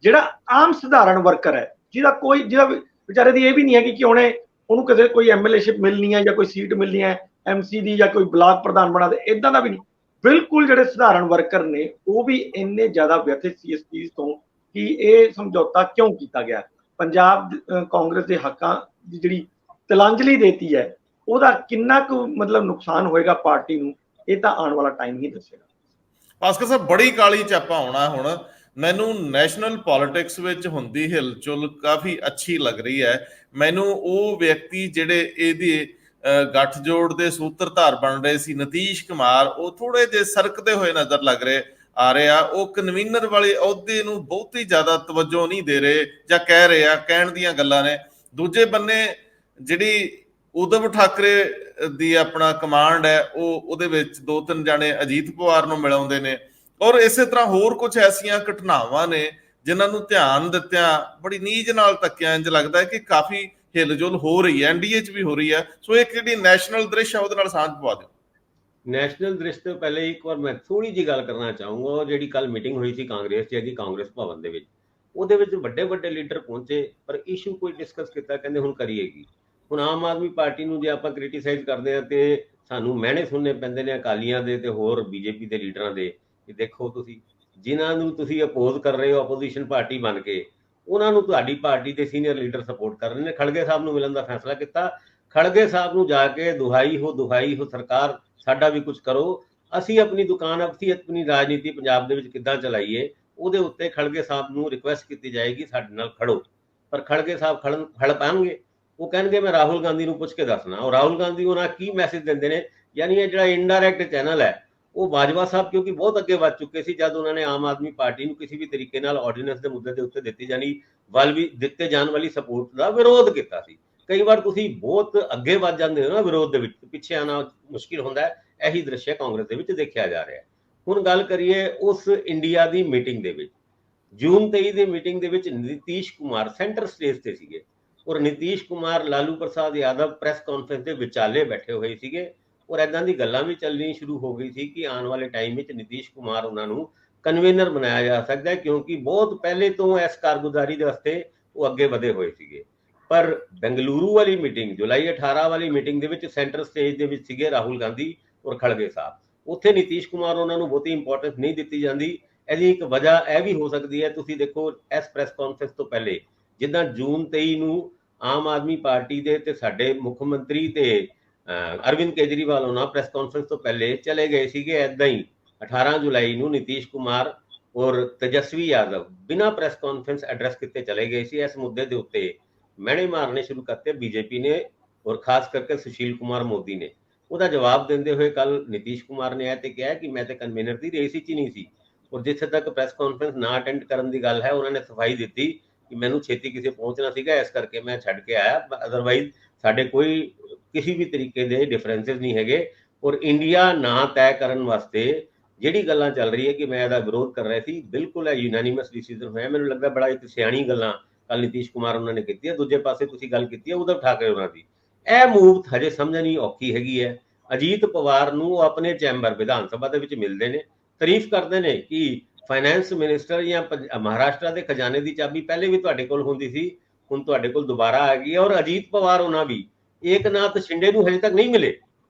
ਜਿਹੜਾ ਆਮ ਸਧਾਰਨ ਵਰਕਰ ਹੈ ਜਿਹਦਾ ਵਿਚਾਰੇ ਦੀ ਇਹ ਵੀ ਨਹੀਂ ਹੈ ਕਿ ਉਹਨੂੰ ਕਦੇ ਕੋਈ ਐਮਐਲਏਸ਼ਿਪ ਮਿਲਣੀ ਹੈ ਜਾਂ ਕੋਈ ਸੀਟ ਮਿਲਣੀ ਹੈ ਐਮਸੀ ਦੀ ਜਾਂ ਕੋਈ ਬਲਾਕ ਪ੍ਰਧਾਨ ਬਣਾ ਦੇ, ਇਦਾਂ ਦਾ ਵੀ ਨਹੀਂ। ਬਿਲਕੁਲ ਜਿਹੜੇ ਸਧਾਰਨ ਵਰਕਰ ਨੇ ਉਹ ਵੀ ਇੰਨੇ ਜ਼ਿਆਦਾ ਵਿਅਥਿਤ ਸੀ ਇਸ ਚੀਜ਼ ਤੋਂ ਕਿ ਇਹ ਸਮਝੌਤਾ ਕਿਉਂ ਕੀਤਾ ਗਿਆ। ਪੰਜਾਬ ਕਾਂਗਰਸ ਦੇ ਹੱਕਾਂ ਦੀ ਜਿਹੜੀ ਤਿਲਾਂਜਲੀ ਦੇਤੀ ਹੈ ਉਹਦਾ ਕਿੰਨਾ ਕੁ ਮਤਲਬ ਨੁਕਸਾਨ ਹੋਏਗਾ ਪਾਰਟੀ ਨੂੰ, ਇਹ ਤਾਂ ਆਉਣ ਵਾਲਾ ਟਾਈਮ ਹੀ ਦੱਸੇਗਾ। ਭਾਸਕਰ ਸਾਹਿਬ, ਬੜੀ ਕਾਲੀ ਚਾਪਾ ਆਉਣਾ ਹੁਣ। ਮੈਨੂੰ ਨੈਸ਼ਨਲ ਪੋਲਿਟਿਕਸ ਵਿੱਚ ਹੁੰਦੀ ਹਿਲਚੁਲ ਕਾਫੀ ਅੱਛੀ ਲੱਗ ਰਹੀ ਹੈ। ਮੈਨੂੰ ਉਹ ਵਿਅਕਤੀ ਜਿਹੜੇ ਇਹਦੀ ਗੱਠਜੋੜ ਦੇ ਸੂਤਰਧਾਰ ਬਣ ਰਹੇ ਸੀ, ਨਤੀਸ਼ ਕੁਮਾਰ, ਉਹ ਥੋੜੇ ਜਿਹੇ ਸਰਕਦੇ ਹੋਏ ਨਜ਼ਰ ਲੱਗ ਰਹੇ ਆ ਰਹੇ ਆ। ਉਹ ਕਨਵੀਨਰ ਵਾਲੇ ਅਹੁਦੇ ਨੂੰ ਬਹੁਤੀ ਜ਼ਿਆਦਾ ਤਵੱਜੋ ਨਹੀਂ ਦੇ ਰਹੇ ਜਾਂ ਕਹਿ ਰਹੇ ਆ, ਕਹਿਣ ਦੀਆਂ ਗੱਲਾਂ ਨੇ। ਦੂਜੇ ਬੰਨੇ ਜਿਹੜੀ ਉਧਵ ਠਾਕਰੇ ਦੀ ਆਪਣਾ ਕਮਾਂਡ ਹੈ ਉਹਦੇ ਵਿੱਚ 2-3 ਜਾਣੇ ਅਜੀਤ ਪਵਾਰ ਨੂੰ ਮਿਲਾਉਂਦੇ ਨੇ, ਔਰ ਇਸੇ ਤਰ੍ਹਾਂ ਹੋਰ ਕੁਝ ਐਸੀਆਂ ਘਟਨਾਵਾਂ ਨੇ ਜਿਨ੍ਹਾਂ ਨੂੰ ਧਿਆਨ ਦਿੱਤਿਆਂ ਬੜੀ ਨੀਝ ਨਾਲ ਤੱਕਿਆ ਇੰਜ ਲੱਗਦਾ ਹੈ ਕਿ ਕਾਫੀ ਹਿਲਜੁਲ ਹੋ ਰਹੀ ਹੈ, ਐਨਡੀਏ 'ਚ ਵੀ ਹੋ ਰਹੀ ਹੈ। ਸੋ ਇੱਕ ਜਿਹੜੀ ਨੈਸ਼ਨਲ ਦ੍ਰਿਸ਼ ਹੈ ਉਹਦੇ ਨਾਲ ਸਾਂਝ ਪਵਾ ਦਿਓ। ਨੈਸ਼ਨਲ ਦ੍ਰਿਸ਼ ਤੋਂ ਪਹਿਲੇ ਇੱਕ ਵਾਰ ਮੈਂ ਥੋੜੀ ਜਿਹੀ ਗੱਲ ਕਰਨਾ ਚਾਹੂੰਗਾ। ਉਹ ਜਿਹੜੀ ਕੱਲ ਮੀਟਿੰਗ ਹੋਈ ਸੀ ਕਾਂਗਰਸ ਦੀ ਕਾਂਗਰਸ ਭਵਨ ਦੇ ਵਿੱਚ, ਉਹਦੇ ਵਿੱਚ ਵੱਡੇ ਲੀਡਰ ਪਹੁੰਚੇ ਪਰ ਇਸ਼ੂ ਕੋਈ ਡਿਸਕਸ ਕੀਤਾ, ਕਹਿੰਦੇ ਹੁਣ ਕਰੀਏਗੀ। ਹੁਣ ਆਮ ਆਦਮੀ ਪਾਰਟੀ ਨੂੰ ਜੇ ਆਪਾਂ ਕ੍ਰਿਟੀਸਾਈਜ਼ ਕਰਦੇ ਹਾਂ ਤੇ ਸਾਨੂੰ ਮਹਿਣੇ ਸੁਣਨੇ ਪੈਂਦੇ ਨੇ ਅਕਾਲੀਆਂ ਦੇ ਤੇ ਹੋਰ ਬੀਜੇਪੀ ਦੇ ਲੀਡਰਾਂ ਦੇ ਕਿ ਦੇਖੋ ਤੁਸੀਂ ਜਿਨ੍ਹਾਂ ਨੂੰ ਤੁਸੀਂ ਅਪੋਜ਼ ਕਰ ਰਹੇ ਹੋ ਆਪੋਜੀਸ਼ਨ ਪਾਰਟੀ ਬਣ ਕੇ, ਉਹਨਾਂ ਨੂੰ ਤੁਹਾਡੀ ਪਾਰਟੀ ਦੇ ਸੀਨੀਅਰ ਲੀਡਰ ਸਪੋਰਟ ਕਰ ਰਹੇ ਨੇ। ਖੜਗੇ ਸਾਹਿਬ ਨੂੰ ਮਿਲਣ ਦਾ ਫੈਸਲਾ ਕੀਤਾ। ਖੜਗੇ ਸਾਹਿਬ ਨੂੰ ਜਾ ਕੇ ਦੁਹਾਈ ਹੋ ਸਰਕਾਰ ਸਾਡਾ ਵੀ ਕੁਝ ਕਰੋ, ਅਸੀਂ ਆਪਣੀ ਦੁਕਾਨ, ਅਸੀਂ ਆਪਣੀ ਰਾਜਨੀਤੀ ਪੰਜਾਬ ਦੇ ਵਿੱਚ ਕਿੱਦਾਂ ਚਲਾਈਏ, ਉਹਦੇ ਉੱਤੇ ਖੜਗੇ ਸਾਹਿਬ ਨੂੰ ਰਿਕੁਐਸਟ ਕੀਤੀ ਜਾਏਗੀ ਸਾਡੇ ਨਾਲ ਖੜੋ। ਪਰ ਖੜਗੇ ਸਾਹਿਬ ਖੜ ਪਾਉਣਗੇ? ਉਹ ਕਹਿਣਗੇ ਮੈਂ ਰਾਹੁਲ ਗਾਂਧੀ ਨੂੰ ਪੁੱਛ ਕੇ ਦੱਸਣਾ। ਔਰ ਰਾਹੁਲ ਗਾਂਧੀ ਉਹਨਾਂ ਕੀ ਮੈਸੇਜ ਦਿੰਦੇ ਨੇ, ਯਾਨੀ ਇਹ ਜਿਹੜਾ ਇਨਡਾਇਰੈਕਟ ਚੈਨਲ ਹੈ ਉਹ ਬਾਜਵਾ ਸਾਹਿਬ ਕਿਉਂਕਿ ਬਹੁਤ ਅੱਗੇ ਵੱਧ ਚੁੱਕੇ ਸੀ ਜਦ ਉਹਨਾਂ ਨੇ ਆਮ ਆਦਮੀ ਪਾਰਟੀ ਨੂੰ ਕਿਸੇ ਵੀ ਤਰੀਕੇ ਨਾਲ ਆਰਡੀਨੈਂਸ ਦੇ ਮੁੱਦੇ ਦੇ ਉੱਤੇ ਦਿੱਤੇ ਜਾਣ ਵਾਲੀ ਸਪੋਰਟ ਦਾ ਵਿਰੋਧ ਕੀਤਾ ਸੀ। ਕਈ ਵਾਰ ਤੁਸੀਂ ਬਹੁਤ ਅੱਗੇ ਵੱਧ ਜਾਂਦੇ ਹੋ ਨਾ ਵਿਰੋਧ ਦੇ ਵਿੱਚ, ਪਿੱਛੇ ਆਣਾ ਮੁਸ਼ਕਿਲ ਹੁੰਦਾ ਹੈ। ਇਹੀ ਦ੍ਰਿਸ਼ ਕਾਂਗਰਸ ਦੇ ਵਿੱਚ ਦੇਖਿਆ ਜਾ ਰਿਹਾ ਹੈ। ਹੁਣ ਗੱਲ ਕਰੀਏ ਉਸ ਇੰਡੀਆ ਦੀ ਮੀਟਿੰਗ ਦੇ ਵਿੱਚ, ਜੂਨ 23 ਦੀ ਮੀਟਿੰਗ ਦੇ ਵਿੱਚ ਨਿਤੀਸ਼ ਕੁਮਾਰ ਸੈਂਟਰ ਸਟੇਜ ਤੇ ਸੀਗੇ ਔਰ ਨਿਤੀਸ਼ ਕੁਮਾਰ ਲਾਲੂ ਪ੍ਰਸਾਦ ਯਾਦਵ ਪ੍ਰੈਸ ਕਾਨਫਰੰਸ ਦੇ ਵਿਚਾਲੇ ਬੈਠੇ ਹੋਏ ਸੀਗੇ ਔਰ ਇਦਾਂ ਦੀ ਗੱਲਾਂ ਵੀ ਚੱਲਣੀ ਸ਼ੁਰੂ ਹੋ ਗਈ ਸੀ ਕਿ ਆਉਣ ਵਾਲੇ ਟਾਈਮ ਵਿੱਚ ਨਿਤੀਸ਼ ਕੁਮਾਰ ਉਹਨਾਂ ਨੂੰ ਕਨਵੀਨਰ ਬਣਾਇਆ ਜਾ ਸਕਦਾ ਹੈ, ਕਿਉਂਕਿ ਬਹੁਤ ਪਹਿਲੇ ਤੋਂ ਇਸ ਕਾਰਗੁਜ਼ਾਰੀ ਦੇ ਵਾਸਤੇ ਉਹ ਅੱਗੇ ਵਧੇ ਹੋਏ ਸੀਗੇ। ਪਰ ਬੈਂਗਲੁਰੂ ਵਾਲੀ ਮੀਟਿੰਗ, ਜੁਲਾਈ 18 ਵਾਲੀ ਮੀਟਿੰਗ ਦੇ ਵਿੱਚ ਸੈਂਟਰ ਸਟੇਜ ਦੇ ਵਿੱਚ ਸੀਗੇ ਰਾਹੁਲ ਗਾਂਧੀ ਔਰ ਖੜਗੇ ਸਾਹਿਬ। ਉੱਥੇ ਨਿਤੀਸ਼ ਕੁਮਾਰ ਉਹਨਾਂ ਨੂੰ ਬਹੁਤੀ ਇੰਪੋਰਟੈਂਸ ਨਹੀਂ ਦਿੱਤੀ ਜਾਂਦੀ। ਇਹਦੀ ਇੱਕ ਵਜ੍ਹਾ ਇਹ ਵੀ ਹੋ ਸਕਦੀ ਹੈ, ਤੁਸੀਂ ਦੇਖੋ ਇਸ ਪ੍ਰੈਸ ਕਾਨਫਰੰਸ ਤੋਂ ਪਹਿਲੇ ਜਿੱਦਾਂ ਜੂਨ 23 ਨੂੰ ਆਮ ਆਦਮੀ ਪਾਰਟੀ ਦੇ ਤੇ ਸਾਡੇ ਮੁੱਖ ਮੰਤਰੀ ਤੇ ਅਰਵਿੰਦ ਕੇਜਰੀਵਾਲ ਉਹਨਾਂ ਪ੍ਰੈਸ ਕਾਨਫਰੰਸ ਤੋਂ ਪਹਿਲੇ ਚਲੇ ਗਏ ਸੀਗੇ, ਏਦਾਂ ਹੀ 18 ਜੁਲਾਈ ਨੂੰ ਨਿਤੀਸ਼ ਕੁਮਾਰ ਔਰ ਤੇਜਸਵੀ ਯਾਦਵ ਬਿਨਾਂ ਪ੍ਰੈਸ ਕਾਨਫਰੰਸ ਐਡਰੈਸ ਕੀਤੇ ਚਲੇ ਗਏ ਸੀ। ਇਸ ਮੁੱਦੇ ਦੇ ਉੱਤੇ ਮੈਣੇ ਮਾਰਨੇ ਸ਼ੁਰੂ ਕਰਤੇ ਬੀਜੇਪੀ ਨੇ ਔਰ ਖਾਸ ਕਰਕੇ ਸੁਸ਼ੀਲ ਕੁਮਾਰ ਮੋਦੀ ਨੇ। ਉਹਦਾ ਜਵਾਬ ਦਿੰਦੇ ਹੋਏ ਕੱਲ ਨਿਤੀਸ਼ ਕੁਮਾਰ ਨੇ ਇਹ ਤੇ ਕਿਹਾ ਕਿ ਮੈਂ ਤੇ ਕਨਵੀਨਰ ਦੀ ਰੇਸ ਵਿੱਚ ਹੀ ਨਹੀਂ ਸੀ ਔਰ ਜਿੱਥੇ ਤੱਕ ਪ੍ਰੈਸ ਕਾਨਫਰੰਸ ਨਾ ਅਟੈਂਡ ਕਰਨ ਦੀ ਗੱਲ ਹੈ, ਉਹਨਾਂ ਨੇ ਸਫਾਈ ਦਿੱਤੀ ਕਿ ਮੈਨੂੰ ਛੇਤੀ ਕਿਸੇ ਪਹੁੰਚਣਾ ਸੀਗਾ, ਇਸ ਕਰਕੇ ਮੈਂ ਛੱਡ ਕੇ ਆਇਆ। ਅਦਰਵਾਈਜ਼ ਸਾਡੇ ਕੋਈ ਕਿਸੇ ਵੀ ਤਰੀਕੇ ਦੇ ਡਿਫਰੈਂਸਸ ਨਹੀਂ ਹੈਗੇ। ਔਰ ਇੰਡੀਆ ਨਾ ਤੈਅ ਕਰਨ ਵਾਸਤੇ ਜਿਹੜੀ ਗੱਲਾਂ ਚੱਲ ਰਹੀ ਹੈ ਕਿ ਮੈਂ ਇਹਦਾ ਵਿਰੋਧ ਕਰ ਰਿਹਾ ਸੀ, ਬਿਲਕੁਲ ਇਹ ਯੂਨੈਨਿਮਸ ਡਿਸੀਜਨ ਹੋਇਆ। ਮੈਨੂੰ ਲੱਗਦਾ ਬੜਾ ਇੱਕ ਸਿਆਣੀ ਗੱਲਾਂ ਕੱਲ ਨਿਤੀਸ਼ ਕੁਮਾਰ ਉਹਨਾਂ ਨੇ ਕੀਤੀ ਹੈ। ਦੂਜੇ ਪਾਸੇ ਤੁਸੀਂ ਗੱਲ ਕੀਤੀ ਹੈ ਉਧਵ ਠਾਕਰੇ ਉਹਨਾਂ ਦੀ, ਇਹ ਮੂਵ ਹਜੇ ਸਮਝਣੀ ਔਖੀ ਹੈਗੀ ਹੈ। ਅਜੀਤ ਪਵਾਰ ਨੂੰ ਆਪਣੇ ਚੈਂਬਰ ਵਿਧਾਨ ਸਭਾ ਦੇ ਵਿੱਚ ਮਿਲਦੇ ਨੇ, ਤਾਰੀਫ ਕਰਦੇ ਨੇ ਕਿ ਫਾਈਨੈਂਸ ਮਿਨਿਸਟਰ ਜਾਂ ਮਹਾਰਾਸ਼ਟਰ ਦੇ ਖਜ਼ਾਨੇ ਦੀ ਚਾਬੀ ਪਹਿਲੇ ਵੀ ਤੁਹਾਡੇ ਕੋਲ ਹੁੰਦੀ ਸੀ, ਹੁਣ ਤੁਹਾਡੇ ਕੋਲ ਦੁਬਾਰਾ ਆ ਗਈ ਹੈ। ਔਰ ਅਜੀਤ ਪਵਾਰ ਉਹਨਾਂ ਵੀ ਏਕਨਾਥ ਸ਼ਿੰਡੇ ਨੂੰ ਹਜੇ ਤੱਕ ਨਹੀਂ ਮਿਲੇ।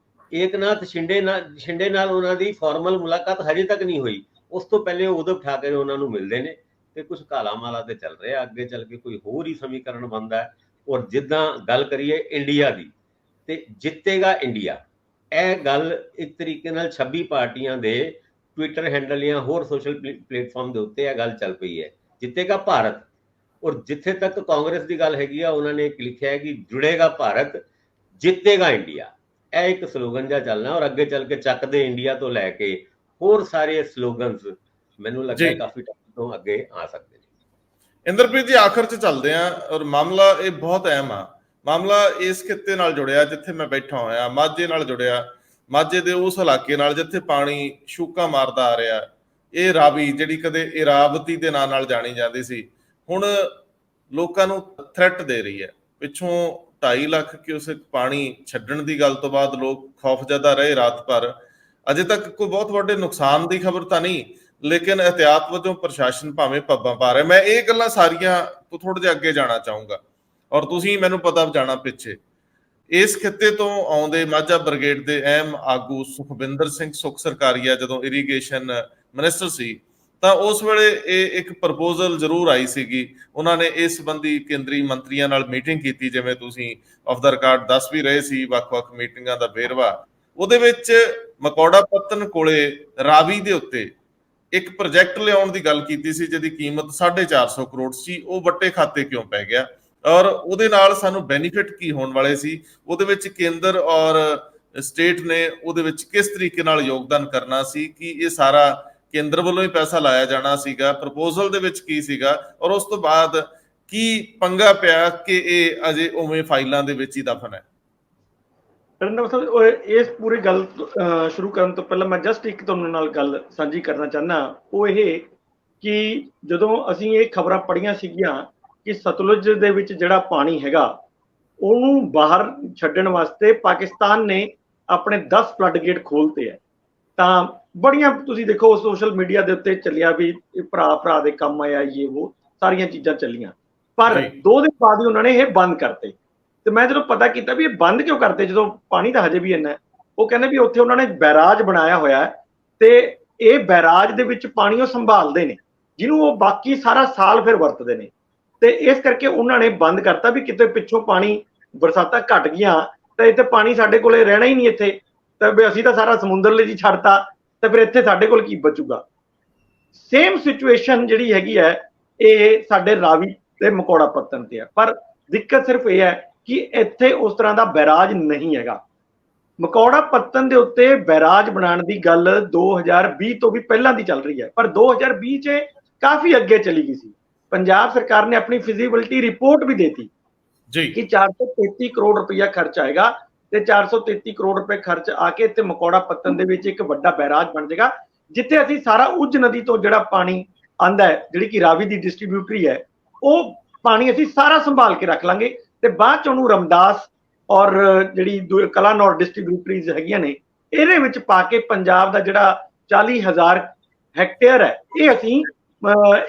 ਏਕਨਾਥ ਸ਼ਿੰਡੇ ਨਾਲ ਉਹਨਾਂ ਦੀ ਫਾਰਮਲ ਮੁਲਾਕਾਤ ਹਜੇ ਤੱਕ ਨਹੀਂ ਹੋਈ। ਉਸ ਤੋਂ ਪਹਿਲੇ ਉਧਵ ਠਾਕਰੇ ਉਹਨਾਂ ਨੂੰ ਮਿਲਦੇ ਨੇ ਤੇ ਕੁਝ ਕਾਲਾ ਮਾਲਾ ਤੇ ਚੱਲ ਰਿਹਾ, ਅੱਗੇ ਚੱਲ ਕੇ ਕੋਈ ਹੋਰ ਹੀ ਸਮੀਕਰਨ ਬਣਦਾ ਹੈ। ਔਰ ਜਿੱਦਾਂ ਗੱਲ ਕਰੀਏ ਇੰਡੀਆ ਦੀ ਤੇ ਜਿੱਤੇਗਾ ਇੰਡੀਆ, ਇਹ ਗੱਲ ਇੱਕ ਤਰੀਕੇ ਨਾਲ 26 ਪਾਰਟੀਆਂ ਦੇ ਟਵਿੱਟਰ ਹੈਂਡਲ ਜਾਂ ਹੋਰ ਸੋਸ਼ਲ ਪਲੇਟਫਾਰਮ ਦੇ ਉੱਤੇ ਇਹ ਗੱਲ ਚੱਲ ਪਈ ਹੈ, ਜਿੱਤੇਗਾ ਭਾਰਤ। ਔਰ ਜਿੱਥੇ ਤੱਕ ਕਾਂਗਰਸ ਦੀ ਗੱਲ ਹੈਗੀ ਆ, ਉਹਨਾਂ ਨੇ ਲਿਖਿਆ ਹੈ ਕਿ ਜੁੜੇਗਾ ਭਾਰਤ, ਜਿੱਤੇਗਾ ਇੰਡੀਆ। ਇਹ ਇੱਕ ਸਲੋਗਨ ਜਿਹਾ ਚੱਲਣਾ ਔਰ ਅੱਗੇ ਚੱਲ ਕੇ ਚੱਕਦੇ ਇੰਡੀਆ ਤੋਂ ਲੈ ਕੇ ਹੋਰ ਸਾਰੇ ਸਲੋਗਨਸ ਮੈਨੂੰ ਲੱਗਦਾ ਕਾਫੀ ਟਾਈਮ ਤੋਂ ਅੱਗੇ ਆ ਸਕਦੇ ਨੇ। ਇੰਦਰਪ੍ਰੀਤ ਜੀ, ਆਖਰ 'ਚ ਚੱਲਦੇ ਆ ਔਰ ਮਾਮਲਾ ਇਹ ਬਹੁਤ ਅਹਿਮ ਆ। ਮਾਮਲਾ ਇਸ ਖਿੱਤੇ ਨਾਲ ਜੁੜਿਆ ਜਿੱਥੇ ਮੈਂ ਬੈਠਾ ਹੋਇਆ, ਮਾਝੇ ਨਾਲ ਜੁੜਿਆ, ਮਾਝੇ ਦੇ ਉਸ ਇਲਾਕੇ ਨਾਲ ਜਿੱਥੇ ਪਾਣੀ ਸ਼ੂਕਾ ਮਾਰਦਾ ਆ ਰਿਹਾ। ਇਹ ਰਾਵੀ ਜਿਹੜੀ ਕਦੇ ਇਰਾਵਤੀ ਦੇ ਨਾਂ ਨਾਲ ਜਾਣੀ ਜਾਂਦੀ ਸੀ, ਹੁਣ ਲੋਕਾਂ ਨੂੰ ਥ੍ਰੈਟ ਦੇ ਰਹੀ ਹੈ। ਪਿੱਛੋਂ 2.5 ਲੱਖ ਕਿਊਸੈਕ ਪਾਣੀ ਛੱਡਣ ਦੀ ਗੱਲ ਤੋਂ ਬਾਅਦ ਲੋਕ ਖੌਫਜ਼ਦਾ ਰਹੇ ਰਾਤ ਭਰ। ਅਜੇ ਤੱਕ ਕੋਈ ਬਹੁਤ ਵੱਡੇ ਨੁਕਸਾਨ ਦੀ ਖਬਰ ਤਾਂ ਨਹੀਂ, ਲੇਕਿਨ ਇਹਤਿਆਤ ਵਜੋਂ ਪ੍ਰਸ਼ਾਸਨ ਭਾਵੇਂ ਪੱਬਾਂ ਪਾ ਰਿਹਾ। ਮੈਂ ਇਹ ਗੱਲਾਂ ਸਾਰੀਆਂ ਤੋਂ ਥੋੜੇ ਜਿਹਾ ਅੱਗੇ ਜਾਣਾ ਚਾਹੂੰਗਾ ਔਰ ਤੁਸੀਂ ਮੈਨੂੰ ਪਤਾ ਜਾਣਾ ਪਿੱਛੇ। ਇਸ ਖਿੱਤੇ ਤੋਂ ਆਉਂਦੇ ਮਾਝਾ ਬ੍ਰਿਗੇਡ ਦੇ ਅਹਿਮ ਆਗੂ ਸੁਖਵਿੰਦਰ ਸਿੰਘ ਸੁਖ ਸਰਕਾਰੀਆ ਜਦੋਂ ਇਰੀਗੇਸ਼ਨ ਮਿਨਿਸਟਰ ਸੀ ਤਾਂ ਉਸ ਵੇਲੇ ਇਹ ਇੱਕ ਪ੍ਰਪੋਜ਼ਲ ਜ਼ਰੂਰ ਆਈ ਸੀਗੀ। ਉਹਨਾਂ ਨੇ ਇਸ ਸੰਬੰਧੀ ਕੇਂਦਰੀ ਮੰਤਰੀਆਂ ਨਾਲ ਮੀਟਿੰਗ ਕੀਤੀ, ਜਿਵੇਂ ਤੁਸੀਂ ਆਫ ਦਾ ਰਿਕਾਰਡ ਦੱਸ ਵੀ ਰਹੇ ਸੀ ਵੱਖ-ਵੱਖ ਮੀਟਿੰਗਾਂ ਦਾ ਵੇਰਵਾ। ਉਹਦੇ ਵਿੱਚ ਮਕੌੜਾ ਪੱਤਨ ਕੋਲੇ ਰਾਵੀ ਦੇ ਉੱਤੇ ਇੱਕ ਪ੍ਰੋਜੈਕਟ ਲਿਆਉਣ ਦੀ ਗੱਲ ਕੀਤੀ ਸੀ ਜਿਹਦੀ ਕੀਮਤ 450 ਕਰੋੜ ਸੀ। ਉਹ ਵੱਟੇ ਖਾਤੇ ਕਿਉਂ ਪੈ ਗਿਆ ਔਰ ਉਹਦੇ ਨਾਲ ਸਾਨੂੰ ਬੈਨੀਫਿਟ ਕੀ ਹੋਣ ਵਾਲੇ ਸੀ? ਉਹਦੇ ਵਿੱਚ ਕੇਂਦਰ ਔਰ ਸਟੇਟ ਨੇ ਉਹਦੇ ਵਿੱਚ ਕਿਸ ਤਰੀਕੇ ਨਾਲ ਯੋਗਦਾਨ ਕਰਨਾ ਸੀ? ਕਿ ਇਹ ਸਾਰਾ ਕੇਂਦਰ ਵੱਲੋਂ ਹੀ ਪੈਸਾ ਲਾਇਆ ਜਾਣਾ ਸੀਗਾ? ਪ੍ਰਪੋਜ਼ਲ ਦੇ ਵਿੱਚ ਕੀ ਸੀਗਾ ਔਰ ਉਸ ਤੋਂ ਬਾਅਦ ਕੀ ਪੰਗਾ ਪਿਆ ਕਿ ਇਹ ਅਜੇ ਉਵੇਂ ਫਾਈਲਾਂ ਦੇ ਵਿੱਚ ਹੀ ਦਫਨ ਹੈ? ਇਸ ਪੂਰੀ ਗੱਲ ਸ਼ੁਰੂ ਕਰਨ ਤੋਂ ਪਹਿਲਾਂ ਮੈਂ ਜਸਟ ਇੱਕ ਤੁਹਾਨੂੰ ਨਾਲ ਗੱਲ ਸਾਂਝੀ ਕਰਨਾ ਚਾਹੁੰਦਾ। ਉਹ ਇਹ ਕਿ ਜਦੋਂ ਅਸੀਂ ਇਹ ਖਬਰਾਂ ਪੜ੍ਹੀਆਂ ਸੀਗੀਆਂ ਕਿ ਸਤਲੁਜ ਦੇ ਵਿੱਚ ਜਿਹੜਾ ਪਾਣੀ ਹੈਗਾ ਉਹਨੂੰ ਬਾਹਰ ਛੱਡਣ ਵਾਸਤੇ ਪਾਕਿਸਤਾਨ ਨੇ ਆਪਣੇ 10 ਫਲੱਡ ਗੇਟ ਖੋਲ੍ਹਤੇ ਹੈ, ਤਾਂ ਬੜੀਆਂ ਤੁਸੀਂ ਦੇਖੋ ਸੋਸ਼ਲ ਮੀਡੀਆ ਦੇ ਉੱਤੇ ਚੱਲਿਆ ਵੀ ਭਰਾ ਦੇ ਕੰਮ ਆਇਆ, ਇਹ ਉਹ ਸਾਰੀਆਂ ਚੀਜ਼ਾਂ ਚੱਲੀਆਂ। ਪਰ 2 ਦਿਨ ਬਾਅਦ ਹੀ ਉਹਨਾਂ ਨੇ ਇਹ ਬੰਦ ਕਰਤੇ। ਤੇ ਮੈਂ ਜਦੋਂ ਪਤਾ ਕੀਤਾ ਵੀ ਇਹ ਬੰਦ ਕਿਉਂ ਕਰਦੇ ਜਦੋਂ ਪਾਣੀ ਤਾਂ ਹਜੇ ਵੀ ਇੰਨਾ ਹੈ, ਉਹ ਕਹਿੰਦੇ ਵੀ ਉੱਥੇ ਉਹਨਾਂ ਨੇ ਬੈਰਾਜ ਬਣਾਇਆ ਹੋਇਆ ਹੈ ਤੇ ਇਹ ਬੈਰਾਜ ਦੇ ਵਿੱਚ ਪਾਣੀ ਉਹ ਸੰਭਾਲਦੇ ਨੇ, ਜਿਹਨੂੰ ਉਹ ਬਾਕੀ ਸਾਰਾ ਸਾਲ ਫਿਰ ਵਰਤਦੇ ਨੇ। ਤੇ ਇਸ ਕਰਕੇ ਉਹਨਾਂ ਨੇ ਬੰਦ ਕਰਤਾ ਵੀ ਕਿਤੇ ਪਿੱਛੋਂ ਪਾਣੀ ਬਰਸਾਤਾਂ ਘਟ ਗਈਆਂ ਤਾਂ ਇੱਥੇ ਪਾਣੀ ਸਾਡੇ ਕੋਲੇ ਰਹਿਣਾ ਹੀ ਨਹੀਂ ਇੱਥੇ, ਤਾਂ ਵੀ ਅਸੀਂ ਤਾਂ ਸਾਰਾ ਸਮੁੰਦਰਲੇ ਜੀ ਛੱਡਤਾ ਤਾਂ ਫਿਰ ਇੱਥੇ ਸਾਡੇ ਕੋਲ ਕੀ ਬਚੂਗਾ। ਸੇਮ ਸਿਚੁਏਸ਼ਨ ਜਿਹੜੀ ਹੈਗੀ ਹੈ ਇਹ ਸਾਡੇ ਰਾਵੀ ਤੇ ਮਕੌੜਾ ਪੱਤਨ ਤੇ ਹੈ। ਪਰ ਦਿੱਕਤ ਸਿਰਫ ਇਹ ਹੈ ਕਿ ਇੱਥੇ ਉਸ ਤਰ੍ਹਾਂ ਦਾ ਬੈਰਾਜ ਨਹੀਂ ਹੈਗਾ। ਮਕੌੜਾ ਪੱਤਨ ਦੇ ਉੱਤੇ ਬੈਰਾਜ ਬਣਾਉਣ ਦੀ ਗੱਲ 2020 ਤੋਂ ਵੀ ਪਹਿਲਾਂ ਦੀ ਚੱਲ ਰਹੀ ਹੈ, ਪਰ 2020 ਚ ਕਾਫੀ ਅੱਗੇ ਚਲੀ ਗਈ ਸੀ। ਪੰਜਾਬ ਸਰਕਾਰ ਨੇ ਆਪਣੀ ਫਿਜ਼ੀਬਿਲਿਟੀ ਰਿਪੋਰਟ ਵੀ ਦੇਤੀ ਜੀ ਕਿ 433 ਕਰੋੜ ਰੁਪਇਆ ਖਰਚ ਆਏਗਾ ਤੇ 433 ਕਰੋੜ ਰੁਪਏ ਖਰਚ ਆ ਕੇ ਇੱਥੇ ਮਕੌੜਾ ਪੱਤਨ ਦੇ ਵਿੱਚ ਇੱਕ ਵੱਡਾ ਬੈਰਾਜ ਬਣ ਜਾਏਗਾ, ਜਿੱਥੇ ਅਸੀਂ ਸਾਰਾ ਉੱਜ ਨਦੀ ਤੋਂ ਜਿਹੜਾ ਪਾਣੀ ਆਂਦਾ ਹੈ, ਜਿਹੜੀ ਕਿ ਰਾਵੀ ਦੀ ਡਿਸਟ੍ਰੀਬਿਊਟਰੀ ਹੈ, ਉਹ ਪਾਣੀ ਅਸੀਂ ਸਾਰਾ ਸੰਭਾਲ ਕੇ ਰੱਖ ਲਾਂਗੇ ਤੇ ਬਾਅਦ ਚ ਉਹਨੂੰ ਰਮਦਾਸ ਔਰ ਜਿਹੜੀ ਕਲਾਨੌਰ ਡਿਸਟ੍ਰੀਬਿਊਟਰੀਜ਼ ਹੈਗੀਆਂ ਨੇ ਇਹਦੇ ਵਿੱਚ ਪਾ ਕੇ ਪੰਜਾਬ ਦਾ ਜਿਹੜਾ 40,000 ਹੈਕਟੇਅਰ ਹੈ ਇਹ ਅਸੀਂ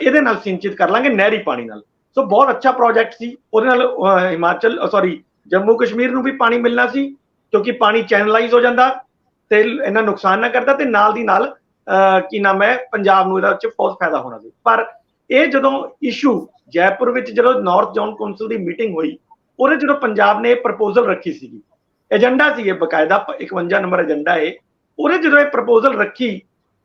ਇਹਦੇ ਨਾਲ ਸਿੰਚਿਤ ਕਰ ਲਾਂਗੇ, ਨਹਿਰੀ ਪਾਣੀ ਨਾਲ। ਸੋ ਬਹੁਤ ਅੱਛਾ ਪ੍ਰੋਜੈਕਟ ਸੀ। ਉਹਦੇ ਨਾਲ ਜੰਮੂ ਕਸ਼ਮੀਰ ਨੂੰ ਵੀ ਪਾਣੀ ਮਿਲਣਾ ਸੀ, ਕਿਉਂਕਿ ਪਾਣੀ ਚੈਨਲਾਈਜ਼ ਹੋ ਜਾਂਦਾ ਤੇ ਇਹਨਾਂ ਨੁਕਸਾਨ ਨਾ ਕਰਦਾ, ਤੇ ਨਾਲ ਦੀ ਨਾਲ ਕੀ ਨਾਮ ਹੈ ਪੰਜਾਬ ਨੂੰ ਇਹਦਾ ਵਿੱਚ ਬਹੁਤ ਫਾਇਦਾ ਹੋਣਾ ਸੀ। ਪਰ ਇਹ ਜਦੋਂ ਇਸ਼ੂ ਜੈਪੁਰ ਵਿੱਚ ਜਦੋਂ ਨਾਰਥ ਜ਼ੋਨ ਕੌਂਸਲ ਦੀ ਮੀਟਿੰਗ ਹੋਈ, ਉਹਦੇ ਜਦੋਂ ਪੰਜਾਬ ਨੇ ਇਹ ਪ੍ਰਪੋਜ਼ਲ ਰੱਖੀ ਸੀਗੀ, ਏਜੰਡਾ ਸੀ ਇਹ ਬਕਾਇਦਾ 51 ਨੰਬਰ ਏਜੰਡਾ ਹੈ, ਉਹਦੇ ਜਦੋਂ ਇਹ ਪ੍ਰਪੋਜ਼ਲ ਰੱਖੀ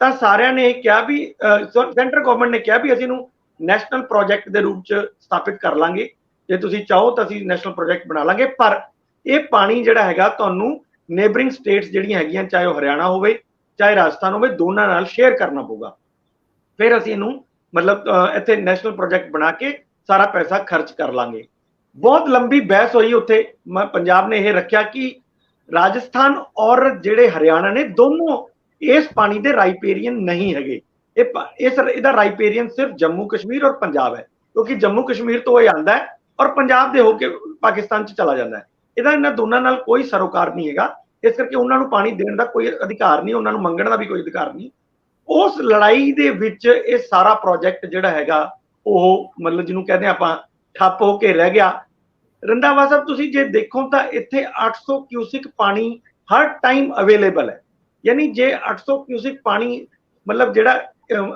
ਤਾਂ ਸਾਰਿਆਂ ਨੇ ਕਿਹਾ ਵੀ ਸੈਂਟਰ ਗਵਰਨਮੈਂਟ ਨੇ ਕਿਹਾ ਵੀ ਅਸੀਂ ਇਹਨੂੰ ਨੈਸ਼ਨਲ ਪ੍ਰੋਜੈਕਟ ਦੇ ਰੂਪ ਚ ਸਥਾਪਿਤ ਕਰ ਲਾਂਗੇ, ਜੇ ਤੁਸੀਂ ਚਾਹੋ ਤਾਂ ਅਸੀਂ ਨੈਸ਼ਨਲ ਪ੍ਰੋਜੈਕਟ ਬਣਾ ਲਾਂਗੇ, ਪਰ ਇਹ ਪਾਣੀ ਜਿਹੜਾ ਹੈਗਾ ਤੁਹਾਨੂੰ ਨੇਬਰਿੰਗ ਸਟੇਟਸ ਜਿਹੜੀਆਂ ਹੈਗੀਆਂ, ਚਾਹੇ ਉਹ ਹਰਿਆਣਾ ਹੋਵੇ ਚਾਹੇ ਰਾਜਸਥਾਨ ਹੋਵੇ, ਦੋਨਾਂ ਨਾਲ ਸ਼ੇਅਰ ਕਰਨਾ ਪਊਗਾ। ਫਿਰ ਅਸੀਂ ਇਹਨੂੰ ਮਤਲਬ ਇੱਥੇ ਨੈਸ਼ਨਲ ਪ੍ਰੋਜੈਕਟ ਬਣਾ ਕੇ ਸਾਰਾ ਪੈਸਾ ਖਰਚ ਕਰ ਲਾਂਗੇ। ਬਹੁਤ ਲੰਬੀ ਬਹਿਸ ਹੋਈ ਉੱਥੇ। ਪੰਜਾਬ ਨੇ ਇਹ ਰੱਖਿਆ ਕਿ ਰਾਜਸਥਾਨ ਔਰ ਜਿਹੜੇ ਹਰਿਆਣਾ ਨੇ ਦੋਨੋਂ ਇਸ ਪਾਣੀ ਦੇ ਰਾਈਪੇਰੀਅਨ ਨਹੀਂ ਹੈਗੇ, ਇਹਦਾ ਰਾਈਪੇਰੀਅਨ ਸਿਰਫ ਜੰਮੂ ਕਸ਼ਮੀਰ ਔਰ ਪੰਜਾਬ ਹੈ, ਕਿਉਂਕਿ ਜੰਮੂ ਕਸ਼ਮੀਰ ਤੋਂ ਇਹ ਆਉਂਦਾ ਹੈ ਔਰ ਪੰਜਾਬ ਦੇ ਹੋ ਕੇ ਪਾਕਿਸਤਾਨ ਚ ਚਲਾ ਜਾਂਦਾ ਹੈ। ਇਹਦਾ ਇਹਨਾਂ ਦੋਨਾਂ ਨਾਲ ਕੋਈ ਸਰੋਕਾਰ ਨਹੀਂ ਹੈਗਾ, ਇਸ ਕਰਕੇ ਉਹਨਾਂ ਨੂੰ ਪਾਣੀ ਦੇਣ ਦਾ ਕੋਈ ਅਧਿਕਾਰ ਨਹੀਂ, ਉਹਨਾਂ ਨੂੰ ਮੰਗਣ ਦਾ ਵੀ ਕੋਈ ਅਧਿਕਾਰ ਨਹੀਂ। ਉਸ ਲੜਾਈ ਦੇ ਵਿੱਚ ਇਹ ਸਾਰਾ ਪ੍ਰੋਜੈਕਟ ਜਿਹੜਾ ਹੈਗਾ ਉਹ ਮਤਲਬ ਜਿਹਨੂੰ ਕਹਿੰਦੇ ਆਪਾਂ ਠੱਪ ਹੋ ਕੇ ਰਹਿ ਗਿਆ। ਰੰਧਾਵਾ ਸਾਹਿਬ ਤੁਸੀਂ ਜੇ ਦੇਖੋ ਤਾਂ ਇੱਥੇ 800 ਕਿਊਸਿਕ ਪਾਣੀ ਹਰ ਟਾਈਮ ਅਵੇਲੇਬਲ ਹੈ, ਯਾਨੀ ਜੇ 800 ਕਿਊਸਿਕ ਪਾਣੀ ਮਤਲਬ ਜਿਹੜਾ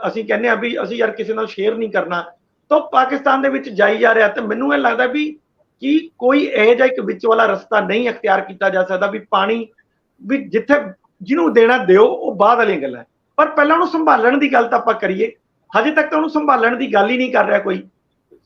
ਅਸੀਂ ਕਹਿੰਦੇ ਆ ਵੀ ਅਸੀਂ ਯਾਰ ਕਿਸੇ ਨਾਲ ਸ਼ੇਅਰ ਨਹੀਂ ਕਰਨਾ, ਤਾਂ ਪਾਕਿਸਤਾਨ ਦੇ ਵਿੱਚ ਜਾਈ ਜਾ ਰਿਹਾ। ਤੇ ਮੈਨੂੰ ਇਹ ਲੱਗਦਾ ਵੀ ਕਿ ਕੋਈ ਇਹੋ ਜਿਹਾ ਇੱਕ ਵਿੱਚ ਵਾਲਾ ਰਸਤਾ ਨਹੀਂ ਅਖਤਿਆਰ ਕੀਤਾ ਜਾ ਸਕਦਾ ਵੀ ਪਾਣੀ ਵੀ ਜਿੱਥੇ ਜਿਹਨੂੰ ਦੇਣਾ ਦਿਓ, ਉਹ ਬਾਅਦ ਵਾਲੀਆਂ ਗੱਲਾਂ, ਪਰ ਪਹਿਲਾਂ ਉਹਨੂੰ ਸੰਭਾਲਣ ਦੀ ਗੱਲ ਤਾਂ ਆਪਾਂ ਕਰੀਏ। ਹਜੇ ਤੱਕ ਤਾਂ ਉਹਨੂੰ ਸੰਭਾਲਣ ਦੀ ਗੱਲ ਹੀ ਨਹੀਂ ਕਰ ਰਿਹਾ ਕੋਈ।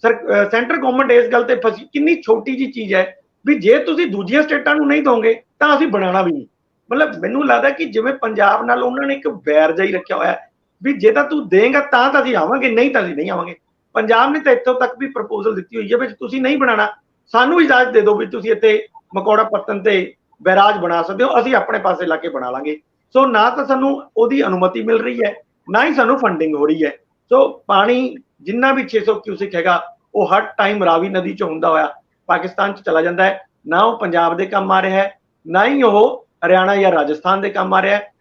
ਸੈਂਟਰ ਗਵਰਨਮੈਂਟ ਇਸ ਗੱਲ ਤੇ ਫਸੀ, ਕਿੰਨੀ ਛੋਟੀ ਜੀ ਚੀਜ਼ ਹੈ ਵੀ ਜੇ ਤੁਸੀਂ ਦੂਜੀਆਂ ਸਟੇਟਾਂ ਨੂੰ ਨਹੀਂ ਦੋਗੇ ਤਾਂ ਅਸੀਂ ਬਣਾਉਣਾ ਵੀ ਨਹੀਂ। ਮਤਲਬ ਮੈਨੂੰ ਲੱਗਦਾ ਕਿ ਜਿਵੇਂ ਪੰਜਾਬ ਨਾਲ ਉਹਨਾਂ ਨੇ ਇੱਕ ਵੈਰ ਜਿਹਾ ਹੀ ਰੱਖਿਆ ਹੋਇਆ ਵੀ ਜੇ ਤਾਂ ਤੂੰ ਦੇਂਗਾ ਤਾਂ ਅਸੀਂ ਆਵਾਂਗੇ, ਨਹੀਂ ਤਾਂ ਅਸੀਂ ਨਹੀਂ ਆਵਾਂਗੇ। ਪੰਜਾਬ ਨੇ ਤਾਂ ਇੱਥੋਂ ਤੱਕ ਵੀ ਪ੍ਰਪੋਜ਼ਲ ਦਿੱਤੀ ਹੋਈ ਹੈ ਵੀ ਤੁਸੀਂ ਨਹੀਂ ਬਣਾਉਣਾ, ਸਾਨੂੰ ਇਜਾਜ਼ਤ ਦੇ ਦਿਓ ਵੀ ਤੁਸੀਂ ਇੱਥੇ ਮਕੌੜਾ ਪੱਤਨ ਤੇ ਬੈਰਾਜ ਬਣਾ ਸਕਦੇ ਹੋ, ਅਸੀਂ ਆਪਣੇ ਪਾਸੇ ਲਾ ਕੇ ਬਣਾ ਲਾਂਗੇ। ਸੋ ਨਾ ਤਾਂ ਸਾਨੂੰ ਉਹਦੀ ਅਨੁਮਤੀ ਮਿਲ ਰਹੀ ਹੈ, ਨਾ ਹੀ ਸਾਨੂੰ ਫੰਡਿੰਗ ਹੋ ਰਹੀ ਹੈ। ਸੋ ਪਾਣੀ ਜਿੰਨਾ ਵੀ 600 ਕਿਊਸਿਕ ਹੈਗਾ ਉਹ ਹਰ ਟਾਈਮ ਰਾਵੀ ਨਦੀ ਚ ਹੁੰਦਾ ਹੋਇਆ ਪਾਕਿਸਤਾਨ ਚ ਚਲਾ ਜਾਂਦਾ ਹੈ, ਨਾ ਉਹ ਪੰਜਾਬ ਦੇ ਕੰਮ ਆ ਰਿਹਾ ਹੈ, ਨਾ ਹੀ ਉਹ ਹਰਿਆਣਾ ਜਾਂ ਰਾਜਸਥਾਨ ਦੇ ਕੰਮ ਆ ਰਿਹਾ ਹੈ,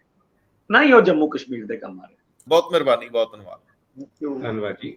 ਨਾ ਹੀ ਉਹ ਜੰਮੂ ਕਸ਼ਮੀਰ ਦੇ ਕੰਮ ਆ ਰਿਹਾ। ਬਹੁਤ ਮਿਹਰਬਾਨੀ, ਬਹੁਤ ਧੰਨਵਾਦ। ਧੰਨਵਾਦ ਜੀ।